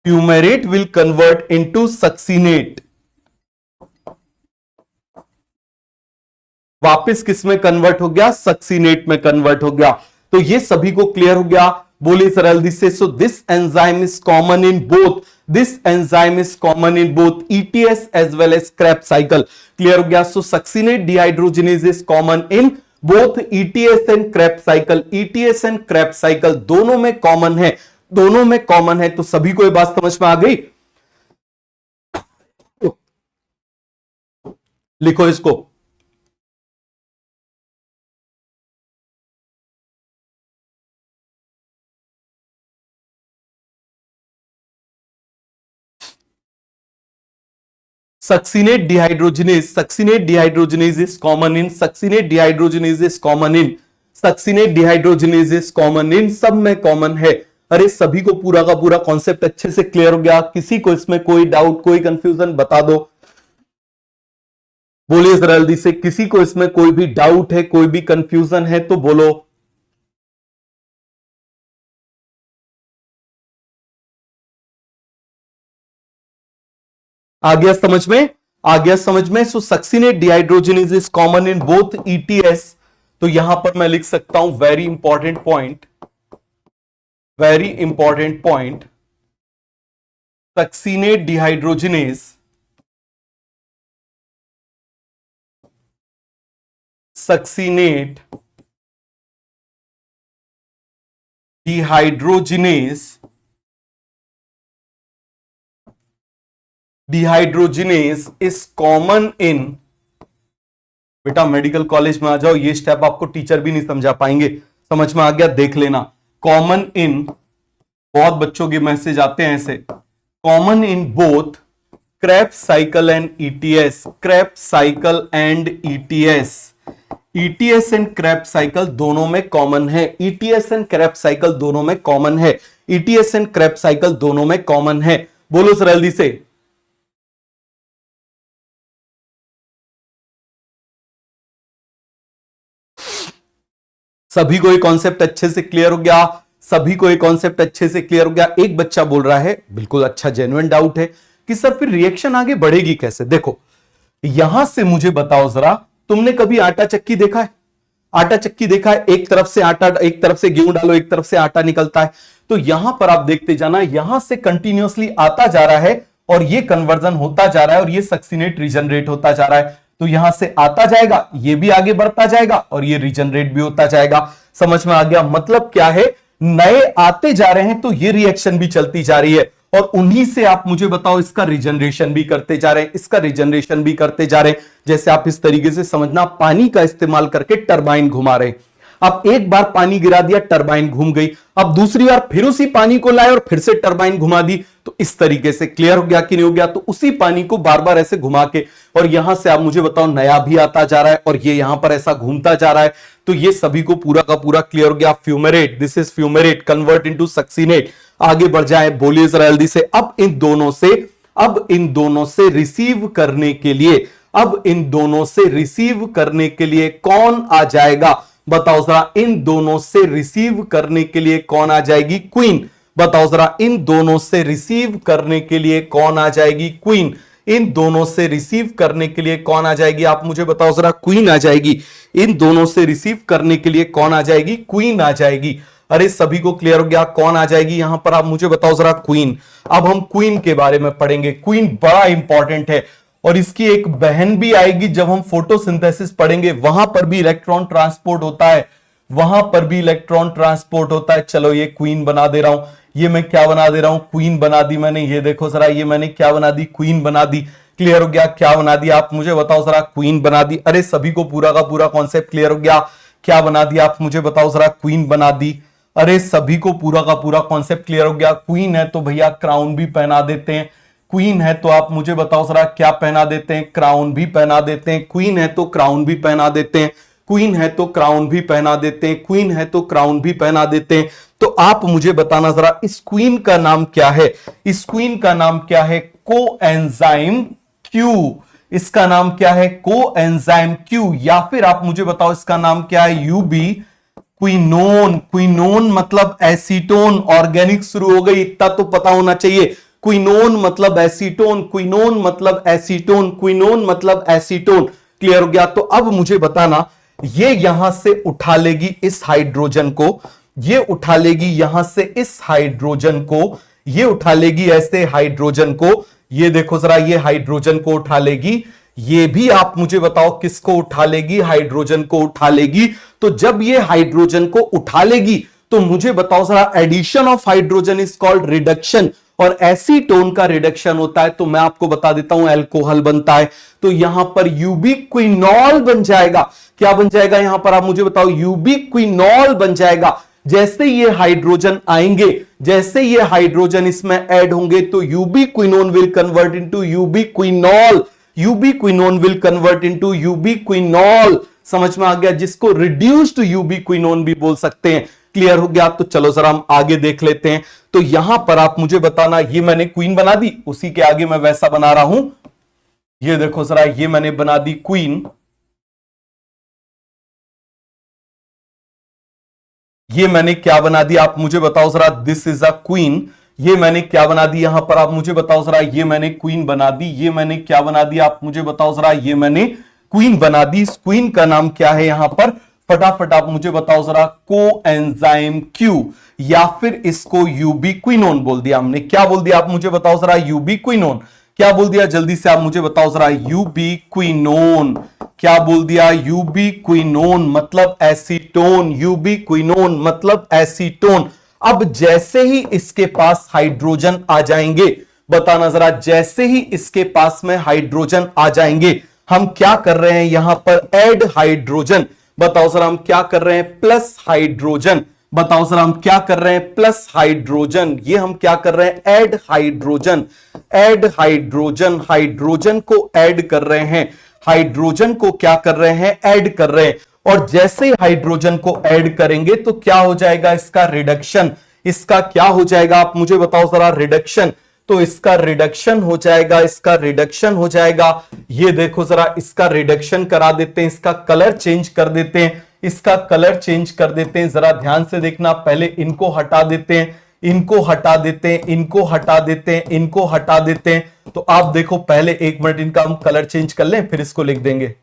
fumarate will convert into succinate. वापस किस में कन्वर्ट हो गया? सक्सीनेट में कन्वर्ट हो गया। तो ये सभी को क्लियर हो गया? बोलिए सर जल्दी से। So this enzyme is common in both, this enzyme is common in both ETS as well as Krebs cycle. Clear हो गया? So succinate dehydrogenase is common in both ETS and Krebs cycle. ETS and Krebs cycle दोनों में common है, दोनों में common है। तो सभी को ये बात समझ में आ गई? लिखो इसको। Succinate dehydrogenase, succinate dehydrogenase is common in, succinate dehydrogenase is common in, succinate dehydrogenase is common इन, सब में कॉमन है। अरे सभी को पूरा का पूरा कॉन्सेप्ट अच्छे से क्लियर हो गया? किसी को इसमें कोई डाउट, कोई कंफ्यूजन बता दो, बोलिए जरा जल्दी से। किसी को इसमें कोई भी डाउट है, कोई भी कंफ्यूजन है तो बोलो। आ गया समझ में? आ गया समझ में? So succinate dehydrogenase is common in both ETS। तो यहां पर मैं लिख सकता हूं very important point, very important point, succinate dehydrogenase, succinate dehydrogenase, dehydrogenase is common in, बेटा मेडिकल कॉलेज में आ जाओ, ये स्टेप आपको टीचर भी नहीं समझा पाएंगे। समझ में आ गया? देख लेना। कॉमन इन, बहुत बच्चों के मैसेज आते हैं ऐसे, common in both Krebs cycle and ETS, Krebs cycle and ETS, ETS and Krebs cycle दोनों में कॉमन है, ETS एंड क्रेब्स साइकिल दोनों में कॉमन है, ETS एंड क्रेब्स साइकिल दोनों में कॉमन है। बोलो सर जल्दी से। सभी को ये कॉन्सेप्ट अच्छे से क्लियर हो गया? सभी को ये कॉन्सेप्ट अच्छे से क्लियर हो गया? एक बच्चा बोल रहा है, बिल्कुल अच्छा जेन्युइन डाउट है, कि सर फिर रिएक्शन आगे बढ़ेगी कैसे? देखो यहां से मुझे बताओ जरा, तुमने कभी आटा चक्की देखा है? आटा चक्की देखा है? एक तरफ से आटा, एक तरफ से गेहूं डालो, एक तरफ से आटा निकलता है। तो यहां पर आप देखते जाना, यहां से कंटिन्यूअसली आता जा रहा है और ये कन्वर्जन होता जा रहा है और ये सक्सीनेट रीजनरेट होता जा रहा है। तो यहां से आता जाएगा, ये भी आगे बढ़ता जाएगा और ये रीजनरेट भी होता जाएगा। समझ में आ गया? मतलब क्या है, नए आते जा रहे हैं तो ये रिएक्शन भी चलती जा रही है और उन्हीं से आप मुझे बताओ इसका रीजनरेशन भी करते जा रहे हैं, इसका रीजनरेशन भी करते जा रहे हैं। जैसे आप इस तरीके से समझना, पानी का इस्तेमाल करके टरबाइन घुमा रहे हैं। अब एक बार पानी गिरा दिया, टरबाइन घूम गई, अब दूसरी बार फिर उसी पानी को लाए और फिर से टरबाइन घुमा दी। तो इस तरीके से क्लियर हो गया कि नहीं हो गया? तो उसी पानी को बार बार ऐसे घुमा के, और यहां से आप मुझे बताओ नया भी आता जा रहा है और ये यहां पर ऐसा घूमता जा रहा है। तो ये सभी को पूरा का पूरा क्लियर हो गया। Fumarate, this is fumarate, convert into succinate. आगे बढ़ जाए, बोलिए जरा जल्दी से। अब इन दोनों से रिसीव करने के लिए, अब इन दोनों से रिसीव करने के लिए कौन आ जाएगा? बताओ जरा इन दोनों से रिसीव करने के लिए कौन आ जाएगी? क्वीन। बताओ जरा इन दोनों से रिसीव करने के लिए कौन आ जाएगी? क्वीन। इन दोनों से रिसीव करने के लिए कौन आ जाएगी? आप मुझे बताओ जरा। क्वीन आ जाएगी। इन दोनों से रिसीव करने के लिए कौन आ जाएगी? क्वीन आ जाएगी। अरे सभी को क्लियर हो गया कौन आ जाएगी यहां पर? आप मुझे बताओ जरा। क्वीन। अब हम क्वीन के बारे में पढ़ेंगे। क्वीन बड़ा इंपॉर्टेंट है और इसकी एक बहन भी आएगी जब हम फोटोसिंथेसिस पढ़ेंगे, वहां पर भी इलेक्ट्रॉन ट्रांसपोर्ट होता है, वहां पर भी इलेक्ट्रॉन ट्रांसपोर्ट होता है। चलो ये क्वीन बना दे रहा हूं। ये मैं क्या बना दे रहा हूं? क्वीन बना दी मैंने। ये देखो जरा, ये मैंने क्या बना दी? क्वीन बना दी। क्लियर हो गया? क्या बना दी? आप मुझे बताओ जरा। क्वीन बना दी। अरे सभी को पूरा का पूरा कॉन्सेप्ट क्लियर हो गया? क्या बना दिया? आप मुझे बताओ जरा। क्वीन बना दी। अरे सभी को पूरा का पूरा कॉन्सेप्ट क्लियर हो गया? क्वीन है तो भैया क्राउन भी पहना देते हैं। क्वीन है तो आप मुझे बताओ जरा क्या पहना देते हैं? क्राउन भी पहना देते हैं। क्वीन है तो क्राउन भी पहना देते हैं। क्वीन है तो क्राउन भी पहना देते हैं। क्वीन है तो क्राउन भी पहना देते हैं। तो आप मुझे बताना जरा इस क्वीन का नाम क्या है? इस क्वीन का नाम क्या है? Coenzyme Q. इसका नाम क्या है? Coenzyme Q. या फिर आप मुझे बताओ इसका नाम क्या है? Ubiquinone. क्विनोन मतलब एसीटोन। ऑर्गेनिक शुरू हो गई, इतना तो पता होना चाहिए। क्विनोन मतलब एसीटोन। क्विनोन मतलब एसीटोन। क्विनोन मतलब एसीटोन। क्लियर हो गया? तो अब मुझे बताना, ये यहां से उठा लेगी इस हाइड्रोजन को, ये उठा लेगी यहां से इस हाइड्रोजन को, ये उठा लेगी ऐसे हाइड्रोजन को। ये देखो जरा, ये हाइड्रोजन को उठा लेगी। ये भी आप मुझे बताओ किसको उठा लेगी? हाइड्रोजन को उठा लेगी। तो जब ये हाइड्रोजन को उठा लेगी तो मुझे बताओ जरा, addition of hydrogen is called reduction, और एसीटोन का रिडक्शन होता है तो मैं आपको बता देता हूं अल्कोहल बनता है। तो यहां पर यूबिक्विनॉल बन जाएगा। क्या बन जाएगा यहां पर? आप मुझे बताओ। यूबिक्विनॉल बन जाएगा। जैसे ये हाइड्रोजन आएंगे, जैसे ये हाइड्रोजन इसमें ऐड होंगे तो ubiquinone will convert into ubiquinol. Ubiquinone will convert into ubiquinol. समझ में आ गया? जिसको रिड्यूस्ड यूबिक्विनोन भी बोल सकते हैं। क्लियर हो गया? तो चलो जरा हम आगे देख लेते हैं। तो यहां पर आप मुझे बताना, ये मैंने क्वीन बना दी, उसी के आगे मैं वैसा बना रहा हूं। ये देखो जरा, ये मैंने बना दी क्वीन। ये मैंने क्या बना दिया? आप मुझे बताओ जरा। This is a queen. ये मैंने क्या बना दी यहां पर? आप मुझे बताओ जरा। ये मैंने क्वीन बना दी। ये मैंने क्या बना दिया? आप मुझे बताओ जरा। ये मैंने क्वीन बना दी। इस क्वीन का नाम क्या है यहां पर? फटाफट आप मुझे बताओ जरा। कोएंजाइम क्यू, या फिर इसको यूबिक्विनोन बोल दिया हमने। क्या बोल दिया? आप मुझे बताओ जरा। यूबिक्विनोन। क्या बोल दिया? जल्दी से आप मुझे बताओ जरा। यूबिक्विनोन। क्या बोल दिया? यूबिक्विनोन मतलब एसीटोन। यूबिक्विनोन मतलब एसीटोन। अब जैसे ही इसके पास हाइड्रोजन आ जाएंगे, बताना जरा, जैसे ही इसके पास में हाइड्रोजन आ जाएंगे, हम क्या कर रहे हैं यहां पर? Add hydrogen. बताओ जरा, हम क्या कर रहे हैं? Plus hydrogen. बताओ जरा, हम क्या कर रहे हैं? Plus hydrogen. ये हम क्या कर रहे हैं? Add hydrogen. Add hydrogen. Hydrogen को ऐड कर रहे हैं। हाइड्रोजन को क्या कर रहे हैं? ऐड कर रहे हैं। और जैसे ही हाइड्रोजन को ऐड करेंगे तो क्या हो जाएगा? इसका रिडक्शन। इसका क्या हो जाएगा? आप मुझे बताओ जरा। रिडक्शन। तो इसका रिडक्शन हो जाएगा। इसका रिडक्शन हो जाएगा। ये देखो जरा, इसका रिडक्शन करा देते हैं। इसका कलर चेंज कर देते हैं। इसका कलर चेंज कर देते हैं। जरा ध्यान से देखना। पहले इनको हटा देते हैं, इनको हटा देते हैं, इनको हटा देते हैं, इनको हटा देते हैं। तो आप देखो, पहले 1 मिनट इनका हम कलर चेंज कर लें, फिर इसको लिख देंगे।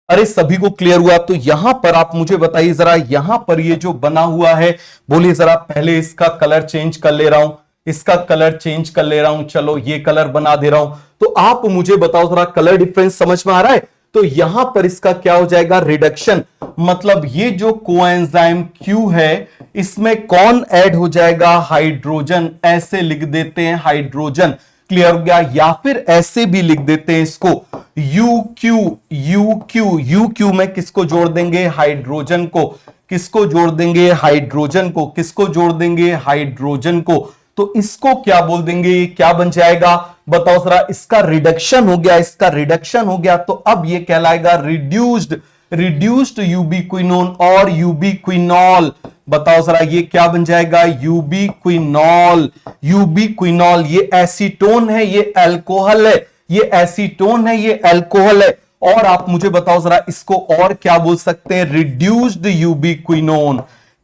अरे सभी को क्लियर हुआ? तो यहां पर आप मुझे बताइए जरा, यहां पर ये जो बना हुआ है, बोलिए जरा। पहले इसका कलर चेंज कर ले रहा हूं, इसका कलर चेंज कर ले रहा हूं। चलो ये कलर बना दे रहा हूं। तो आप मुझे बताओ जरा, कलर डिफरेंस समझ में आ रहा है? तो यहां पर इसका क्या हो जाएगा? रिडक्शन। मतलब ये जो कोएंजाइम क्यू है, इसमें कौन ऐड हो जाएगा? हाइड्रोजन। ऐसे लिख देते हैं, हाइड्रोजन। क्लियर हो गया? या फिर ऐसे भी लिख देते हैं इसको, you Q. You Q. You Q में किसको जोड़ देंगे? हाइड्रोजन को। किसको जोड़ देंगे? हाइड्रोजन को। किसको जोड़ देंगे? हाइड्रोजन को। तो इसको क्या बोल देंगे? क्या बन जाएगा? बताओ जरा। इसका रिडक्शन हो गया। इसका रिडक्शन हो गया तो अब ये कहलाएगा रिड्यूस्ड। रिड्यूस्ड यूबिक्विनोन और यूबिक्विनॉल। बताओ जरा, ये क्या बन जाएगा? यूबिक्विनॉल। यूबिक्विनॉल। ये एसीटोन है, ये अल्कोहल है। ये एसीटोन है, ये अल्कोहल है। और आप मुझे बताओ जरा इसको और क्या बोल सकते हैं, रिड्यूस्ड यूबीक्विनोन।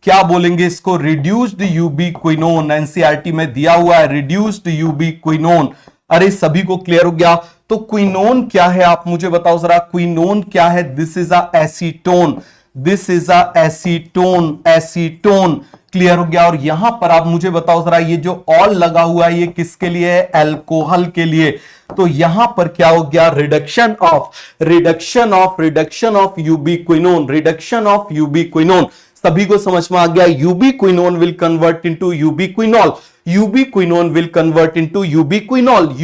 क्या बोलेंगे इसको, रिड्यूस्ड यूबीक्विनोन, एनसीईआरटी में दिया हुआ है रिड्यूस्ड यूबीक्विनोन। अरे सभी को क्लियर हो गया। तो क्विनोन क्या है आप मुझे बताओ जरा, क्विनोन क्या है, this is a acetone, this is a acetone, acetone. Clear हो गया। और यहां पर आप मुझे बताओ जरा, ये जो ऑल लगा हुआ है ये किसके लिए है, एल्कोहल के लिए। तो यहां पर क्या हो गया, reduction of ubiquinone, reduction of ubiquinone. सभी को समझ में आ गया, ubiquinone will convert into ubiquinol, ubiquinone will convert into ubiquinol,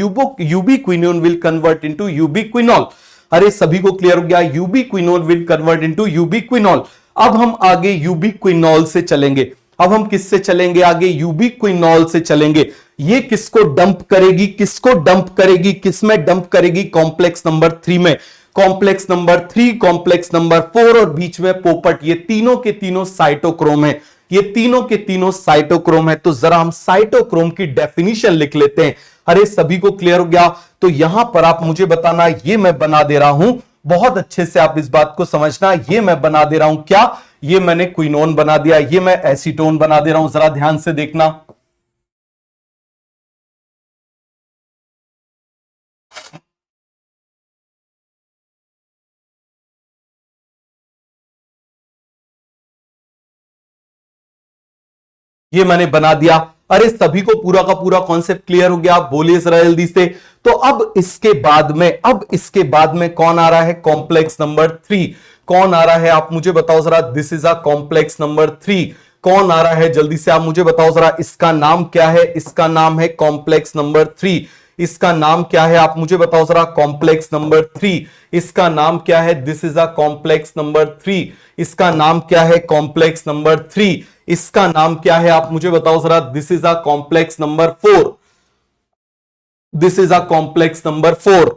ubiquinone will convert into ubiquinol. अरे सभी को क्लियर हो गया, ubiquinone will convert into ubiquinol. अब हम आगे यूबीक्विनोल से चलेंगे। अब हम किससे चलेंगे आगे, यूबीक्विनोल से चलेंगे। ये किसको डंप करेगी, किसको डंप करेगी, किसमें डंप करेगी, कॉम्प्लेक्स नंबर 3 में, कॉम्प्लेक्स नंबर 3, कॉम्प्लेक्स नंबर 4 और बीच में पोपट। ये तीनों के तीनों साइटोक्रोम है, ये तीनों के तीनों साइटोक्रोम है। तो जरा हम साइटोक्रोम की डेफिनेशन लिख लेते हैं। अरे सभी को क्लियर हो गया। तो यहां पर आप मुझे बताना, ये मैं बना दे रहा हूं, बहुत अच्छे से आप इस बात को समझना, ये मैं बना दे रहा हूं क्या, ये मैंने क्विनोन बना दिया, ये मैं एसीटोन बना दे रहा हूं, जरा ध्यान से देखना। ये मैंने बना दिया। अरे सभी को पूरा का पूरा कॉन्सेप्ट क्लियर हो गया, बोलिए जरा जल्दी से। तो अब इसके बाद में, अब इसके बाद में कौन आ रहा है, कॉम्प्लेक्स नंबर 3। कौन आ रहा है आप मुझे बताओ जरा, this is a complex number 3। कौन आ रहा है जल्दी से आप मुझे बताओ जरा, इसका नाम क्या है, इसका नाम है कॉम्प्लेक्स नंबर 3। इसका नाम क्या है आप मुझे बताओ जरा, कॉम्प्लेक्स नंबर 3। इसका नाम क्या है, this is a complex number 3। इसका नाम क्या है, कॉम्प्लेक्स नंबर 3। इसका नाम क्या है आप मुझे बताओ जरा, this is a complex number 4। This is a complex number 4।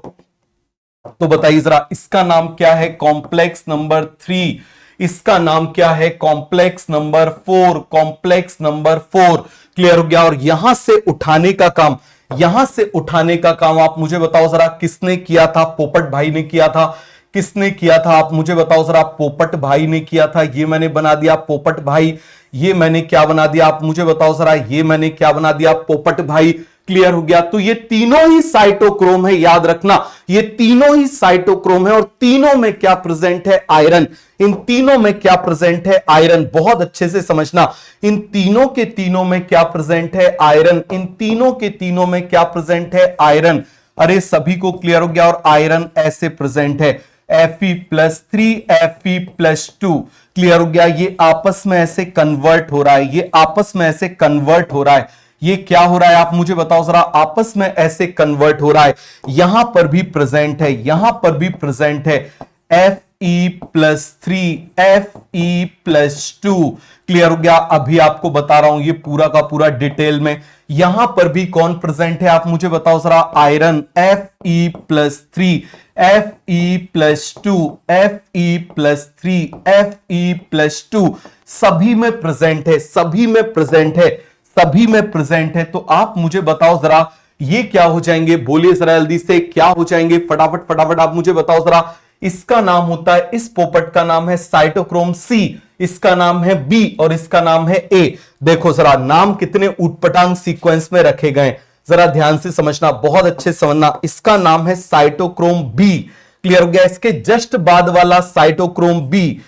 तो बताइए जरा, इसका नाम क्या है, कॉम्प्लेक्स नंबर 3। इसका नाम क्या है, complex number 4, complex number 4। Clear हो गया। और यहां से उठाने का काम, यहां से उठाने का काम आप मुझे बताओ जरा, किसने किया था, पोपट भाई ने किया था। किसने किया था आप मुझे बताओ जरा, पोपट भाई ने किया था। ये मैंने बना दिया पोपट भाई। ये मैंने क्या बना दिया आप मुझे बताओ जरा, ये मैंने क्या बना दिया, पोपट भाई। क्लियर हो गया। तो ये तीनों ही साइटोक्रोम है, याद रखना, ये तीनों ही साइटोक्रोम है। और तीनों में क्या प्रेजेंट है, आयरन। इन तीनों में क्या प्रेजेंट है, आयरन। बहुत अच्छे से समझना, इन तीनों के तीनों में क्या प्रेजेंट है, आयरन। इन तीनों के तीनों में क्या प्रेजेंट है, आयरन। अरे सभी को क्लियर हो गया। और आयरन ऐसे प्रेजेंट है, Fe+3 Fe+2। क्लियर हो गया। ये आपस में ऐसे कन्वर्ट हो रहा है, ये आपस में ऐसे कन्वर्ट हो रहा है। ये क्या हो रहा है आप मुझे बताओ जरा, आपस में ऐसे कन्वर्ट हो रहा है। यहां पर भी प्रेजेंट है, यहां पर भी प्रेजेंट है, Fe+3 Fe+2। क्लियर हो गया। अभी आपको बता रहा हूं ये पूरा का पूरा डिटेल में। यहां पर भी कौन प्रेजेंट है आप मुझे बताओ जरा, iron, Fe+3 Fe+2 Fe+3 Fe+2। सभी में प्रेजेंट है, सभी में प्रेजेंट है, सभी में प्रेजेंट है। तो आप मुझे बताओ जरा, ये क्या हो जाएंगे, बोलिए जरा जल्दी से, क्या हो जाएंगे, फटाफट फटाफट आप मुझे बताओ जरा। इसका नाम होता है, इस पोपट का नाम है साइटोक्रोम सी, इसका नाम है बी और इसका नाम है ए। देखो जरा नाम कितने उटपटांग सीक्वेंस में रखे गए, जरा ध्यान से समझना, बहुत अच्छे से समझना। इसका नाम है साइटोक्रोम बी। क्लियर हो गया। इसके जस्ट बाद वाला cytochrome B,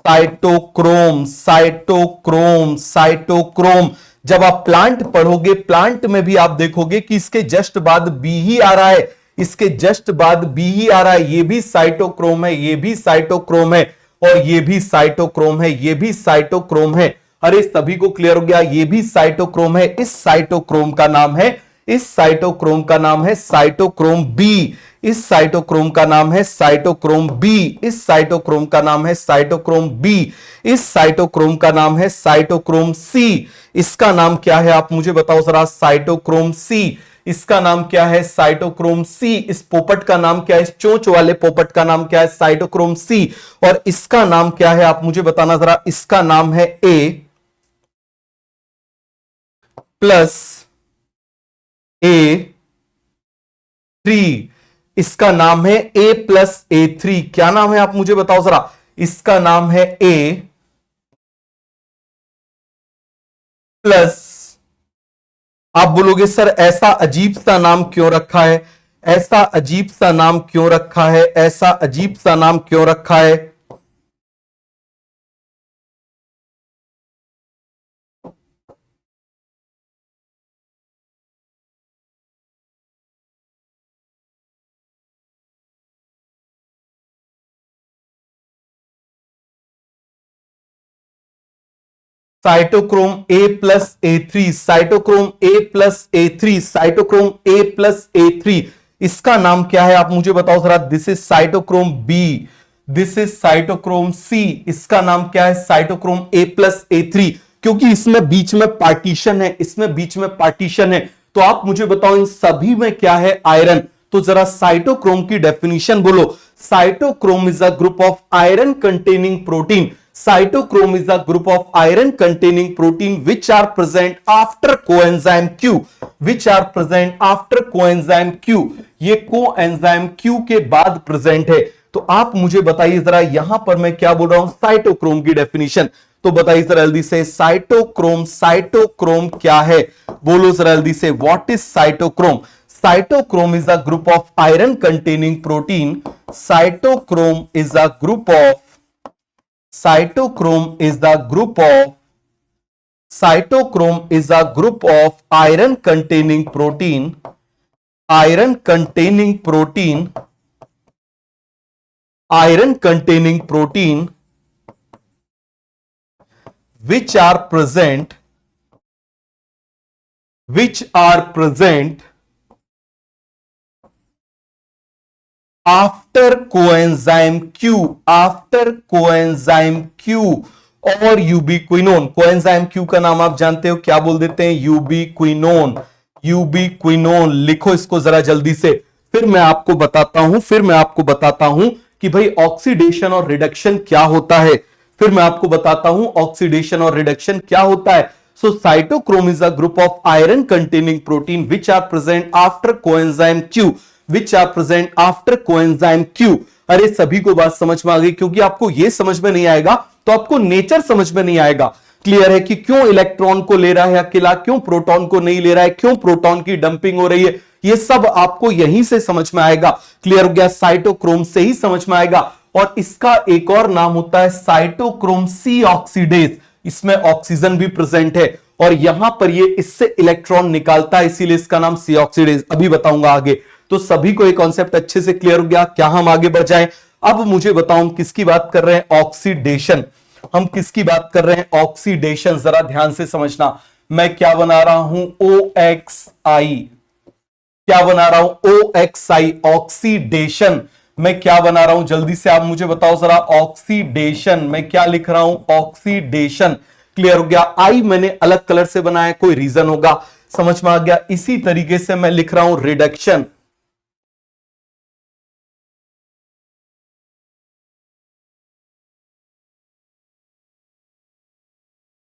cytochrome cytochrome cytochrome. जब आप प्लांट पढ़ोगे, प्लांट में भी आप देखोगे कि इसके जस्ट बाद बी ही आ रहा है, इसके जस्ट बाद बी ही आ रहा है। ये भी साइटोक्रोम है, ये भी साइटोक्रोम है और ये भी साइटोक्रोम है, ये भी साइटोक्रोम है। अरे सभी को क्लियर हो गया, ये भी साइटोक्रोम है। इस साइटोक्रोम का नाम है, इस साइटोक्रोम का नाम है साइटोक्रोम बी। इस साइटोक्रोम का नाम है साइटोक्रोम बी। इस साइटोक्रोम का नाम है साइटोक्रोम बी। इस साइटोक्रोम का नाम है साइटोक्रोम सी। इसका नाम क्या है आप मुझे बताओ जरा, साइटोक्रोम सी। इसका नाम क्या है, साइटोक्रोम सी। इस पोपट का नाम क्या है, इस चोंच वाले पोपट का नाम क्या है, साइटोक्रोम सी। और इसका नाम क्या है आप मुझे बताना जरा, इसका नाम है A+A3। इसका नाम है A+A3। क्या नाम है आप मुझे बताओ जरा, इसका नाम है A प्लस, आप बोलोगे सर ऐसा अजीब सा नाम क्यों रखा है, ऐसा अजीब सा नाम क्यों रखा है, ऐसा अजीब सा नाम क्यों रखा है? Cytochrome A+A3, cytochrome A+A3, cytochrome A+A3, इसका नाम क्या है आप मुझे बताओ जरा। This is cytochrome B, this is cytochrome C, इसका नाम क्या है, साइटोक्रोम A+A3। क्योंकि इसमें बीच में पार्टीशन है, इसमें बीच में पार्टीशन है, तो आप मुझे बताओ इन सभी में क्या है, आयरन। तो जरा साइटोक्रोम की डेफिनेशन बोलो। Cytochrome is a group of iron containing protein, cytochrome is a group of iron containing protein which are present after coenzyme Q, which are present after coenzyme Q, ये coenzyme Q के बाद present है। तो आप मुझे बताइए जरा, यहां पर मैं क्या बोल रहा हूं, साइटोक्रोम की डेफिनेशन। तो बताइए जरा जल्दी से, साइटोक्रोम, साइटोक्रोम क्या है, बोलो जरा जल्दी से, what is cytochrome? Cytochrome is a group of iron containing protein, cytochrome is a group of, cytochrome is the group of, cytochrome is a group of iron containing protein, iron containing protein, iron containing protein which are present, which are present after coenzyme Q, after coenzyme Q और यूबीक्विनोन। Coenzyme Q का नाम आप जानते हो, क्या बोल देते हैं, यूबीक्विनोन, यूबीक्विनोन। लिखो इसको जरा जल्दी से, फिर मैं आपको बताता हूं, फिर मैं आपको बताता हूं कि भाई ऑक्सीडेशन और रिडक्शन क्या होता है, फिर मैं आपको बताता हूं ऑक्सीडेशन और रिडक्शन क्या होता है। So cytochrome is a group of iron containing protein which are present after coenzyme Q, which are present after coenzyme Q। अरे सभी को बात समझ में आ गई? क्योंकि आपको यह समझ में नहीं आएगा तो आपको नेचर समझ में नहीं आएगा। क्लियर है कि क्यों इलेक्ट्रॉन को ले रहा है अकेला, क्यों प्रोटॉन को नहीं ले रहा है, क्यों प्रोटॉन की डंपिंग हो रही है, ये सब आपको यहीं से समझ में आएगा। क्लियर हो गया? साइटोक्रोम से ही समझ में आएगा। और इसका एक और नाम होता है साइटोक्रोम C ऑक्सीडेज, इसमें ऑक्सीजन भी प्रेजेंट है और यहां पर ये इससे इलेक्ट्रॉन निकालता है, इसीलिए इसका नाम C ऑक्सीडेज। अभी बताऊंगा आगे। तो सभी को एक कॉन्सेप्ट अच्छे से क्लियर हो गया? क्या हम आगे बढ़ जाएं? अब मुझे बताओ हम किसकी बात कर रहे हैं, ऑक्सीडेशन। हम किसकी बात कर रहे हैं, ऑक्सीडेशन। जरा ध्यान से समझना, मैं क्या बना रहा हूं, OXI, क्या बना रहा हूं, OXI, ऑक्सीडेशन। मैं क्या बना रहा हूं, जल्दी से आप मुझे बताओ जरा, ऑक्सीडेशन। मैं क्या लिख रहा हूं, ऑक्सीडेशन। क्लियर हो गया? आई मैंने अलग कलर से बनाया, कोई रीजन होगा, समझ में आ गया? इसी तरीके से मैं लिख रहा हूं रिडक्शन।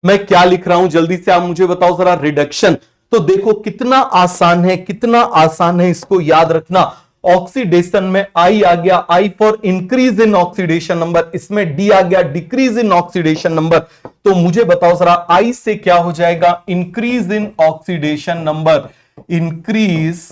मैं क्या लिख रहा हूं, जल्दी से आप मुझे बताओ जरा, रिडक्शन। तो देखो कितना आसान है, कितना आसान है इसको याद रखना। ऑक्सीडेशन में आई आ गया, I for increase in oxidation number, इसमें डी आ गया, डिक्रीज इन ऑक्सीडेशन नंबर। तो मुझे बताओ जरा, आई से क्या हो जाएगा, increase in oxidation number, increase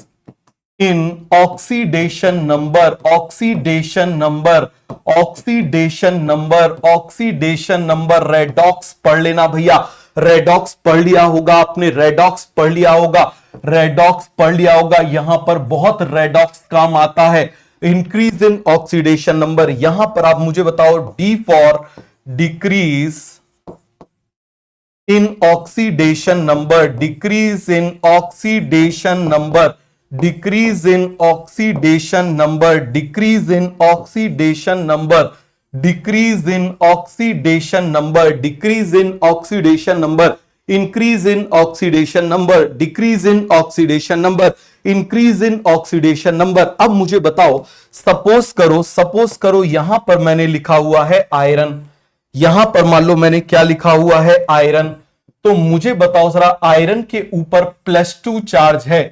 in oxidation number, oxidation number, oxidation number, oxidation number. Redox पढ़ लेना भैया, रेडॉक्स पढ़ लिया होगा आपने, रेडॉक्स पढ़ लिया होगा, रेडॉक्स पढ़ लिया होगा। यहां पर बहुत रेडॉक्स काम आता है। इंक्रीज इन ऑक्सीडेशन नंबर, यहां पर आप मुझे बताओ, D for decrease in oxidation number, decrease in oxidation number, decrease in oxidation number, decrease in oxidation number, decrease in oxidation number, decrease in oxidation number, increase in oxidation number, decrease in oxidation number, increase in oxidation number. अब मुझे बताओ, suppose करो यहां पर मैंने लिखा हुआ है आयरन, यहां पर मान लो मैंने क्या लिखा हुआ है, आयरन। तो मुझे बताओ जरा, आयरन के ऊपर +2 चार्ज है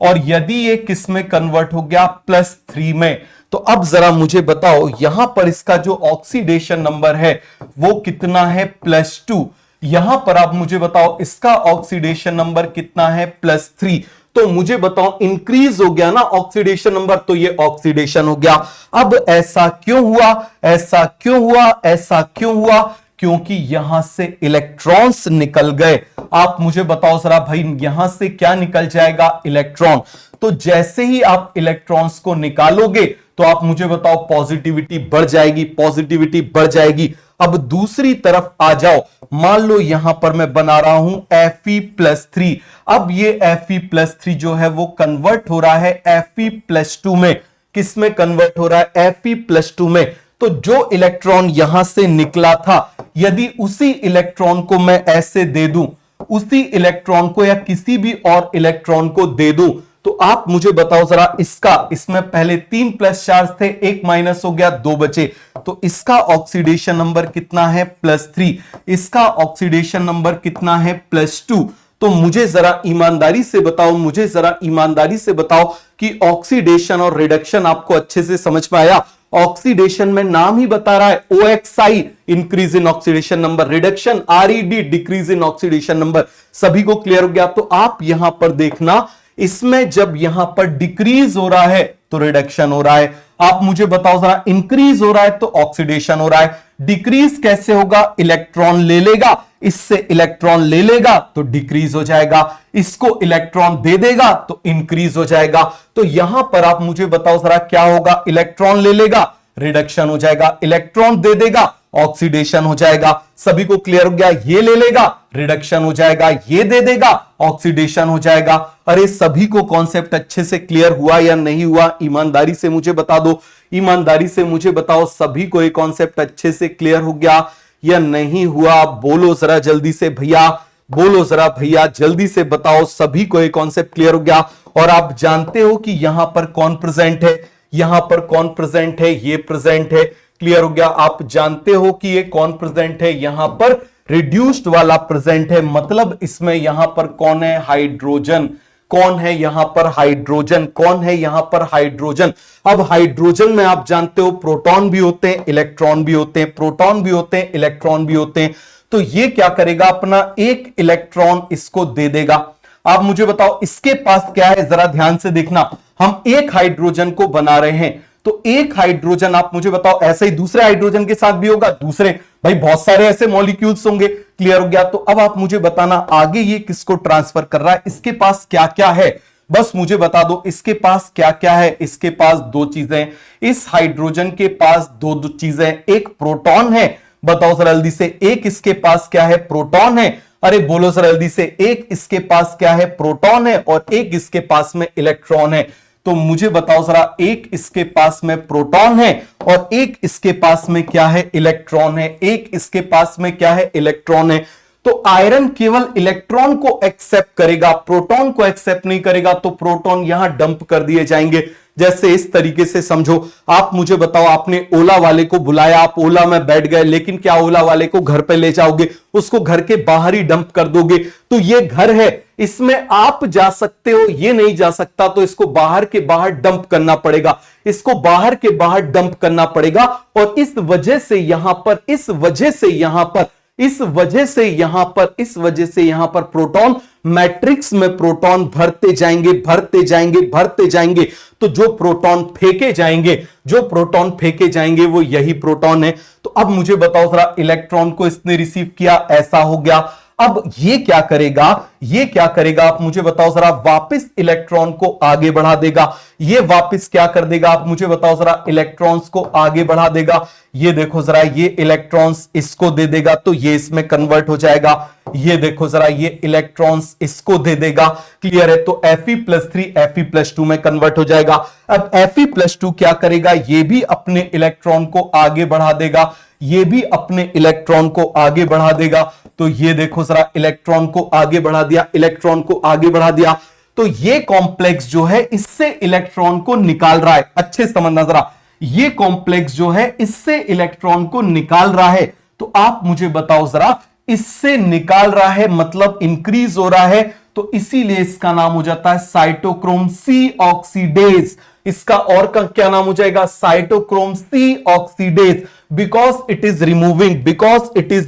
और यदि ये किस में कन्वर्ट हो गया, +3 में, तो अब जरा मुझे बताओ यहां पर इसका जो ऑक्सीडेशन नंबर है वो कितना है, +2। यहां पर आप मुझे बताओ इसका ऑक्सीडेशन नंबर कितना है, +3। तो मुझे बताओ इंक्रीज हो गया ना ऑक्सीडेशन नंबर, तो ये ऑक्सीडेशन हो गया। अब ऐसा क्यों हुआ, ऐसा क्यों हुआ, ऐसा क्यों हुआ? क्योंकि यहां से इलेक्ट्रॉन्स निकल गए। आप मुझे बताओ जरा भाई, यहां से क्या निकल जाएगा, इलेक्ट्रॉन। तो जैसे ही आप इलेक्ट्रॉन्स को निकालोगे तो आप मुझे बताओ पॉजिटिविटी बढ़ जाएगी, पॉजिटिविटी बढ़ जाएगी। अब दूसरी तरफ आ जाओ, मान लो यहां पर मैं बना रहा हूं Fe+3। अब ये Fe+3 जो है वो कन्वर्ट हो रहा है Fe+2 में। किस में कन्वर्ट हो रहा है, Fe+2 में। तो जो इलेक्ट्रॉन यहां से निकला था, यदि उसी इलेक्ट्रॉन को मैं ऐसे दे दूं, उसी इलेक्ट्रॉन को या किसी भी और इलेक्ट्रॉन को दे दूं, तो आप मुझे बताओ जरा इसका, इसमें पहले 3 प्लस चार्ज थे, 1 माइनस हो गया, 2 बचे, तो इसका ऑक्सीडेशन नंबर कितना है, +3। इसका ऑक्सीडेशन नंबर कितना है, +2। तो मुझे जरा ईमानदारी से बताओ, मुझे जरा ईमानदारी से बताओ कि ऑक्सीडेशन और रिडक्शन आपको अच्छे से समझ में आया? ऑक्सीडेशन में नाम ही बता रहा है, OXI increase in oxidation number, reduction RED decrease in oxidation number. सभी को क्लियर हो गया? तो आप यहां पर देखना, इसमें जब यहां पर डिक्रीज हो रहा है तो रिडक्शन हो रहा है। आप मुझे बताओ जरा, इंक्रीज हो रहा है तो ऑक्सीडेशन हो रहा है। डिक्रीज कैसे होगा, इलेक्ट्रॉन ले लेगा, इससे इलेक्ट्रॉन ले लेगा तो डिक्रीज हो जाएगा, इसको इलेक्ट्रॉन दे देगा तो इंक्रीज हो जाएगा। तो यहां पर आप मुझे बताओ जरा क्या होगा, इलेक्ट्रॉन ले लेगा, रिडक्शन हो जाएगा, इलेक्ट्रॉन दे देगा, ऑक्सीडेशन हो जाएगा। सभी को क्लियर हो गया? ये ले लेगा, रिडक्शन हो जाएगा, ये दे देगा, ऑक्सीडेशन हो जाएगा। अरे सभी को कॉन्सेप्ट अच्छे से क्लियर हुआ या नहीं हुआ? ईमानदारी से मुझे बता दो, ईमानदारी से मुझे बताओ, सभी को ये कॉन्सेप्ट अच्छे से क्लियर हो गया या नहीं हुआ? बोलो जरा जल्दी से भैया, बोलो जरा भैया, जल्दी से बताओ, सभी को ये कॉन्सेप्ट क्लियर हो गया? और आप जानते हो कि यहां पर कौन प्रेजेंट है, यहां पर कौन प्रेजेंट है, ये प्रेजेंट है। क्लियर हो गया? आप जानते हो कि ये कौन प्रेजेंट है, यहां पर रिड्यूस्ड वाला प्रेजेंट है, मतलब इसमें यहां पर कौन है, हाइड्रोजन। कौन है यहां पर, हाइड्रोजन। कौन है यहां पर, हाइड्रोजन। अब हाइड्रोजन में आप जानते हो प्रोटॉन भी होते हैं, इलेक्ट्रॉन भी होते हैं, प्रोटॉन भी होते हैं, इलेक्ट्रॉन भी होते हैं। तो ये क्या करेगा, अपना एक इलेक्ट्रॉन इसको दे देगा। आप मुझे बताओ इसके पास क्या है, जरा ध्यान से देखना। हम एक हाइड्रोजन को बना रहे हैं, तो एक हाइड्रोजन आप मुझे बताओ ऐसे ही दूसरे हाइड्रोजन के साथ भी होगा, दूसरे, भाई बहुत सारे ऐसे मॉलिक्यूल्स होंगे। क्लियर हो गया? तो अब आप मुझे बताना आगे ये किसको ट्रांसफर कर रहा है, इसके पास क्या क्या है, बस मुझे बता दो इसके पास क्या क्या है। इसके पास 2 चीजें, इस हाइड्रोजन के पास 2 चीजें, एक प्रोटॉन है, बताओ जरा जल्दी से, एक इसके पास क्या है, प्रोटॉन है। अरे बोलो जरा जल्दी से, एक इसके पास क्या है, प्रोटॉन है, और एक इसके पास में इलेक्ट्रॉन है। तो मुझे बताओ जरा, एक इसके पास में प्रोटॉन है और एक इसके पास में क्या है, इलेक्ट्रॉन है। एक इसके पास में क्या है, इलेक्ट्रॉन है। तो आयरन केवल इलेक्ट्रॉन को एक्सेप्ट करेगा, प्रोटॉन को एक्सेप्ट नहीं करेगा, तो प्रोटॉन यहां डंप कर दिए जाएंगे। जैसे इस तरीके से समझो, आप मुझे बताओ, आपने ओला वाले को बुलाया, आप ओला में बैठ गए, लेकिन क्या ओला वाले को घर पे ले जाओगे, उसको घर के बाहर ही डंप कर दोगे? तो ये घर है, इसमें आप जा सकते हो, ये नहीं जा सकता, तो इसको बाहर के बाहर डंप करना पड़ेगा, इसको बाहर के बाहर डंप करना पड़ेगा। और इस वजह से यहां पर, इस वजह से यहां पर, इस वजह से यहां पर, इस वजह से यहां पर प्रोटॉन मैट्रिक्स में प्रोटॉन भरते जाएंगे, भरते जाएंगे, भरते जाएंगे। तो जो प्रोटॉन फेंके जाएंगे, जो प्रोटॉन फेंके जाएंगे वो यही प्रोटॉन है। तो अब मुझे बताओ जरा, इलेक्ट्रॉन को इसने रिसीव किया, ऐसा हो गया। अब ये क्या करेगा, ये क्या करेगा, आप मुझे बताओ जरा, वापस इलेक्ट्रॉन को आगे बढ़ा देगा। ये वापस क्या कर देगा, आप मुझे बताओ जरा, इलेक्ट्रॉन्स को आगे बढ़ा देगा। ये देखो जरा, ये इलेक्ट्रॉन्स इसको दे देगा तो ये इसमें कन्वर्ट हो जाएगा। ये देखो जरा, ये इलेक्ट्रॉन्स इसको दे देगा। क्लियर है? तो Fe+3 Fe+2 में कन्वर्ट हो जाएगा। अब Fe+2 क्या करेगा, ये भी अपने इलेक्ट्रॉन को आगे बढ़ा देगा, ये भी अपने इलेक्ट्रॉन को आगे बढ़ा देगा। तो ये देखो जरा, इलेक्ट्रॉन को आगे बढ़ा दिया, इलेक्ट्रॉन को आगे बढ़ा दिया। तो ये कॉम्प्लेक्स जो है इससे इलेक्ट्रॉन को निकाल रहा है। अच्छे समझना जरा, ये कॉम्प्लेक्स जो है इससे इलेक्ट्रॉन को निकाल रहा है। तो आप मुझे बताओ जरा, इससे निकाल रहा है मतलब इंक्रीज हो रहा है, तो इसीलिए इसका नाम हो जाता है साइटोक्रोम सी ऑक्सीडेज। इसका और का क्या नाम हो जाएगा? Cytochrome C oxidase, because it is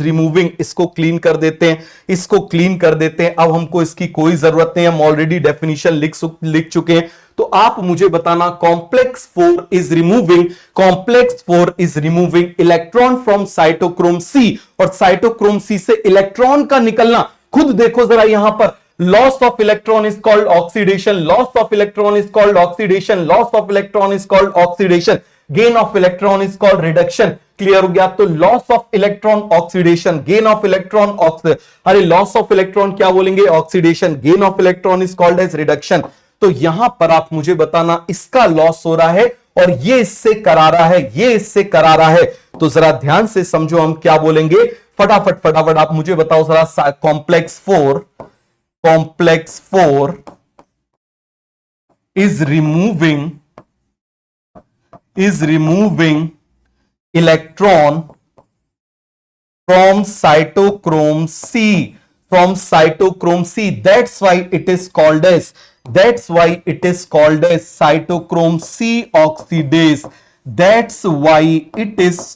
removing. इसको क्लीन कर देते हैं, इसको क्लीन कर देते हैं। अब हमको इसकी कोई जरूरत नहीं, हम ऑलरेडी डेफिनेशन लिख चुके हैं। तो आप मुझे बताना, complex 4 is removing electron from cytochrome C, और साइटोक्रोम सी से इलेक्ट्रॉन का निकलना खुद देखो जरा यहां पर, loss of electron is called oxidation, loss of electron is called oxidation, loss of electron is called oxidation, gain of electron is called reduction. Clear हो गया? तो loss of electron oxidation, gain of electron अरे loss of electron क्या बोलेंगे? Oxidation, gain of electron is called as reduction. तो यहां पर आप मुझे बताना, इसका लॉस हो रहा है और ये इससे करा रहा है, ये इससे करा रहा है। तो जरा ध्यान से समझो हम क्या बोलेंगे, फटाफट आप मुझे बताओ जरा। Complex 4 is removing electron from cytochrome C. That's why it is called as cytochrome C oxidase. That's why it is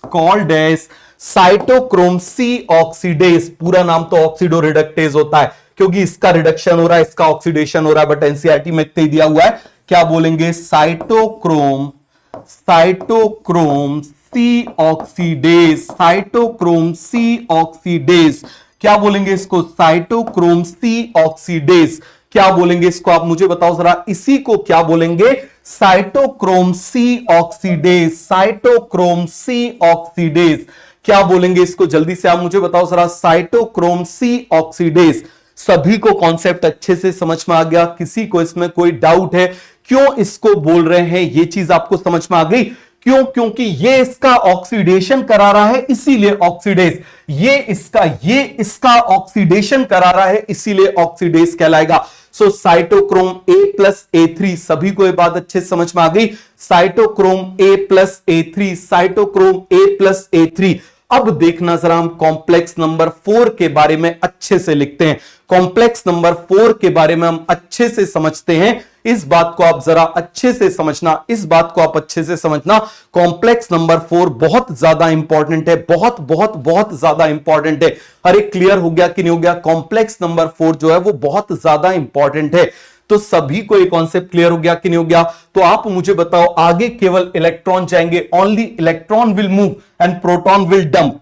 called as cytochrome C oxidase. पूरा नाम तो ऑक्सीडो रिडक्टेज होता है, क्योंकि इसका रिडक्शन हो रहा है, इसका ऑक्सीडेशन हो रहा है, बट एनसीईआरटी में इतना ही दिया हुआ है। क्या बोलेंगे? Cytochrome C oxidase, cytochrome C oxidase. क्या बोलेंगे इसको? Cytochrome C oxidase. क्या बोलेंगे इसको? आप मुझे बताओ जरा, इसी को क्या बोलेंगे? Cytochrome C oxidase, cytochrome C oxidase. क्या बोलेंगे इसको? जल्दी से आप मुझे बताओ जरा, साइटोक्रोम सी ऑक्सीडेज। सभी को कॉन्सेप्ट अच्छे से समझ में आ गया? किसी को इसमें कोई डाउट है क्यों इसको बोल रहे हैं? ये चीज आपको समझ में आ गई? क्यों? क्योंकि ये इसका ऑक्सीडेशन करा रहा है, इसीलिए ऑक्सीडेज। ये इसका ऑक्सीडेशन करा रहा है, इसीलिए ऑक्सीडेज कहलाएगा। सो साइटोक्रोम A+A3, सभी को ये बात अच्छे से समझ में आ गई? Cytochrome A+A3, cytochrome A+A3। अब देखना जरा, हम कॉम्प्लेक्स नंबर 4 के बारे में अच्छे से लिखते हैं। कॉम्प्लेक्स नंबर 4 के बारे में हम अच्छे से समझते हैं। इस बात को आप जरा अच्छे से समझना, इस बात को आप अच्छे से समझना। कॉम्प्लेक्स नंबर 4 बहुत ज्यादा इंपॉर्टेंट है, बहुत बहुत बहुत ज्यादा इंपॉर्टेंट है। अरे क्लियर हो गया कि नहीं हो गया? कॉम्प्लेक्स नंबर 4 जो है वो बहुत ज्यादा इंपॉर्टेंट है। तो सभी को ये कॉन्सेप्ट क्लियर हो गया कि नहीं हो गया? तो आप मुझे बताओ, आगे केवल इलेक्ट्रॉन जाएंगे, only electron will move and proton will dump.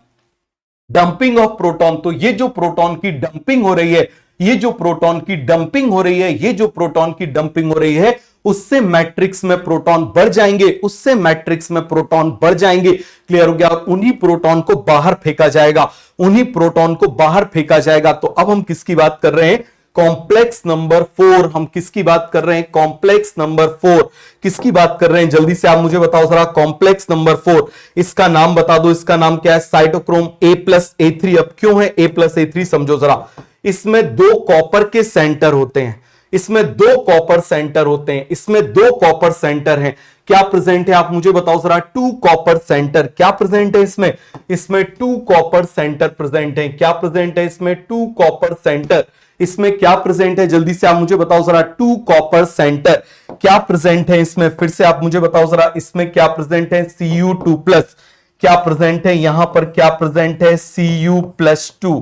Dumping of proton, तो ये जो प्रोटॉन की डंपिंग हो रही है, ये जो प्रोटॉन की डंपिंग हो रही है, ये जो प्रोटॉन की डंपिंग हो रही है, उससे मैट्रिक्स में प्रोटॉन बढ़ जाएंगे, उससे मैट्रिक्स में प्रोटॉन बढ़ जाएंगे। क्लियर हो गया? उन्हीं प्रोटॉन को बाहर फेंका जाएगा, उन्हीं प्रोटॉन को बाहर फेंका जाएगा। तो अब हम किसकी बात कर रहे हैं? Complex number 4। हम किसकी बात कर रहे हैं? कॉम्प्लेक्स नंबर 4 किसकी बात कर रहे हैं? जल्दी से आप मुझे बताओ जरा। कॉम्प्लेक्स नंबर 4, इसका नाम बता दो। इसका नाम क्या है? Cytochrome A+A3। अब क्यों है A+A3 समझो जरा। इसमें 2 कॉपर के सेंटर होते हैं, इसमें 2 कॉपर सेंटर होते हैं, इसमें 2 कॉपर सेंटर हैं। क्या प्रेजेंट है? आप मुझे बताओ जरा। 2 कॉपर सेंटर क्या प्रेजेंट है इसमें? इसमें 2 कॉपर सेंटर प्रेजेंट है। क्या प्रेजेंट है इसमें? 2 कॉपर सेंटर। इसमें क्या प्रेजेंट है? जल्दी से आप मुझे बताओ जरा। 2 कॉपर सेंटर क्या प्रेजेंट है इसमें? फिर से आप मुझे बताओ जरा, इसमें क्या प्रेजेंट है? Cu2+। क्या प्रेजेंट है यहां पर? क्या प्रेजेंट है? Cu+2।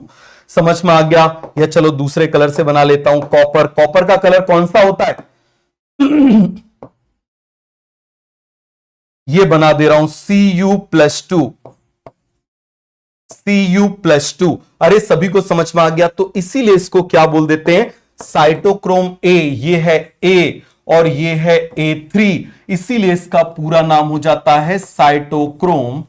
समझ में आ गया? या चलो दूसरे कलर से बना लेता हूं। कॉपर, कॉपर का कलर कौन सा होता है? ये बना दे रहा हूं Cu+2, Cu+2। अरे सभी को समझ में आ गया? तो इसीलिए इसको क्या बोल देते हैं? Cytochrome A। ये है A और ये है A3, इसीलिए इसका पूरा नाम हो जाता है साइटोक्रोम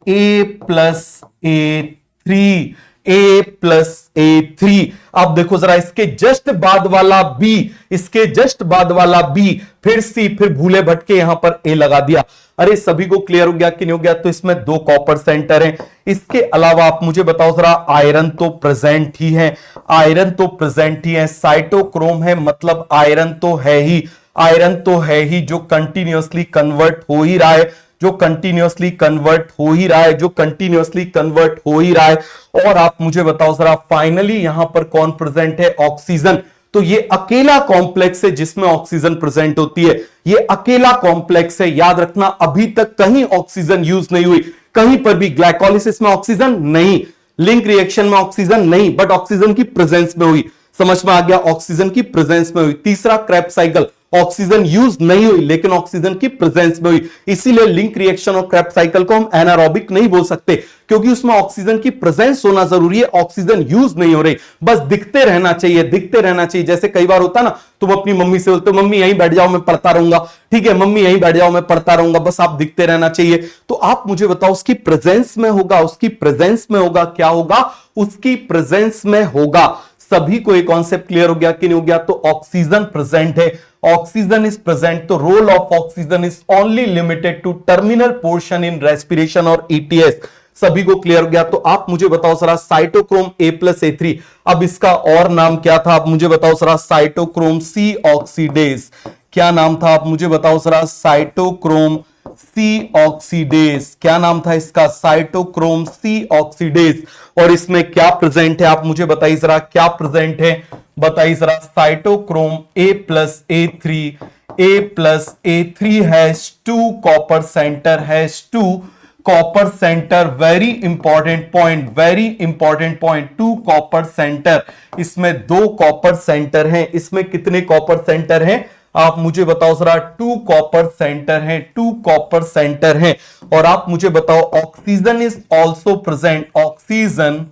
A+A3, A+A3। अब देखो जरा, इसके जस्ट बाद वाला B, इसके जस्ट बाद वाला B, फिर C, फिर भूले भटके यहां पर A लगा दिया। अरे सभी को क्लियर हो गया कि नहीं हो गया? तो इसमें 2 कॉपर सेंटर हैं। इसके अलावा आप मुझे बताओ जरा, आयरन तो प्रेजेंट ही है, आयरन तो प्रेजेंट ही है। साइटोक्रोम है मतलब आयरन तो है ही, आयरन तो है ही, जो कंटिन्यूअसली कन्वर्ट हो ही रहा है। जो कंटिन्यूअसली कन्वर्ट हो ही रहा है, जो कंटिन्यूअसली कन्वर्ट हो ही रहा है। और आप मुझे बताओ जरा, फाइनली यहां पर कौन प्रेजेंट है? ऑक्सीजन। तो ये अकेला कॉम्प्लेक्स है जिसमें ऑक्सीजन प्रेजेंट होती है, ये अकेला कॉम्प्लेक्स है। याद रखना, अभी तक कहीं ऑक्सीजन यूज नहीं हुई, कहीं पर भी ग्लाइकोलिसिस में ऑक्सीजन नहीं, लिंक रिएक्शन में ऑक्सीजन नहीं, बट ऑक्सीजन की प्रेजेंस में हुई। समझ में आ गया? ऑक्सीजन की प्रेजेंस में हुई। तीसरा क्रेब्स साइकिल, ऑक्सीजन यूज नहीं हुई लेकिन ऑक्सीजन की प्रेजेंस में हुई, इसीलिए लिंक रिएक्शन और क्रेब्स साइकिल को हम एनारोबिक नहीं बोल सकते, क्योंकि उसमें ऑक्सीजन की प्रेजेंस होना जरूरी है, ऑक्सीजन यूज नहीं हो रही, बस दिखते रहना चाहिए, दिखते रहना चाहिए। जैसे कई बार होता ना, तुम अपनी मम्मी से बोलते हो मम्मी यहीं बैठ जाओ मैं पढ़ता रहूंगा, ठीक है मम्मी यहीं बैठ जाओ मैं पढ़ता रहूंगा, बस आप दिखते रहना चाहिए। तो आप मुझे बताओ उसकी प्रेजेंस में होगा, उसकी प्रेजेंस में होगा, क्या होगा? उसकी प्रेजेंस में होगा। सभी को एक कॉन्सेप्ट क्लियर हो गया कि नहीं हो गया? तो ऑक्सीजन प्रेजेंट है, ऑक्सीजन इज प्रेजेंट, तो role of oxygen is only limited to terminal portion in respiration और ईटीएस। सभी को क्लियर हो गया? तो आप मुझे बताओ जरा, साइटोक्रोम A+A3, अब इसका और नाम क्या था? आप मुझे बताओ जरा, साइटोक्रोम सी ऑक्सीडेज। क्या नाम था? आप मुझे बताओ जरा, साइटोक्रोम सी ऑक्सीडेज। क्या नाम था इसका? Cytochrome C oxidase. और इसमें क्या प्रेजेंट है? आप मुझे बताइए जरा, क्या प्रेजेंट है? बताइए जरा। Cytochrome A+A3, A+A3 has 2 copper centre, has 2 copper centre. Very important point, very important point, 2 copper centre. इसमें 2 कॉपर सेंटर हैं। इसमें कितने कॉपर सेंटर हैं? आप मुझे बताओ जरा, 2 कॉपर सेंटर हैं, 2 कॉपर सेंटर हैं। और आप मुझे बताओ, oxygen is also present, oxygen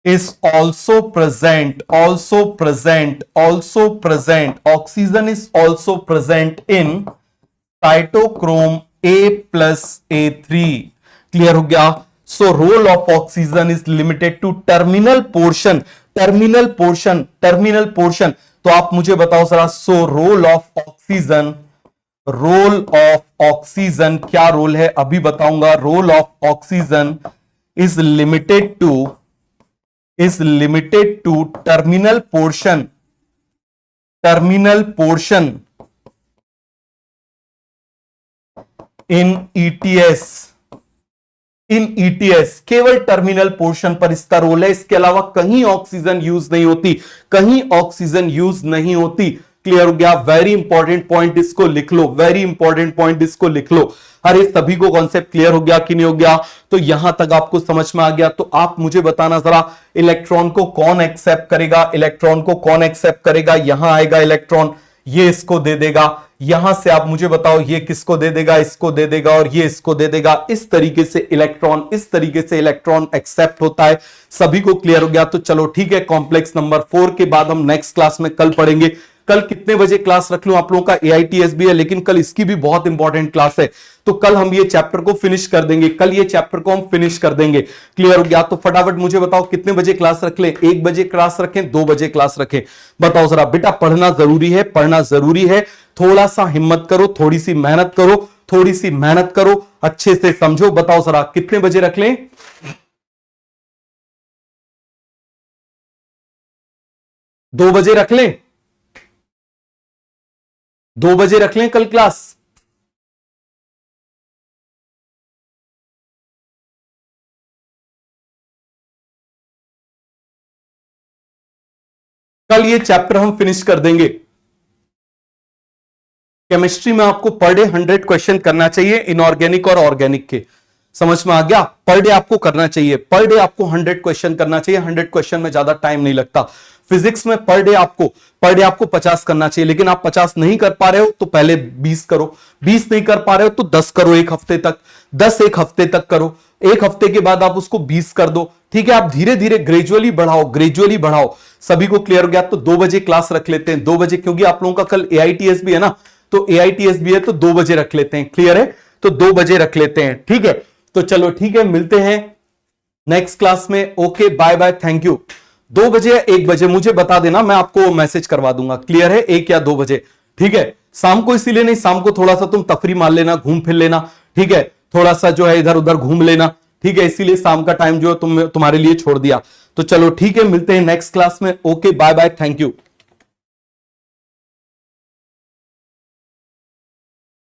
is also present, also present, also present, oxygen is also present in cytochrome A+A3। Clear हो गया? So role of oxygen is limited to terminal portion, terminal portion, terminal portion. तो आप मुझे बताओ जरा, so role of oxygen, role of oxygen क्या role है? अभी बताऊंगा। Role of oxygen is limited to terminal portion, terminal portion in ETS, in ETS. केवल टर्मिनल पोर्शन पर इसका रोल है, इसके अलावा कहीं ऑक्सीजन यूज नहीं होती, कहीं ऑक्सीजन यूज नहीं होती। क्लियर हो गया? वेरी इंपॉर्टेंट पॉइंट, इसको लिख लो, वेरी इंपॉर्टेंट पॉइंट, इसको लिख लो। अरे सभी को कॉन्सेप्ट क्लियर हो गया कि नहीं हो गया? तो यहां तक आपको समझ में आ गया? तो आप मुझे बताना जरा, इलेक्ट्रॉन को कौन एक्सेप्ट करेगा? इलेक्ट्रॉन को कौन एक्सेप्ट करेगा? यहां आएगा इलेक्ट्रॉन, ये इसको दे देगा। यहां से आप मुझे बताओ, ये किसको दे देगा? इसको दे देगा, और ये इसको दे देगा। इस तरीके से इलेक्ट्रॉन, इस तरीके से इलेक्ट्रॉन एक्सेप्ट होता है। सभी को क्लियर हो गया? तो चलो ठीक है, कॉम्प्लेक्स नंबर 4 के बाद हम नेक्स्ट क्लास में कल पढ़ेंगे। कल कितने बजे क्लास रख लूं? आप लोगों का AITS भी है, लेकिन कल इसकी भी बहुत इंपॉर्टेंट क्लास है, तो कल हम ये चैप्टर को फिनिश कर देंगे, कल ये चैप्टर को हम फिनिश कर देंगे। क्लियर हो गया? तो फटाफट मुझे बताओ, कितने बजे क्लास रख लें? 1 बजे क्लास रखें, 2 बजे क्लास रखें? बताओ जरा। बेटा पढ़ना जरूरी है, पढ़ना जरूरी है, थोड़ा सा हिम्मत करो, थोड़ी सी मेहनत करो, थोड़ी सी मेहनत करो, अच्छे से समझो। बताओ जरा, कितने बजे रख लें? 2 बजे रख लें? 2 बजे रख लें कल क्लास? कल ये चैप्टर हम फिनिश कर देंगे। केमिस्ट्री में आपको पर डे 100 क्वेश्चन करना चाहिए, इनऑर्गेनिक और ऑर्गेनिक के। समझ में आ गया? पर डे आपको करना चाहिए, पर डे आपको 100 क्वेश्चन करना चाहिए। 100 क्वेश्चन में ज्यादा टाइम नहीं लगता। फिजिक्स में पर डे आपको 50 करना चाहिए, लेकिन आप 50 नहीं कर पा रहे हो तो पहले 20 करो, 20 नहीं कर पा रहे हो तो 10 करो एक हफ्ते तक, 10 एक हफ्ते तक करो, एक हफ्ते के बाद आप उसको 20 कर दो। ठीक है? आप धीरे धीरे ग्रेजुअली बढ़ाओ, ग्रेजुअली बढ़ाओ। सभी को क्लियर हो गया? तो 2 बजे क्लास रख लेते हैं, 2 बजे, क्योंकि आप लोगों का कल AITS भी है ना, तो AITS भी है, तो 2 बजे रख लेते हैं। क्लियर है? तो 2 बजे रख लेते हैं। ठीक है? तो चलो ठीक है, मिलते हैं नेक्स्ट क्लास में। Okay, bye bye, thank you. 2 बजे या 1 बजे मुझे बता देना, मैं आपको मैसेज करवा दूंगा। क्लियर है? 1 या 2 बजे। ठीक है? शाम को इसीलिए नहीं, शाम को थोड़ा सा तुम तफरी मार लेना, घूम फिर लेना। ठीक है? थोड़ा सा जो है इधर उधर घूम लेना। ठीक है? इसीलिए शाम का टाइम जो है तुम्हारे लिए छोड़ दिया। तो चलो ठीक है, मिलते हैं नेक्स्ट क्लास में। Okay, bye bye, thank you.